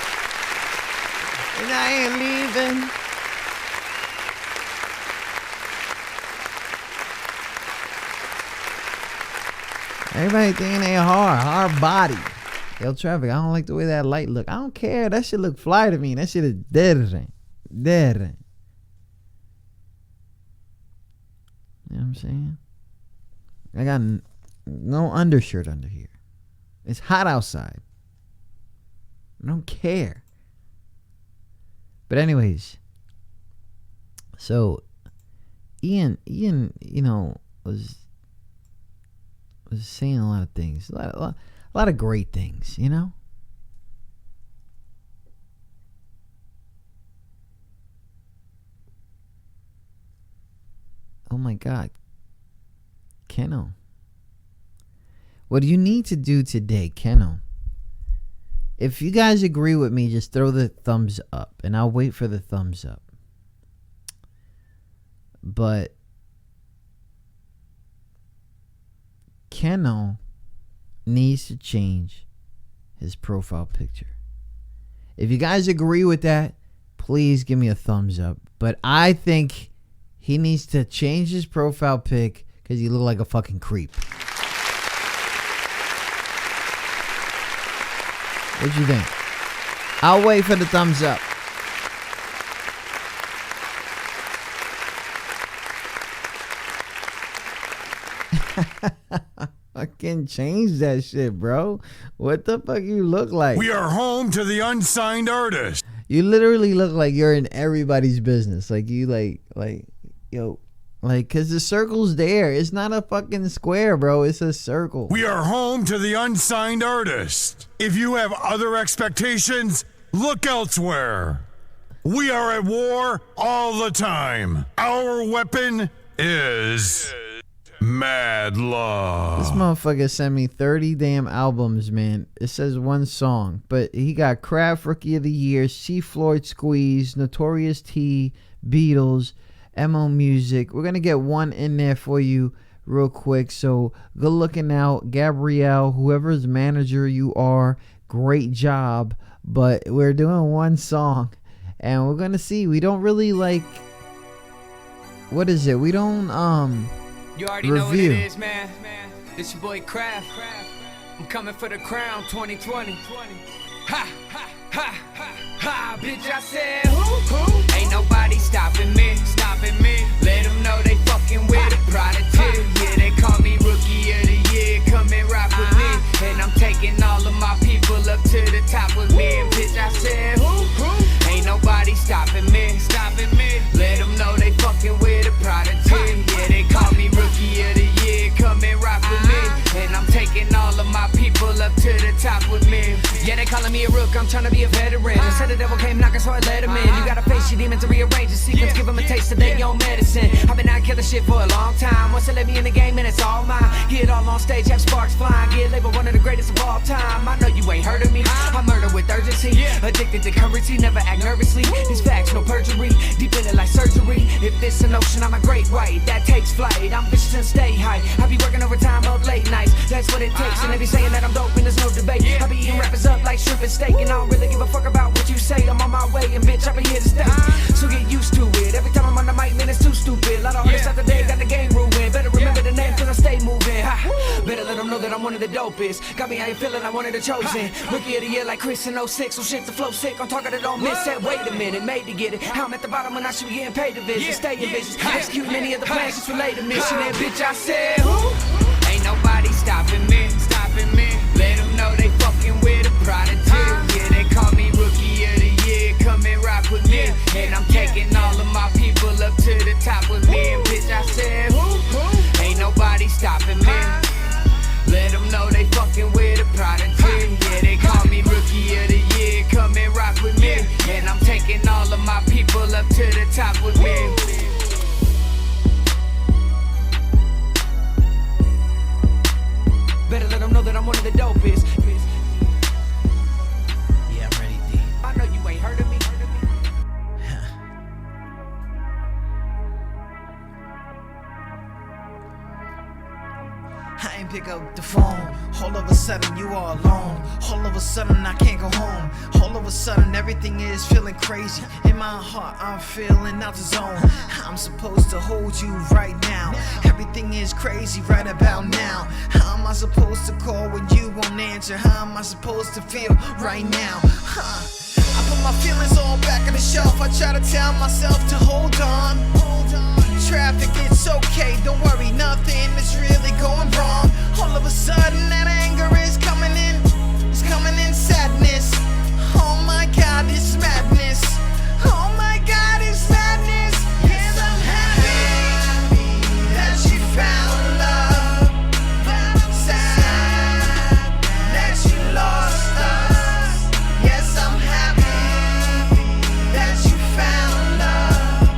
And I ain't leaving. Everybody thinking they hard body. Yo, traffic, I don't like the way that light look. I don't care. That shit look fly to me. That shit is dead. Dead. You know what I'm saying? I got no undershirt under here. It's hot outside. I don't care. But anyways, so Ian, you know, was saying a lot of things, a lot of great things, you know. Oh my God, Keno. What do you need to do today, Keno? If you guys agree with me, just throw the thumbs up, and I'll wait for the thumbs up. But Keno needs to change his profile picture. If you guys agree with that, please give me a thumbs up. But I think he needs to change his profile pic because he look like a fucking creep. What you think? I'll wait for the thumbs up. I can change that shit, bro. What the fuck you look like? We are home to the unsigned artist. You literally look like you're in everybody's business. Like you yo, cause the circle's there. It's not a fucking square, bro. It's a circle. We are home to the unsigned artist. If you have other expectations, look elsewhere. We are at war all the time. Our weapon is mad love. This motherfucker sent me 30 damn albums, man. It says one song, but he got Kraft Rookie of the Year, C. Floyd Squeeze, Notorious T, Beatles, MO Music. We're gonna get one in there for you real quick, so good looking out, Gabrielle, whoever's manager you are, great job. But we're doing one song, and we're gonna see. We don't really like, what is it? We don't You already know what it is, man. It's your boy Kraft. I'm coming for the crown 2020. Ha, ha, ha, ha, ha. Bitch, I said, who? Ain't nobody stopping me. Let them know they fucking with it. Prodigy, yeah, they call me Rookie of the Year. Come and rock with me. And I'm taking all of my people up to the top with me. And bitch, I said, who? Ain't nobody stopping me. Let them know calling me a rook, I'm trying to be a veteran. I said the devil came knocking, so I let him in. You gotta face your demons to rearrange the sequence, give them a taste of their own medicine. I've been out killing shit for a long time. Once they let me in the game, and it's all mine. Get all on stage, have sparks flying. Get labeled one of the greatest of all time. I know you ain't heard of me. I murder with urgency. Addicted to currency, never act nervously. These facts, no perjury. Deep in it like surgery. If this an ocean, I'm a great white. That takes flight. I'm vicious and stay high. I be working overtime up late nights. That's what it takes. And they be saying that I'm dope and there's no debate. I be eating rappers up like shrimp and steak. And I don't really give a fuck about what you say. I'm on my way and bitch, I be here to stay. So get used to it. Every time I'm on the mic, man, it's too stupid. Lot of artists out the day got the game ruined. Better remember the name cause I stay moving. Ha. Better let them know that I'm one of the dopest. Got me how you feeling, I'm one of the chosen. Rookie of the year like Chris in 06. So shit to flow sick, I'm talking that don't miss. Said wait a minute, made to get it. How I'm at the bottom when I should be getting paid to visit. Stay in business, executing any of the plans, just relay the mission. And bitch, I said who? Ain't nobody stopping me, stopping me. Let them know they fucking with a prodigy. Yeah, they call me Rookie of the Year. Come and rock with me. And I'm taking all of my people up to the top with me. And bitch, I said who? Ain't nobody stopping me. Let them know they fucking with a prodigy. Yeah, they call me Rookie of the Year. Come and rock with me. And I'm taking all of my people up to the top with me. Better let them know that I'm one of the dopest. Yeah, I'm ready, D. I know you ain't heard of me. I ain't pick up the phone. All of a sudden you are alone. All of a sudden I can't go home. All of a sudden everything is feeling crazy. In my heart I'm feeling out the zone. I'm supposed to hold you right now. Everything is crazy right about now. How am I supposed to call when you won't answer? How am I supposed to feel right now? I put my feelings all back on the shelf. I try to tell myself to hold on. Traffic, it's okay, don't worry, nothing is really going wrong. All of a sudden that anger is coming in, it's coming in sadness. Oh my God, it's madness. Oh my God, it's madness. Yes, I'm happy that she found love, but I'm sad that she lost us. Yes, I'm happy that you found love,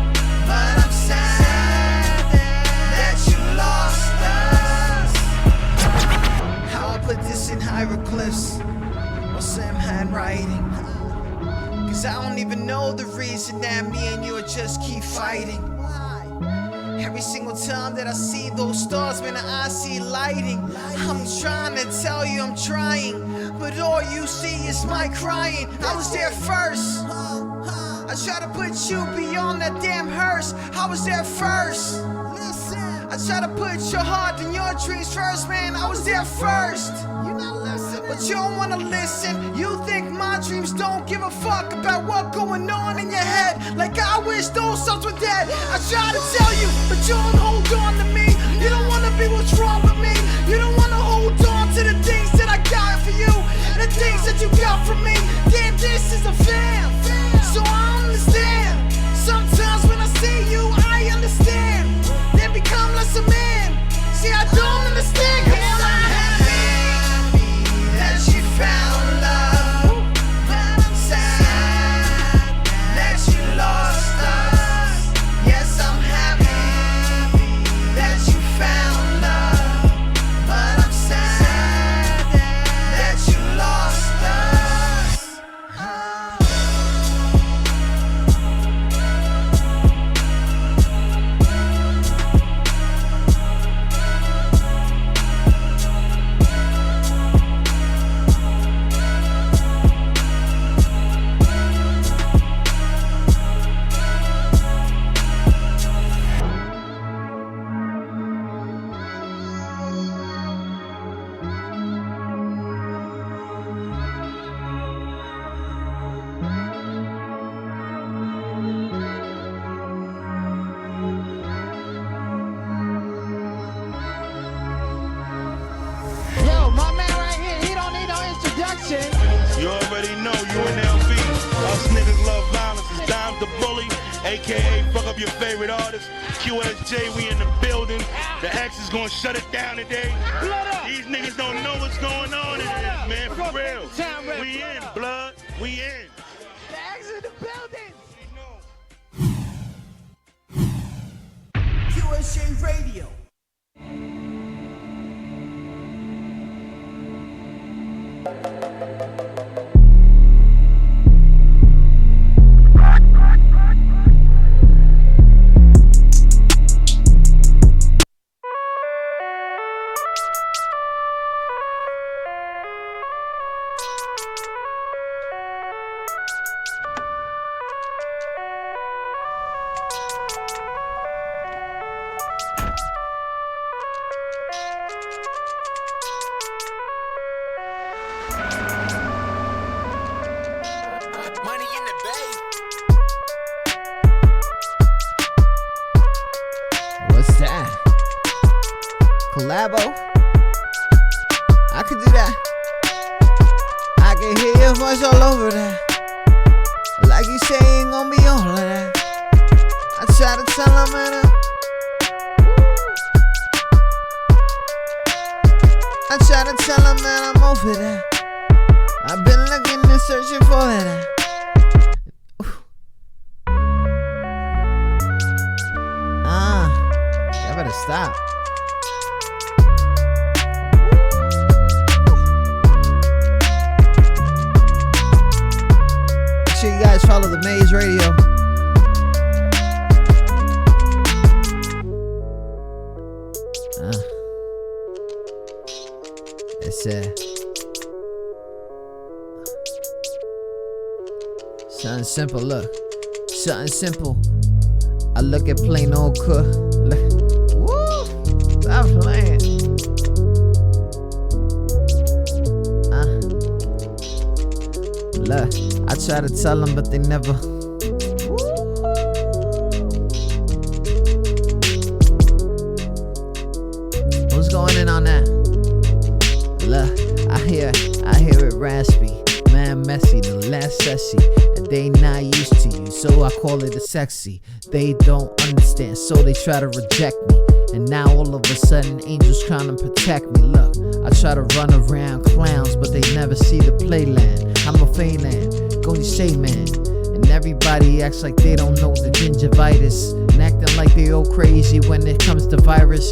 but I'm sad. Put this in hieroglyphs or some handwriting, cause I don't even know the reason that me and you just keep fighting. Every single time that I see those stars, man, I see lighting. I'm trying to tell you I'm trying, but all you see is my crying. I was there first. I try to put you beyond that damn hearse. I was there first. I try to put your heart and your dreams first, man. I was there first. You're not listening, but you don't wanna listen. You think my dreams don't give a fuck about what's going on in your head. Like I wish those thoughts were dead. I try to tell you, but you don't hold on to me. You don't wanna be what's wrong with me. You don't wanna hold on to the things that I got for you, and the things that you got from me. Damn, this is a fam, so I understand. Sometimes when I see you, I understand. Then become less a man. See, I don't understand. Cause I'm happy that she found love, but I'm sad that she lost us. Yes, I'm happy that you found love, but I'm sad that you lost us. You already know, UNLV. Us niggas love violence. It's Dime the Bully, aka fuck up your favorite artist. QSJ, we in the building. The X is gonna shut it down today. These niggas don't know what's going on in this, man. For real. We in, blood. We in. The X in the building. QSJ Radio. Collabo. I could do that. I can hear your voice all over that. Like you say, ain't gonna be all of that. I try to tell him, man. I try to tell him, man, I'm over that. I've been looking and searching for that. Y'all better stop. Make sure you guys follow the Maze Radio. It's something simple, look. Something simple. I look at plain old cook. Woo! Stop playing. Look, I try to tell them, but they never. What's going in on that? Look, I hear it raspy. Man, messy, the last sessy. And they not used to you, so I call it a sexy. They don't understand, so they try to reject me. And now all of a sudden, angels trying to protect me. Look, I try to run around clowns, but they never see the playland. I'm a Phalan, go to say man. And everybody acts like they don't know the gingivitis. And acting like they all crazy when it comes to virus.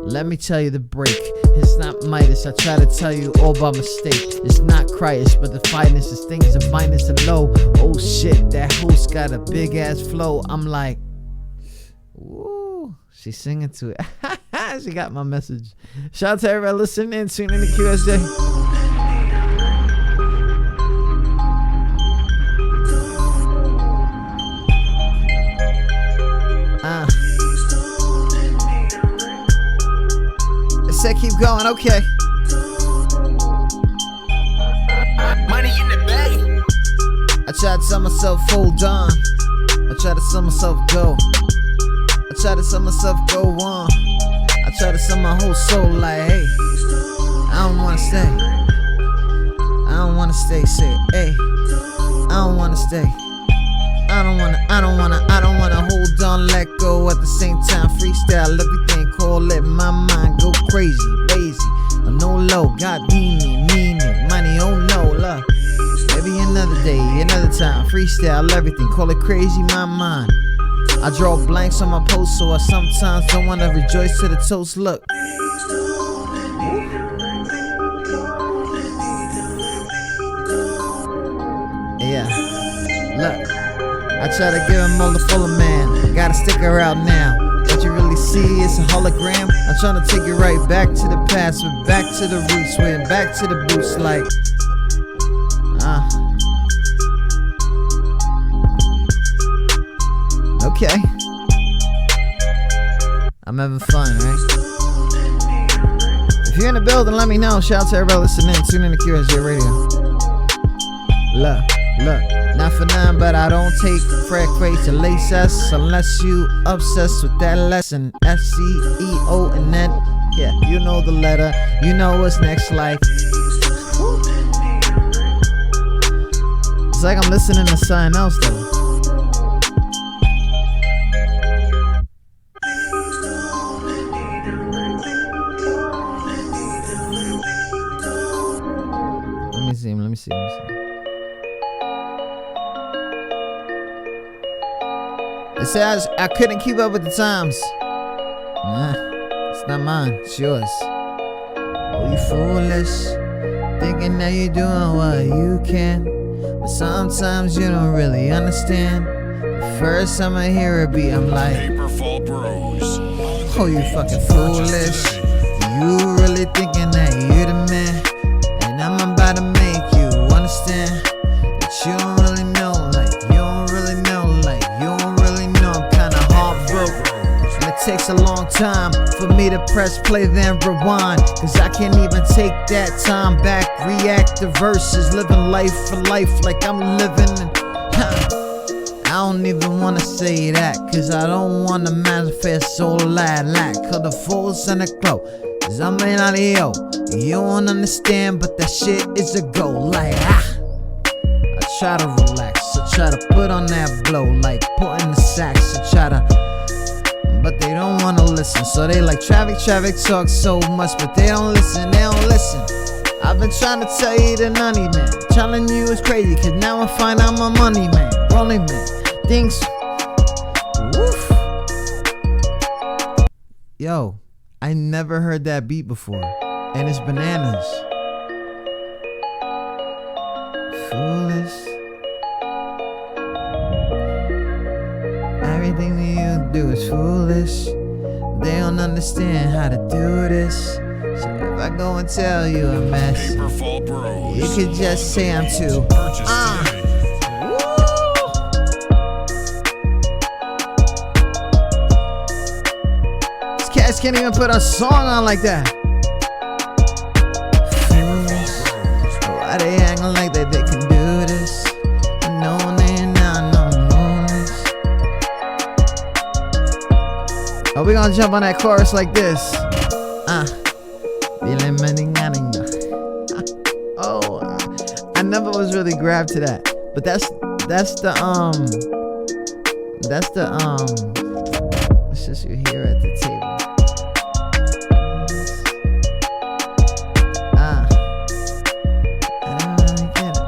Let me tell you the break. It's not Midas, I try to tell you all by mistake. It's not Christ, but the finest is things of minus and low. Oh shit, that host got a big ass flow. I'm like, woo, she's singing to it. She got my message. Shout out to everybody listening in, tuning in to QSJ. Said keep going, okay. Money in the bag. I try to tell myself, hold on. I try to tell myself, go. I try to tell myself, go on. I try to tell my whole soul, like, hey, I don't wanna stay. I don't wanna stay, say, hey, I don't wanna stay. I don't wanna hold on, let go at the same time. Freestyle everything, call it my mind, go crazy, lazy. I no low, God mean me, money, oh no, love. Maybe another day, another time. Freestyle everything, call it crazy, my mind. I draw blanks on my post, so I sometimes don't wanna rejoice to the toast. Look. Yeah, look. I try to give him all the fuller man. Gotta stick her out now. What you really see is a hologram. I'm trying to take it right back to the past, but back to the roots, we're back to the boots, like okay. I'm having fun, right? If you're in the building, let me know. Shout out to everybody listening in. Tune in to QSJ Radio. Look. Not for none, but I don't take Fred Craig to lace us unless you obsessed with that lesson. SCEO and then, yeah, you know the letter, you know what's next, like. It's like I'm listening to something else though. see. It says I couldn't keep up with the times. Nah, it's not mine, it's yours. Oh, you foolish, thinking that you're doing what you can, but sometimes you don't really understand. The first time I hear a beat, I'm like, Paperfall Bros. oh, you fucking foolish. You really thinking that you the man, and I'm about to make you understand that you don't really know, like you don't really know, like you don't really know. I'm kinda heartbroken, and it takes a long time for me to press play then rewind, cause I can't even take that time back. React to verses, living life for life like I'm living in, I don't even wanna say that, cause I don't wanna manifest all that lack. Cause the fools and the glow, cause I'm in out of yo. You don't understand, but that shit is a go. Like, I try to relax, I try to put on that blow, like putting the sax, I try to, but they don't wanna listen. So they like traffic talk so much, but they don't listen. I've been trying to tell you the nutty man, telling you it's crazy, cause now I find I'm a money man, rolling man, things, woof. Yo, I never heard that beat before, and it's bananas. Foolish. Everything that you do is foolish. They don't understand how to do this. So if I go and tell you a mess, Paperfall Bros. you could just say I'm too. These cats can't even put a song on like that. Why they acting like that they can do this? No, they not know this. Oh, we gonna jump on that chorus like this. Oh, I never was really grabbed to that, but that's the it's just you here at the table. I don't really get it.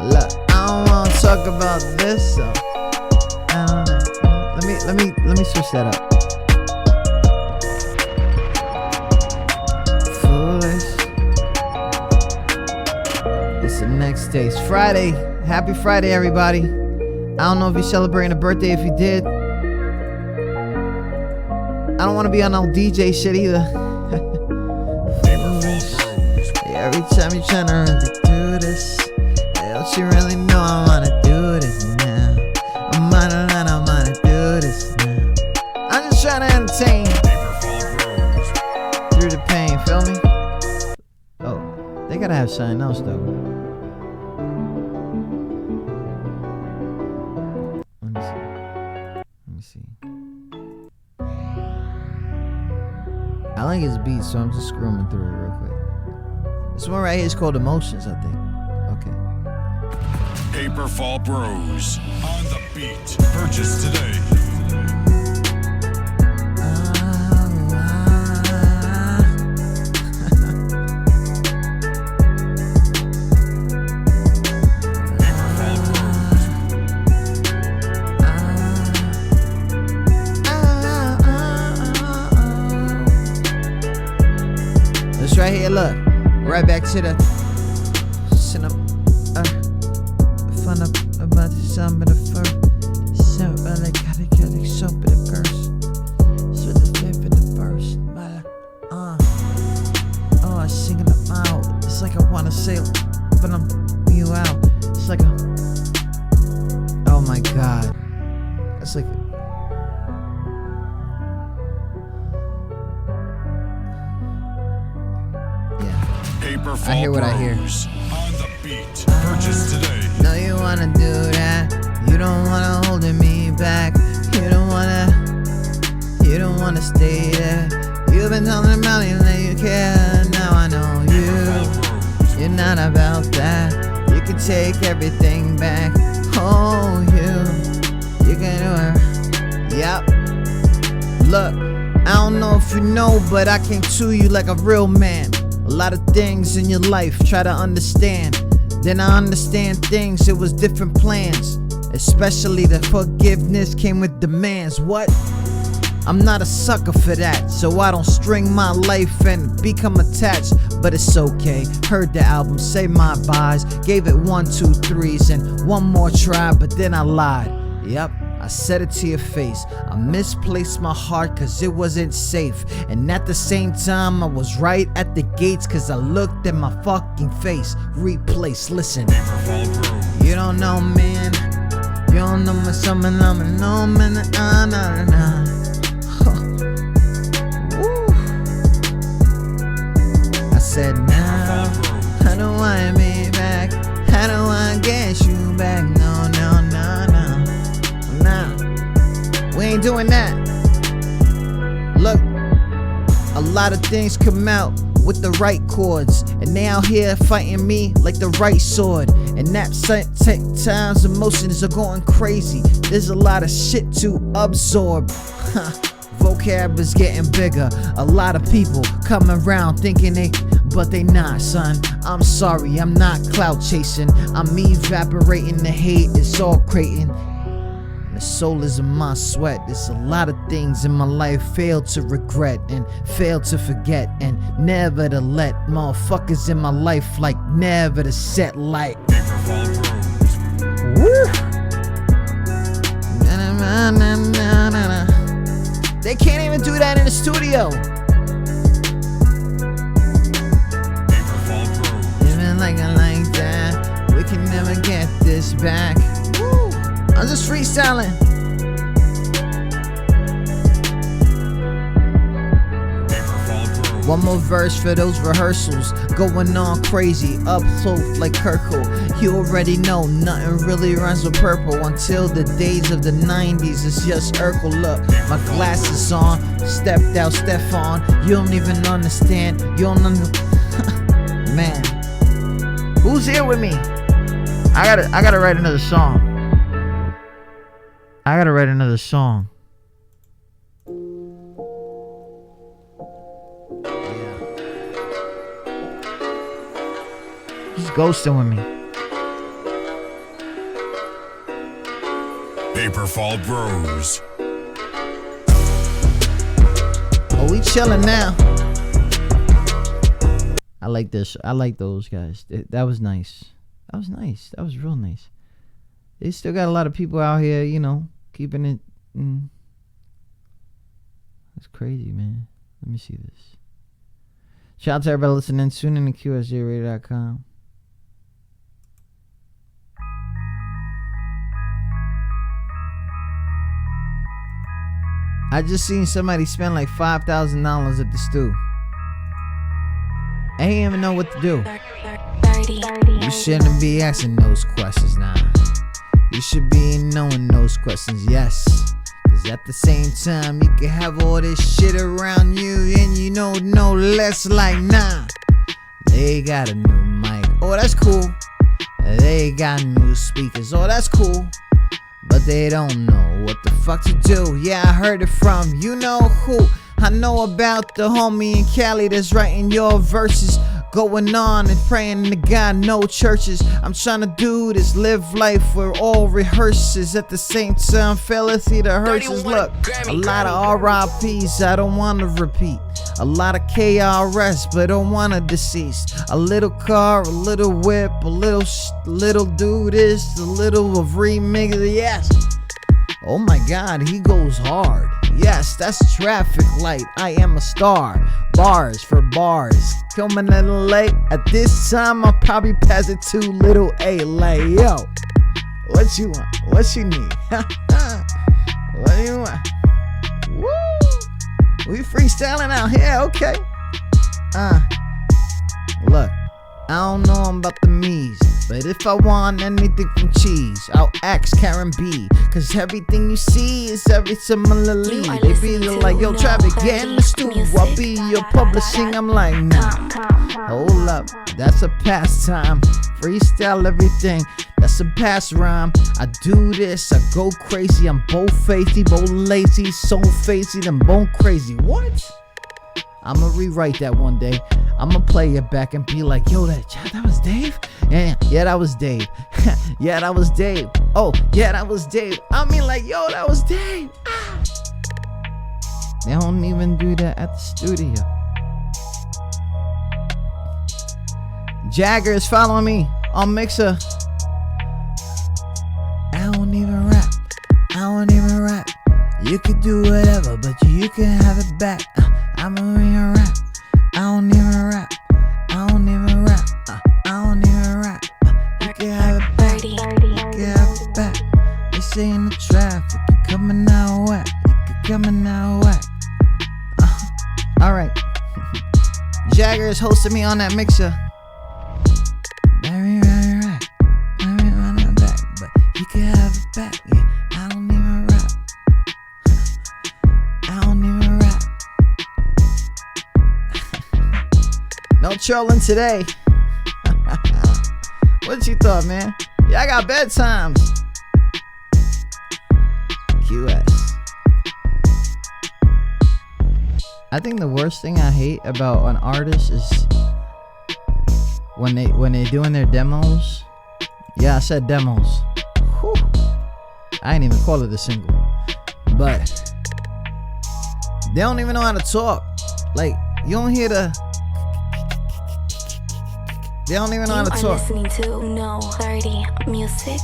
Look, I don't wanna talk about this, so I don't know. Let me switch that up. It's the next day. It's Friday. Happy Friday, everybody. I don't know if you're celebrating a birthday. If you did, I don't want to be on no DJ shit either. Every time you're trying to really do this, don't you really know I want to do this now? I want to do this now. I'm just trying to entertain through the pain, feel me? Oh, they gotta have something else though. Let me see. I like his beat, so I'm just scrolling through it real quick. This one right here is called Emotions, I think. Okay. Paperfall Bros. On the beat. Purchase today. This right here, look. Right back to the fun about the sum of the first. So I gotta get it, so for the curse. So the flip in the burst. Oh, I singing them out. It's like I wanna sail, but I'm you out. It's like a. Oh my god. It's like. Paperfall I hear what I hear. On the beat. Purchase today. No, you wanna do that. You don't wanna hold me back. You don't wanna stay there. You've been telling about it that you care. Now I know you're not about that. You can take everything back. Oh, you can do it. Yep. Look, I don't know if you know, but I came to you like a real man. lot of things in your life, try to understand. Then I understand things, it was different plans. Especially the forgiveness came with demands. What? I'm not a sucker for that, so I don't string my life and become attached. But it's okay, heard the album, say my buys, gave it 1, 2, 3s and one more try, but then I lied. Yep, I said it to your face. I misplaced my heart cause it wasn't safe. And at the same time I was right at the gates cause I looked at my fucking face. Replace, listen. You don't know, man. You don't know my something, I'm no man, nah. I said now, how do I be back? How do I get you back? No, we ain't doing that. Look, a lot of things come out with the right chords, and they out here fighting me like the right sword. And that times emotions are going crazy. There's a lot of shit to absorb. Vocab is getting bigger. A lot of people come around thinking but they not, son. I'm sorry, I'm not clout chasing. I'm evaporating the hate, it's all creating. The soul is in my sweat. There's a lot of things in my life failed to regret and failed to forget and never to let motherfuckers in my life like never to set like. Woo! They can't even do that in the studio. Living like that, we can never get this back. Woo! I'm just freestyling. One more verse for those rehearsals. Going on crazy, up close like Kirkle. You already know nothing really rhymes with purple. Until the days of the 90s, it's just Urkel. Look, my glasses on, stepped out, Stefan. You don't even understand. You don't Man, who's here with me? I gotta write another song. I gotta write another song. Yeah. He's ghosting with me. Paperfall Bros. Oh, we chilling now. I like this. I like those guys. That was nice. That was nice. That was real nice. They still got a lot of people out here, you know, keeping it. That's crazy, man. Let me see this. Shout out to everybody listening. Tune in to QSJRadio.com. I just seen somebody spend like $5,000 at the stew. I ain't even know what to do. You shouldn't be asking those questions now. You should be knowing those questions, yes. Cause at the same time, you can have all this shit around you and you know no less like nah. They got a new mic, oh that's cool. They got new speakers, oh that's cool. But they don't know what the fuck to do. Yeah, I heard it from you know who. I know about the homie in Cali that's writing your verses. Going on and praying to God, no churches. I'm trying to do this, live life where all rehearses at the same time. Fellas, see the hearses. Look, a lot of RIPs I don't want to repeat. A lot of KRS, but don't want to deceased. A little car, a little whip, a little do this, a little of remix. Yes. Oh my God, he goes hard. Yes, that's traffic light. I am a star. Bars for bars. Coming a little late. At this time, I'll probably pass it to little A. Like, yo, what you want? What you need? What do you want? Woo! We freestyling out here, okay? Look, I don't know about the me's, but if I want anything from cheese, I'll ask Karen B. Cause everything you see is every similarly. They be like, yo, Travis, get in the stew. I'll be your publishing. I'm like, nah, hold up, that's a pastime. Freestyle everything, that's a past rhyme. I do this, I go crazy. I'm both facey, both lazy, so facey, them both crazy. What? I'ma rewrite that one day. I'ma play it back and be like, yo, that was Dave? Yeah, that was Dave. Yeah, that was Dave. Oh, yeah, that was Dave. I mean, like, yo, that was Dave. Ah. They don't even do that at the studio. Jagger is following me on Mixer. I don't even rap. I don't even rap. You could do whatever, but you can have it back. I'm a real rap. I don't even rap. I don't even rap. I don't even rap. You can have it back. You can have it back. They say in the traffic, you coming out whack. You coming out whack. All right. Jagger is hosting me on that Mixer. Let me run it back, but you can have it back. Yeah, I don't even rap. I don't even rap. No trolling today. What you thought, man? Yeah, I got bedtimes. QS. I think the worst thing I hate about an artist is when they doing their demos. Yeah, I said demos. Whew. I ain't even call it a single. But they don't even know how to talk. Like, you don't hear the... They don't even know how to talk. Listening to No 30 Music.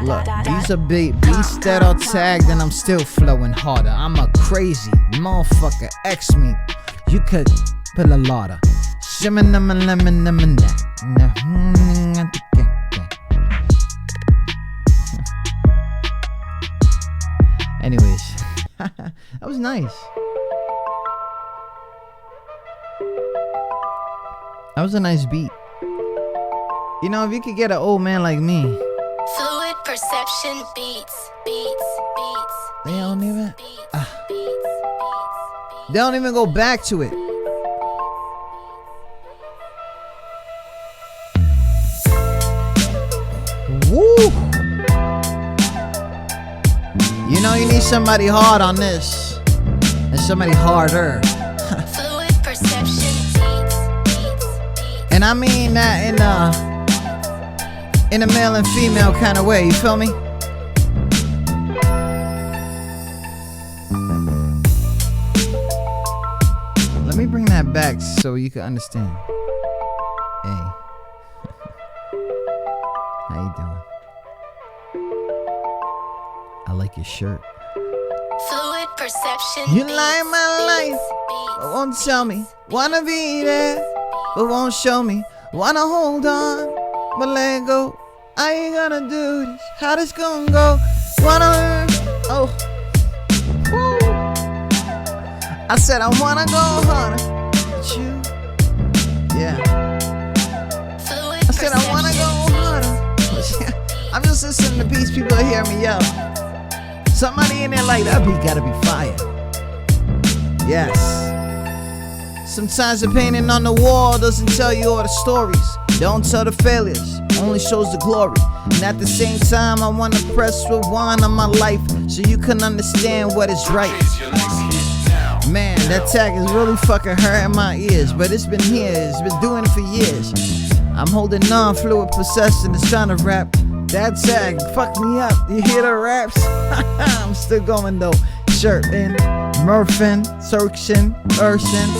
Look, these are beats that are tagged and I'm still flowing harder. I'm a crazy motherfucker. X me. You could put a lot of anyways, that was nice. That was a nice beat. You know, if you could get an old man like me. Fluid perception beats. They don't even. They don't even go back to it. Woo! You know you need somebody hard on this, and somebody harder. Fluid perception beats. And I mean that in a male and female kind of way. You feel me? Let me bring that back so you can understand. Hey. How you doing? I like your shirt. Fluid perception. You like my life, but won't tell me. Wanna be there, but won't show me. Wanna hold on, but let go. I ain't gonna do this. How this gonna go? Wanna learn? Oh. Woo. I said I wanna go harder with you. Yeah. I said I wanna go harder. I'm just listening to beats. People are hearing me yell. Somebody in there like, that beat gotta be fire. Yes. Sometimes the painting on the wall doesn't tell you all the stories. Don't tell the failures, only shows the glory. And at the same time, I wanna press rewind on my life so you can understand what is right. Man, that tag is really fucking hurting my ears, but it's been here, it's been doing it for years. I'm holding on, fluid possession, it's trying to rap. That tag fucked me up. You hear the raps? I'm still going though. Shirtin, Murphin, Searchin, Ursin.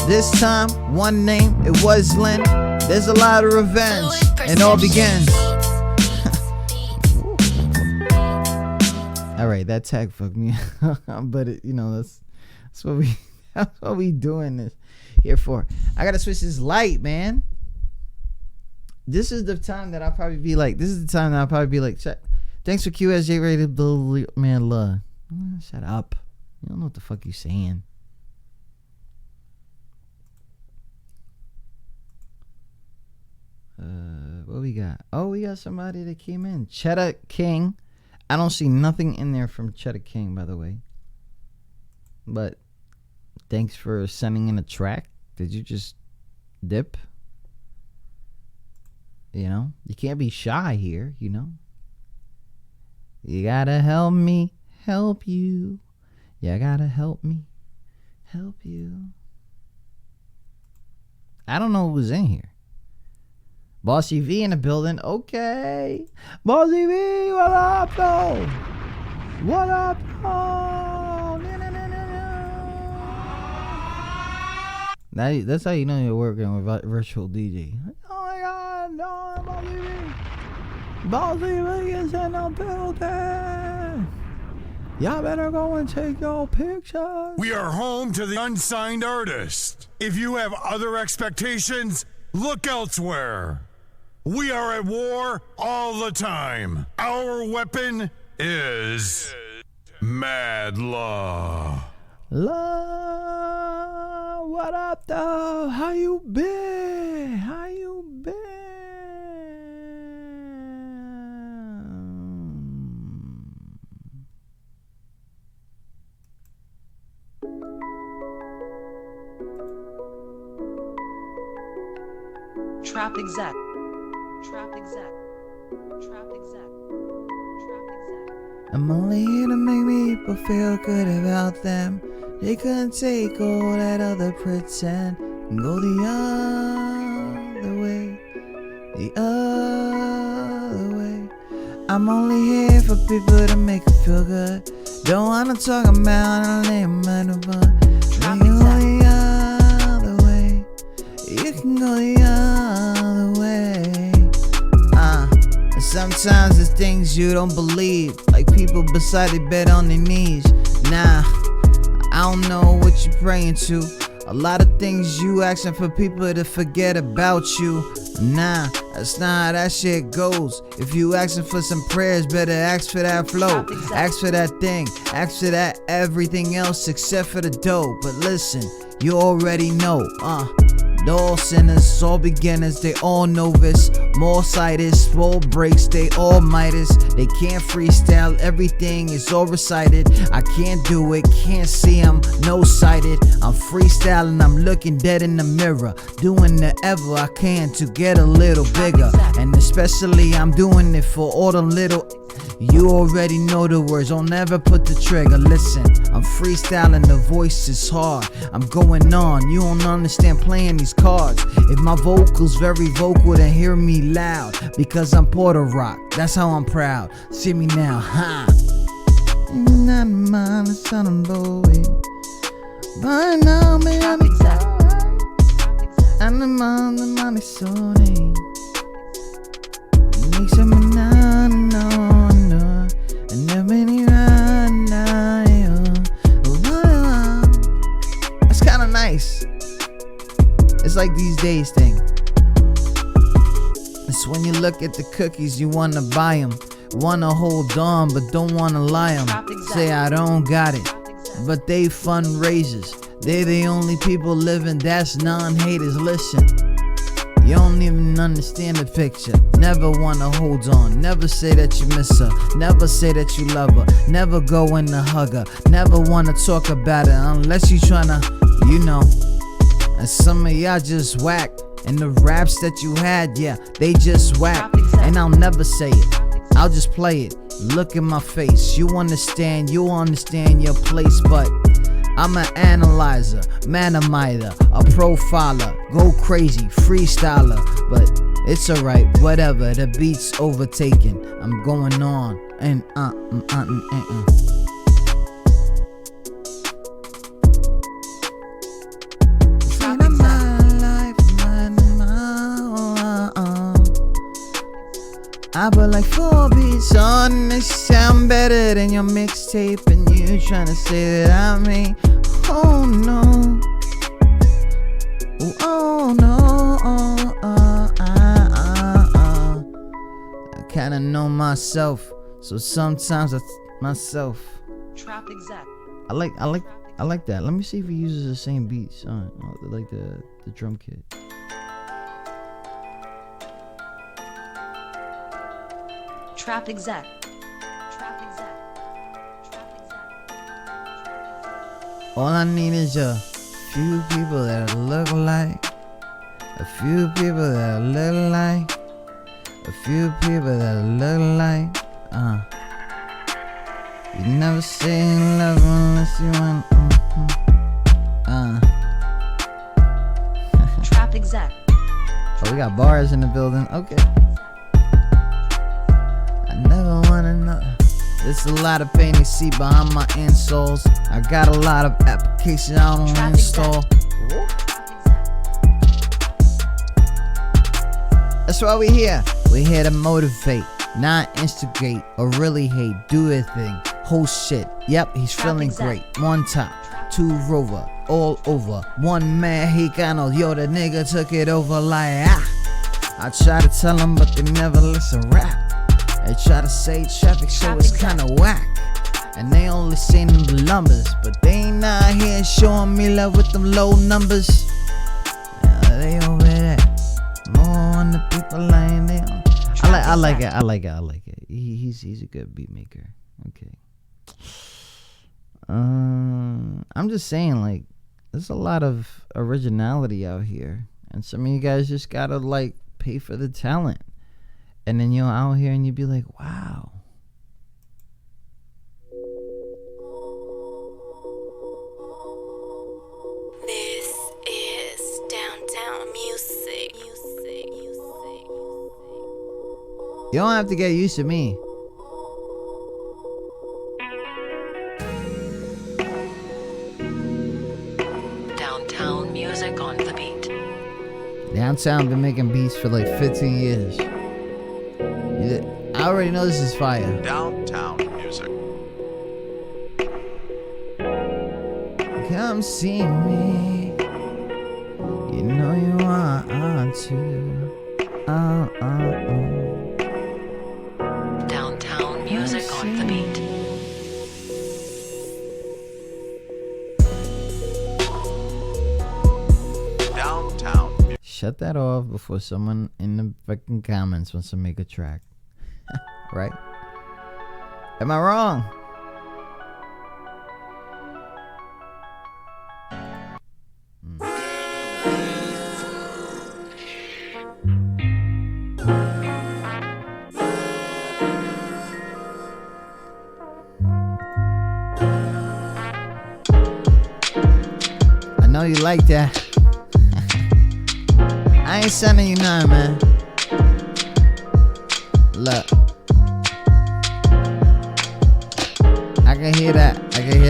This time, one name, it was Lynn. There's a lot of revenge, and all begins. All right, that tag fucked me up, but it, you know, that's what we doing this here for. I gotta switch this light, man. This is the time that I'll probably be like, thanks for QSJ rated man love. Shut up. You don't know what the fuck you saying. What we got? Oh, we got somebody that came in. Cheddar King. I don't see nothing in there from Cheddar King, by the way. But thanks for sending in a track. Did you just dip? You know, you can't be shy here, you know. You gotta help me, help you. You gotta help me, help you. I don't know who's in here. Bossy V in the building. Okay. Bossy V, what up, though? What up, though? That's how you know you're working with virtual DJ. Oh my God, no, Bossy V. Bossy V is in the building. Y'all better go and take your pictures. We are home to the unsigned artist. If you have other expectations, look elsewhere. We are at war all the time. Our weapon is mad law. Love, what up, though? How you been? How you been? Trap exec. Trap exec. Trap exec. I'm only here to make people feel good about them. They couldn't take all that other pretend and go the other way, the other way. I'm only here for people to make them feel good. Don't wanna talk about a name of the fun. You can go the other way. You can go the other way. And sometimes it's things you don't believe, like people beside their bed on their knees. Nah, I don't know what you're praying to. A lot of things you asking for people to forget about you. Nah, that's not how that shit goes. If you asking for some prayers, better ask for that flow. Ask for that thing. Ask for that everything else except for the dough. But listen, you already know, they're all sinners, all beginners, they all novice. More sighted, small breaks, they all Midas. They can't freestyle, everything is all recited. I can't do it, can't see, I'm no-sighted. I'm freestyling, I'm looking dead in the mirror. Doing whatever I can to get a little bigger. And especially I'm doing it for all the little. You already know the words, don't never put the trigger. Listen, I'm freestyling, the voice is hard. I'm going on, you don't understand playing these cards. If my vocals very vocal, then hear me loud. Because I'm Puerto Rock, that's how I'm proud. See me now, ha. Not mine, it's not a blowing. But now, man, I'm the man is so name. Makes me now, no. That's kind of nice. It's like these days thing. It's when you look at the cookies, you wanna buy them. Wanna hold on, but don't wanna lie them. Say I don't got it, but they fundraisers. They the only people living that's non-haters. Listen, you don't even understand the picture. Never wanna hold on. Never say that you miss her. Never say that you love her. Never go in to hug her. Never wanna talk about it unless you tryna, you know. And some of y'all just whack. And the raps that you had, yeah, they just whack. And I'll never say it, I'll just play it. Look in my face, you understand your place. But I'm an analyzer, manamizer, a profiler, go crazy, freestyler. But it's alright, whatever, the beat's overtaken. I'm going on and I put like 4 beats on this, sound better than your mixtape, and you tryna say that I mean, oh no, oh no, I kinda know myself, so sometimes I myself. Trap exec. I like that. Let me see if he uses the same beats on like the drum kit. Trap exec. Trap exec. All I need is a few people that look like, a few people that look like, a few people that look like. You never seen love unless you want. Trap exec. exec. Oh, we got bars in the building. Okay. I never wanna know. There's a lot of pain they see behind my insoles. I got a lot of applications I don't install. That's why we here. We're here to motivate, not instigate or really hate. Do a thing. Whole shit. Yep, he's feeling great. One top, two rover, all over. One man, he kinda, yo, the nigga took it over like, I try to tell them, but they never listen rap. They try to say traffic show is kinda whack. And they only seen them numbers, but they ain't out here showing me love with them low numbers. Yeah, they over there. More on the people laying down. I like it. He's a good beat maker. Okay. I'm just saying, like, there's a lot of originality out here, and some of you guys just gotta like pay for the talent, and then you're out here and you be like, wow. This is downtown music. You don't have to get used to me. Downtown music on the beat. Downtown been making beats for like 15 years. I already know this is fire. Downtown music. Come see me. You know you want to. Downtown music on the beat. Downtown. Shut that off before someone in the fucking comments wants to make a track. Right? Am I wrong? I know you like that. I ain't sending you none, man. Look. I can hear that. I can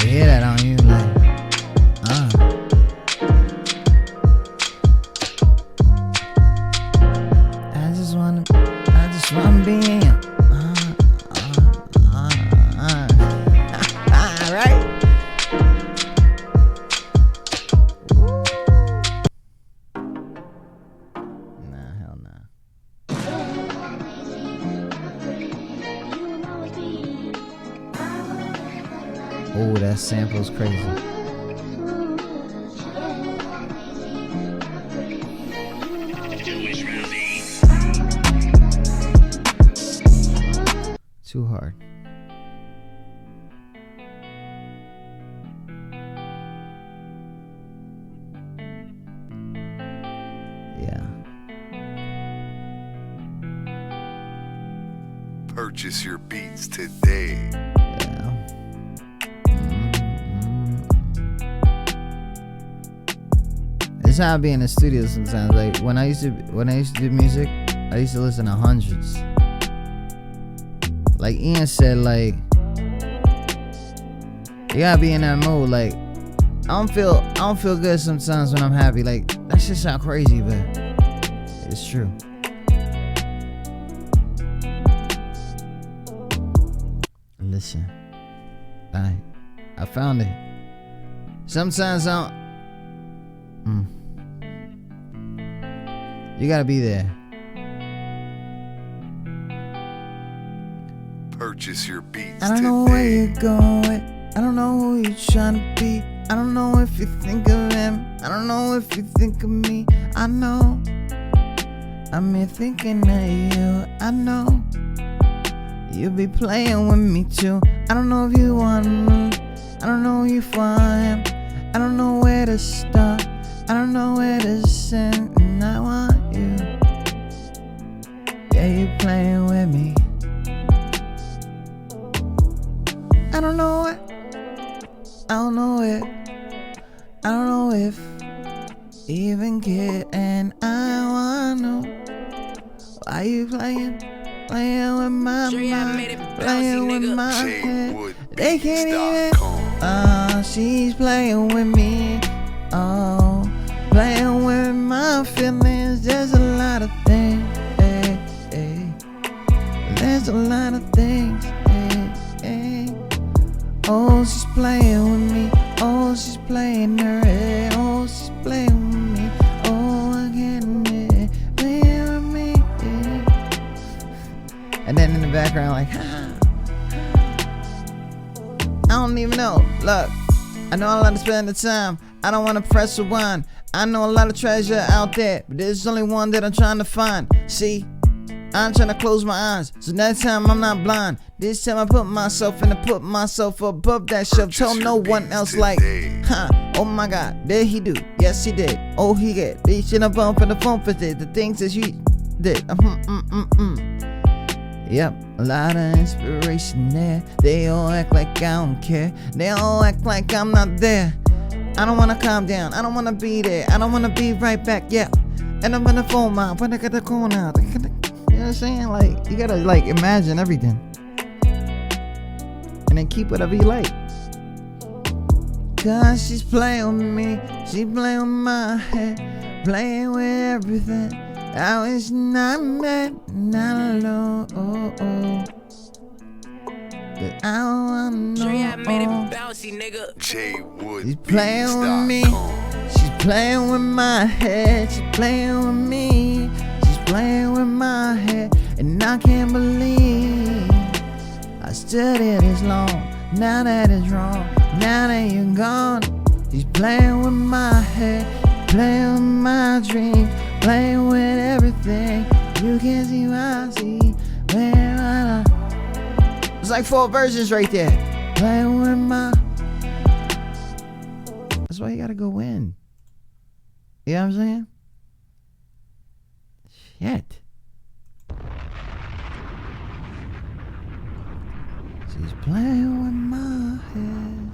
hear that on you, like, I just wanna be in you. Right? Nah, hell nah. Oh, that sample's crazy. Too hard. Yeah. Purchase your beats today. It's how I be in the studio sometimes. Like when I used to do music, I used to listen to hundreds. Like Ian said, like you gotta be in that mood. Like I don't feel good sometimes when I'm happy. Like that shit sound crazy, but it's true. Listen, I found it. Sometimes you gotta be there. Purchase your beats I don't know where you're going. I don't know who you're trying to be. I don't know if you think of him. I don't know if you think of me. I know I'm here thinking of you. I know you'll be playing with me too. I don't know if you want me. I don't know if I'm. I don't know where to start. I don't know where to send. And I want you. Yeah, you playing with me. I don't know it. I don't know it. I don't know if even care. And I wanna know why you playing with my mind, playing with my head. They can't even. She's playing with me. Oh, playing with my feelings. There's a lot of things. There's a lot of things. Oh, she's playing with me. Oh, she's playing her head. Oh, she's playing with me. Oh, again, playing with me. And then in the background, like, I don't even know. Look, I know I like to spend the time. I don't want to press rewind. I know a lot of treasure out there, but there's only one that I'm trying to find. See, I'm trying to close my eyes, so next time I'm not blind. This time I put myself above that shelf. Tell no one else like, oh my God, did he do? Yes, he did. Oh, he get. They should have phone for the phone for the things that you did. Yep, a lot of inspiration there. They all act like I don't care. They all act like I'm not there. I don't wanna calm down. I don't wanna be there. I don't wanna be right back. Yeah, and I'm gonna phone mom when I got the call now. You know what I'm saying? Like, you gotta like imagine everything, and then keep whatever you like. Cause she's playing with me. She playing with my head, playing with everything. I wish not mad, not alone. But I don't wanna know. I made it bouncy, nigga. She's playing with me. She's playing with my head. She's playing with me. She's playing with my head. And I can't believe I stood here this long. Now that it's wrong. Now that you're gone. She's playing with my head. Playing with my dreams. Playing with everything. You can't see what I see. It's like 4 versions right there. Playing with my. That's why you gotta go in. You know what I'm saying? Shit. She's playing with my head.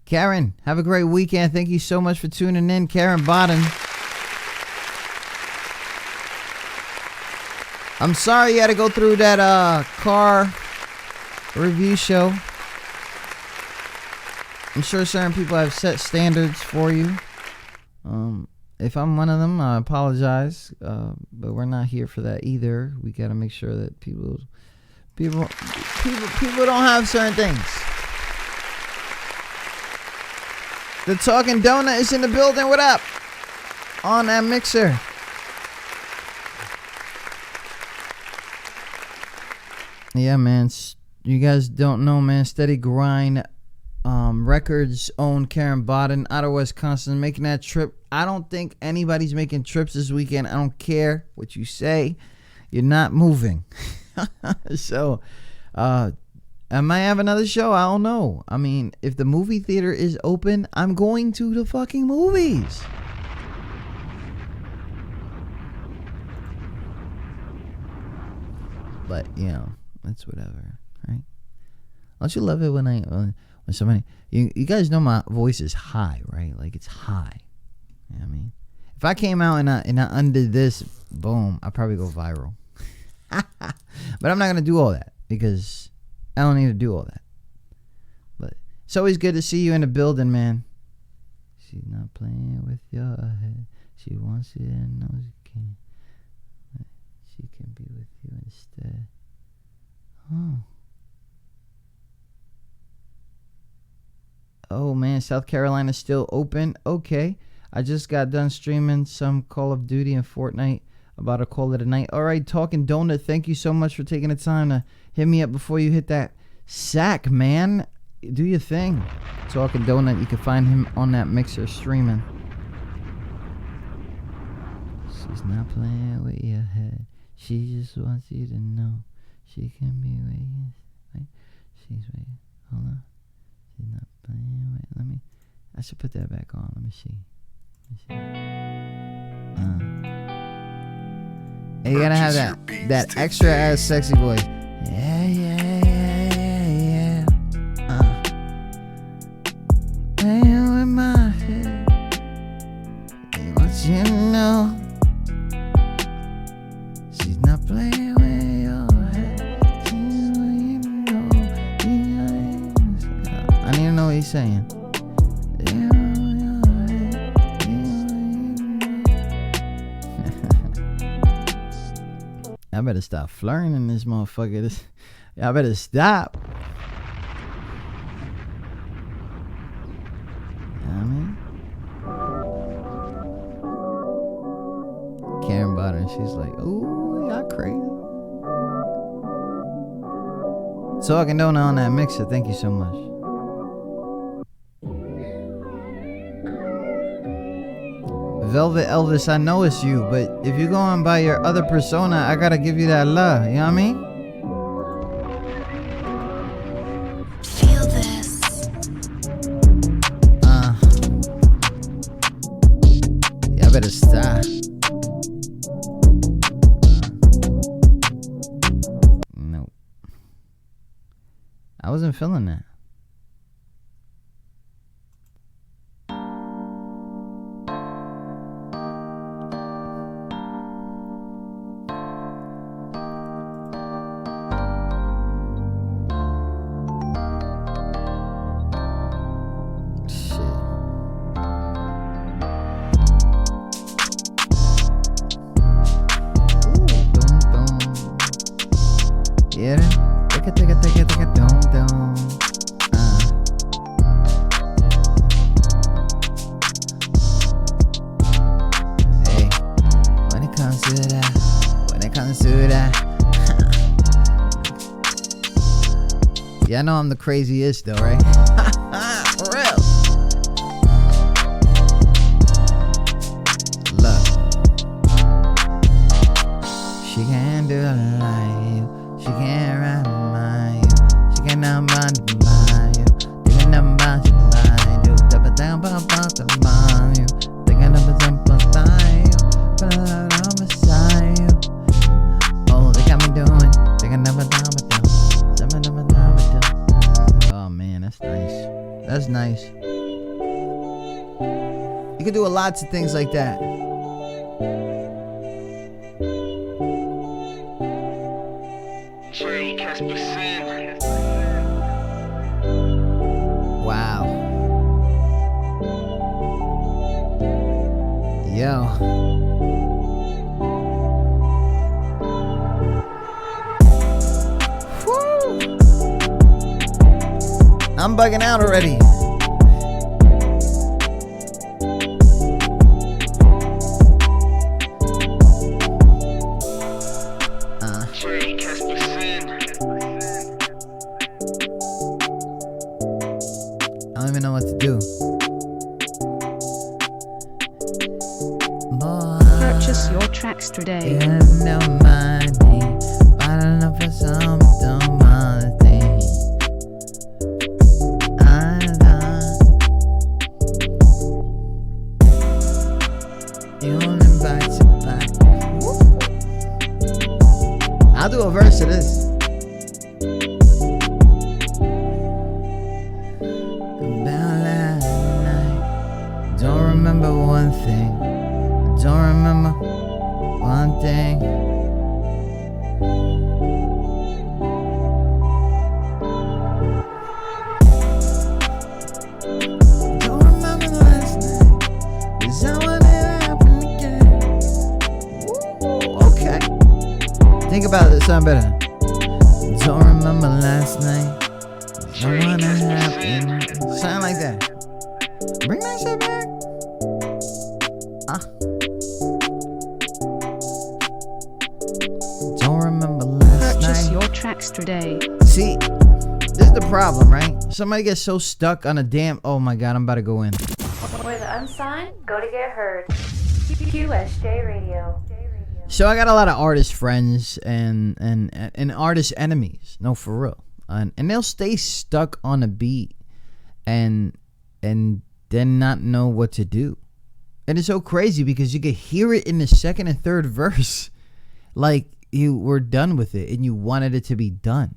Karen, have a great weekend. Thank you so much for tuning in. Karen Bodden. I'm sorry you had to go through that car review show. I'm sure certain people have set standards for you. If I'm one of them, I apologize. But we're not here for that either. We got to make sure that people don't have certain things. The Talking Donut is in the building. What up? On that mixer. Yeah, man. You guys don't know, man. Steady Grind Records own Karen Bodden out of Wisconsin, making that trip. I don't think anybody's making trips this weekend. I don't care what you say. You're not moving. So, I might have another show. I don't know. I mean, if the movie theater is open, I'm going to the fucking movies. But, you know, it's whatever, right? Don't you love it when somebody, you guys know my voice is high, right? Like, it's high. You know what I mean? If I came out and I undid this, boom, I'd probably go viral. But I'm not going to do all that because I don't need to do all that. But it's always good to see you in the building, man. She's not playing with your head. She wants you to know she can. She can be with you instead. Oh man, South Carolina's still open. Okay. I just got done streaming some Call of Duty and Fortnite. About to call it a night. All right, Talking Donut, thank you so much for taking the time to hit me up before you hit that sack, man. Do your thing. Talking Donut, you can find him on that mixer streaming. She's not playing with your head. She just wants you to know she can be with you. Right? She's with you. Hold on. She's not playing with. I should put that back on. Let me see. And you gotta have that extra ass sexy voice. Yeah. Playing with my head, know. She's not playing with your head. I don't even know what he's saying. I better stop flirting in this motherfucker. I better stop. You know what I mean? Karen bought her and she's like, ooh, y'all crazy. Talking donut on that mixer. Thank you so much. Velvet Elvis, I know it's you, but if you're going by your other persona, I gotta give you that love. You know what I mean? Feel this. Yeah, I better stop. No. I wasn't feeling that. Yeah, I know I'm the craziest though, right? For real. Look. She can't do it like you. She can't ride my you. She can't not mind my you. Thinking about you by you. Double down about you. Thinking about you. But I'm beside you. Oh, they got me doing. Thinking about you. Oh man, that's nice. That's nice. You can do lots of things like that. Wow. Yo. I'm bugging out already. I don't even know what to do. Purchase your tracks today. You don't mind me, but I don't know for some dumb other thing. I'll do a verse of this. About last night, don't remember one thing. Don't remember one thing. Don't remember last night, 'cause I want it to happen again. Ooh, okay. Think about it, sound better. Don't remember last night. Don't wanna happen. Sound like that. Bring that shit back. Don't remember last night. Purchase your tracks today. See, this is the problem, right? Somebody gets so stuck on a damn. Oh my god, I'm about to go in. Where the unsigned go to get heard. QSJ Radio. So I got a lot of artist friends and artist enemies. No, for real. And they'll stay stuck on a beat and then not know what to do. And it's so crazy because you could hear it in the second and third verse. Like you were done with it and you wanted it to be done.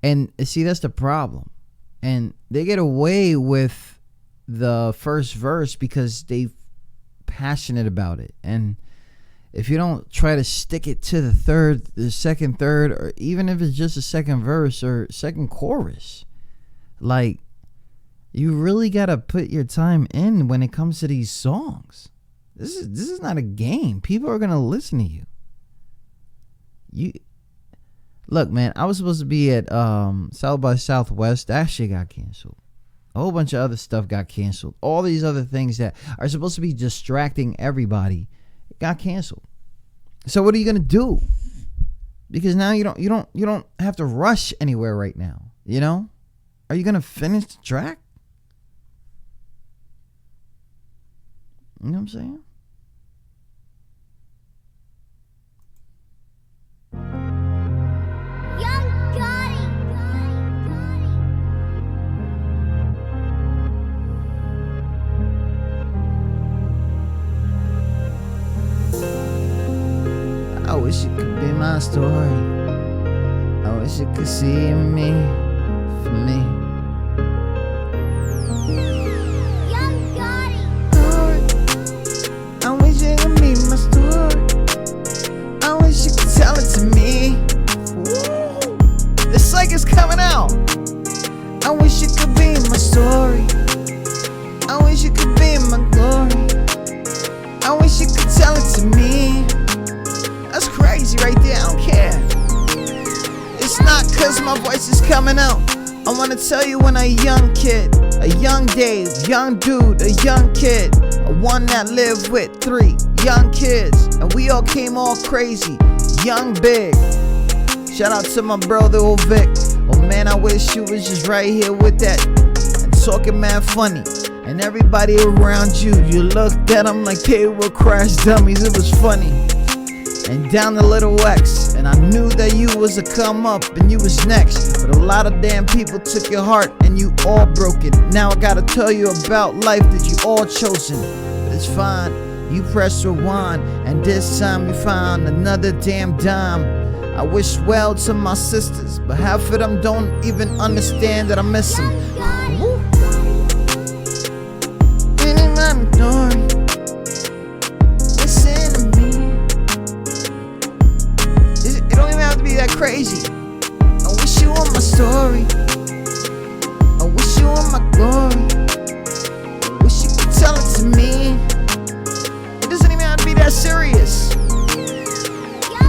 And see, that's the problem. And they get away with the first verse because they've passionate about it. And if you don't try to stick it to the second third, or even if it's just a second verse or second chorus, like, you really gotta put your time in when it comes to these songs. This is not a game. People are gonna listen to you. Look, man, I was supposed to be at South by Southwest. That shit got canceled. A whole bunch of other stuff got canceled. All these other things that are supposed to be distracting everybody got canceled. So what are you gonna do? Because now you don't have to rush anywhere right now. You know? Are you gonna finish the track? You know what I'm saying? I wish it could be my story. I wish you could see me for me. I wish you could be my story. I wish you could tell it to me. Woo. It's like it's coming out. I wish you could be my story. I wish you could be my glory. I wish you could tell it to me. That's crazy right there. I don't care. It's not cause my voice is coming out. I wanna tell you when a young kid, a young Dave, young dude, a young kid, one that lived with 3 young kids, and we all came all crazy, young big. Shout out to my brother old Vic. Oh man, I wish you was just right here with that and talking mad funny. And everybody around you looked at them like they were crash dummies. It was funny. And down the little X, and I knew that you was a come up and you was next, but a lot of damn people took your heart and you all broke it. Now I gotta tell you about life that you all chosen, but it's fine. You press rewind, and this time you found another damn dime. I wish well to my sisters, but half of them don't even understand that I miss them. Woo. Crazy. I wish you were my story. I wish you were my glory. I wish you could tell it to me. It doesn't even have to be that serious.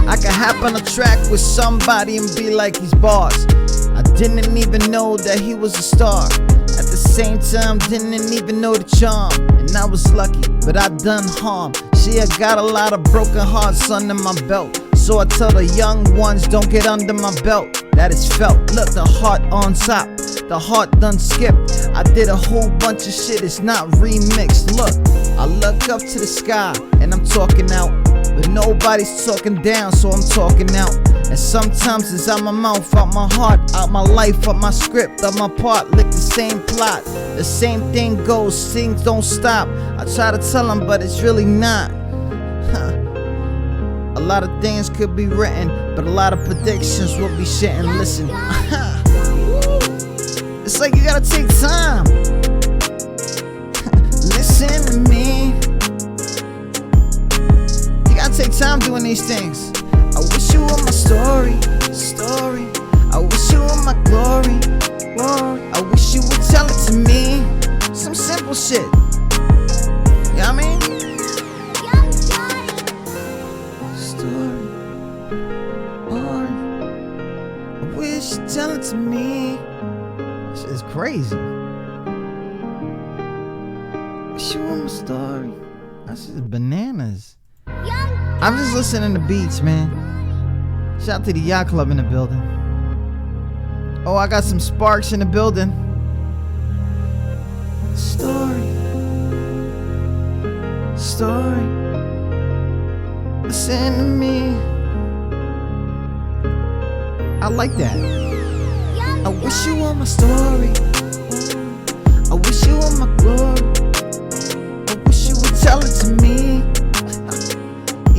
I could hop on a track with somebody and be like he's boss. I didn't even know that he was a star. At the same time, didn't even know the charm. And I was lucky, but I done harm. See, I got a lot of broken hearts under my belt. So I tell the young ones, don't get under my belt. That is felt. Look, the heart on top. The heart done skipped. I did a whole bunch of shit, it's not remixed. Look, I look up to the sky and I'm talking out, but nobody's talking down, so I'm talking out. And sometimes it's out my mouth, out my heart, out my life, out my script, out my part. Lick the same plot, the same thing goes, things don't stop. I try to tell them, but it's really not. A lot of things could be written, but a lot of predictions will be shit. And listen, it's like you gotta take time. Listen to me. You gotta take time doing these things. I wish you were my story. I wish you were my glory. I wish you would tell it to me. Some simple shit. You know what I mean? Tell it to me. This is crazy. Wish you were my story. That's just bananas. I'm just listening to beats, man. Shout out to the Yacht Club in the building. Oh, I got some Sparks in the building. Story. Listen to me. I like that. I wish you were my story. I wish you were my glory. I wish you would tell it to me.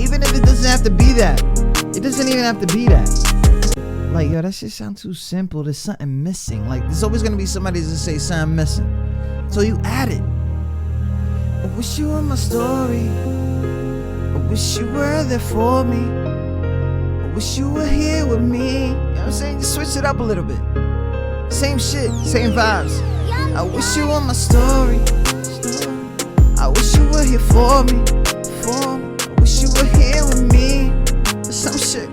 Even if it doesn't have to be that. It doesn't even have to be that. Like, yo, that shit sounds too simple. There's something missing. Like, there's always gonna be somebody that say something missing. So you add it. I wish you were my story. I wish you were there for me. I wish you were here with me. You know what I'm saying? Just switch it up a little bit. Same shit, same vibes. I wish you were my story. I wish you were here for me. I wish you were here with me. Some shit.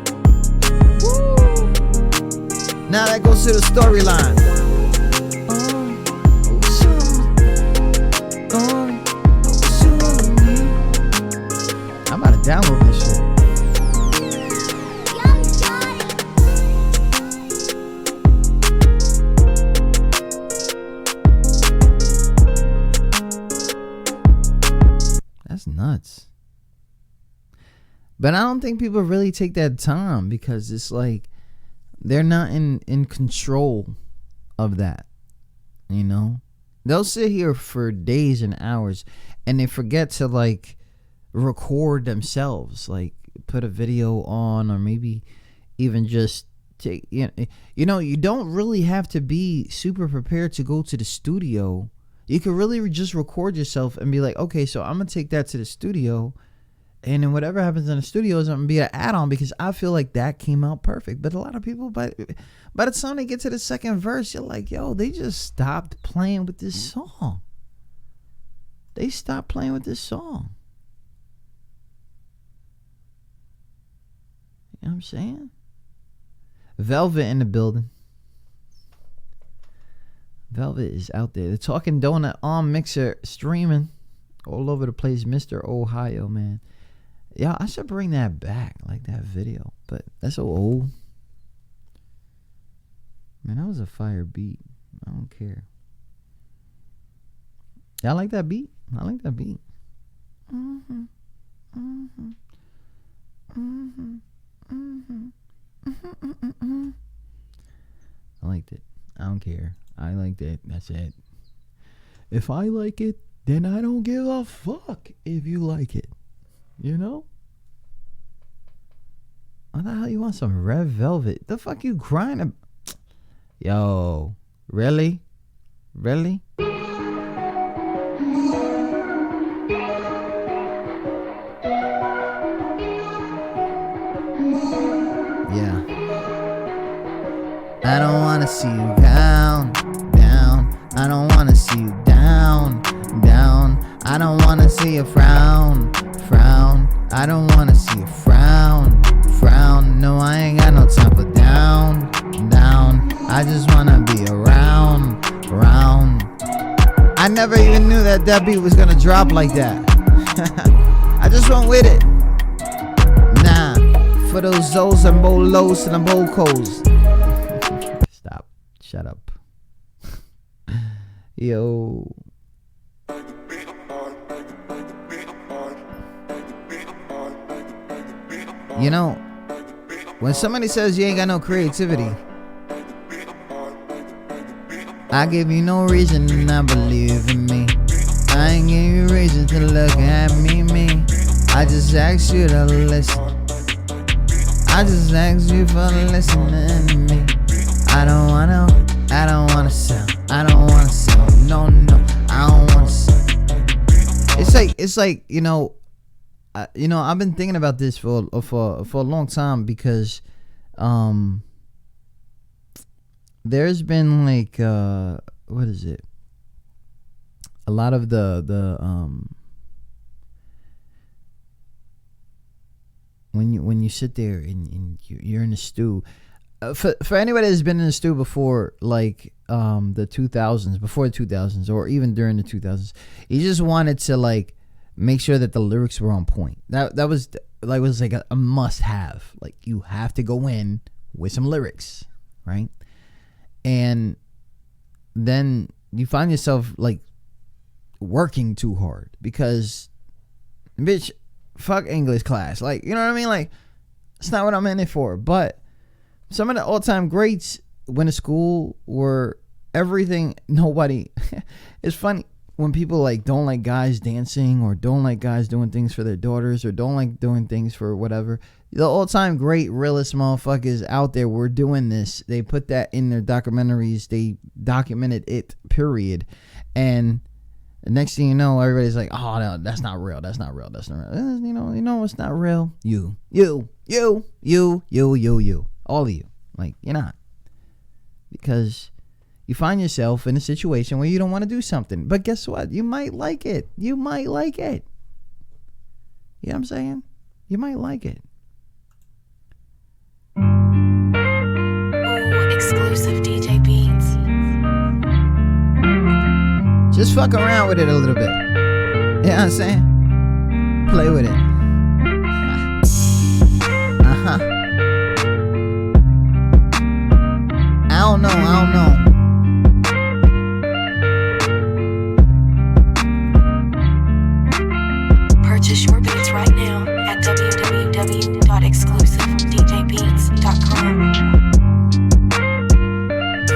Woo. Now that goes to the storyline. I'm about to download this shit. That's nuts. But I don't think people really take that time because it's like they're not in control of that. You know? They'll sit here for days and hours and they forget to like record themselves, like put a video on, or maybe even just take, you know, you don't really have to be super prepared to go to the studio. You could really just record yourself and be like, okay, so I'm gonna take that to the studio, and then whatever happens in the studio is gonna be an add-on because I feel like that came out perfect. But a lot of people, by the time they get to the second verse, you're like, yo, they just stopped playing with this song. They stopped playing with this song. You know what I'm saying? Velvet in the building. Velvet is out there. The Talking Donut on Mixer streaming all over the place. Mr. Ohio, man. Yeah, I should bring that back, like that video. But that's so old. Man, that was a fire beat. I don't care. Y'all like that beat? I like that beat. Mm-hmm. Mm-hmm. Mm-hmm. Mm-hmm. Mm-hmm. I liked it. I don't care. I liked it. That's it. If I like it, then I don't give a fuck if you like it. You know? Why the hell you want some Red Velvet? The fuck you crying about? Yo, really? Really? Yeah. I don't wanna see you down, down. I don't wanna see you down, down. I don't wanna see you frown, frown. I don't wanna see you frown, frown. No, I ain't got no time for down, down. I just wanna be around, round. I never even knew that that beat was gonna drop like that. I just went with it. Nah, for those Zoes and Bolos and the Bocos. Stop. Shut up. Yo. You know, when somebody says you ain't got no creativity, I give you no reason to not believe in me. I ain't give you reason to look at me. I just asked you to listen. I just asked you for listening to me. I don't wanna sound. I don't wanna sound. No, I don't wanna sound. It's like, you know, I've been thinking about this for a long time because, there's been like, what is it? A lot of the when you sit there and you're in the stew, for anybody that's been in the stew before, like the 2000s, before the 2000s, or even during the 2000s, you just wanted to like make sure that the lyrics were on point. That was like a must have. Like you have to go in with some lyrics, right? And then you find yourself like working too hard because, bitch, fuck English class. Like, you know what I mean? Like, it's not what I'm in it for. But some of the all-time greats went to school were everything. Nobody. It's funny when people like don't like guys dancing or don't like guys doing things for their daughters or don't like doing things for whatever. The all-time great realist motherfuckers out there were doing this. They put that in their documentaries. They documented it, period. And The next thing you know, everybody's like, "Oh no, that's not real. That's not real. That's not real." You know, it's not real. You, all of you. Like, you're not, because you find yourself in a situation where you don't want to do something, but guess what? You might like it. You might like it. You know what I'm saying? You might like it. Ooh, exclusive DJ beats. Just fuck around with it a little bit. You know what I'm saying? Play with it. I don't know. Purchase your beats right now at www.exclusivedjbeats.com.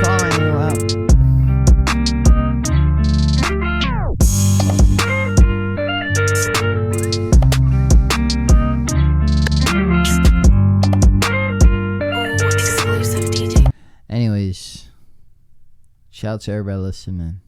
Calling you out. Anyways, shout out to everybody listening.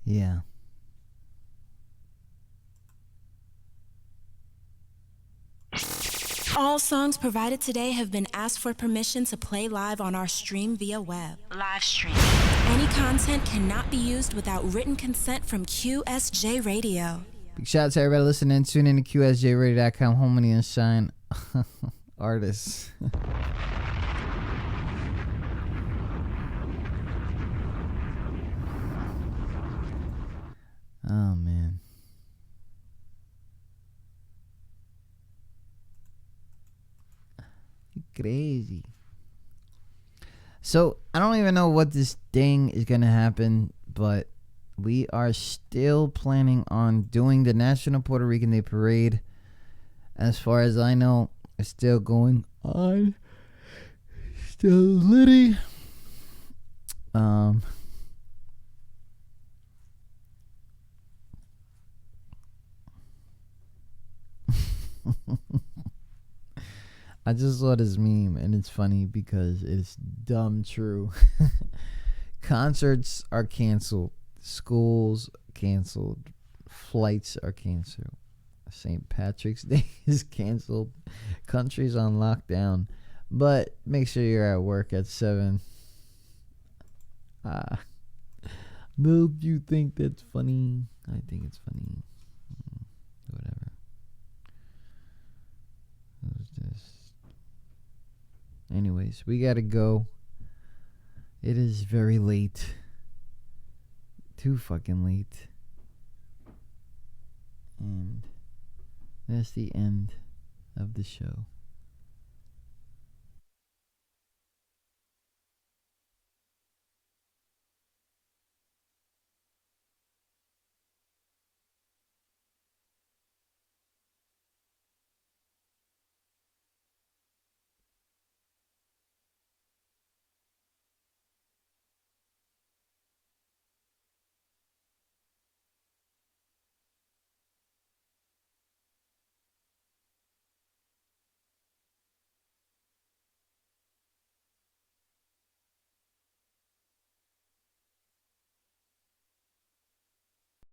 Yeah. All songs provided today have been asked for permission to play live on our stream via web. Live stream. Any content cannot be used without written consent from QSJ Radio. Big shout out to everybody listening. Tune in to QSJRadio.com, home of the unsigned artists. Oh, man. crazy. So I don't even know what this thing is gonna happen, but we are still planning on doing the National Puerto Rican Day Parade. As far as I know, it's still going on. Still litty. I just saw this meme and it's funny because it's dumb true. Concerts are canceled. Schools canceled. Flights are canceled. St. Patrick's Day is canceled. Countries on lockdown. But make sure you're at work at 7. Don't you think that's funny? I think it's funny. Whatever. Who's this? Anyways, we gotta go. It is very late. Too fucking late. And that's the end of the show.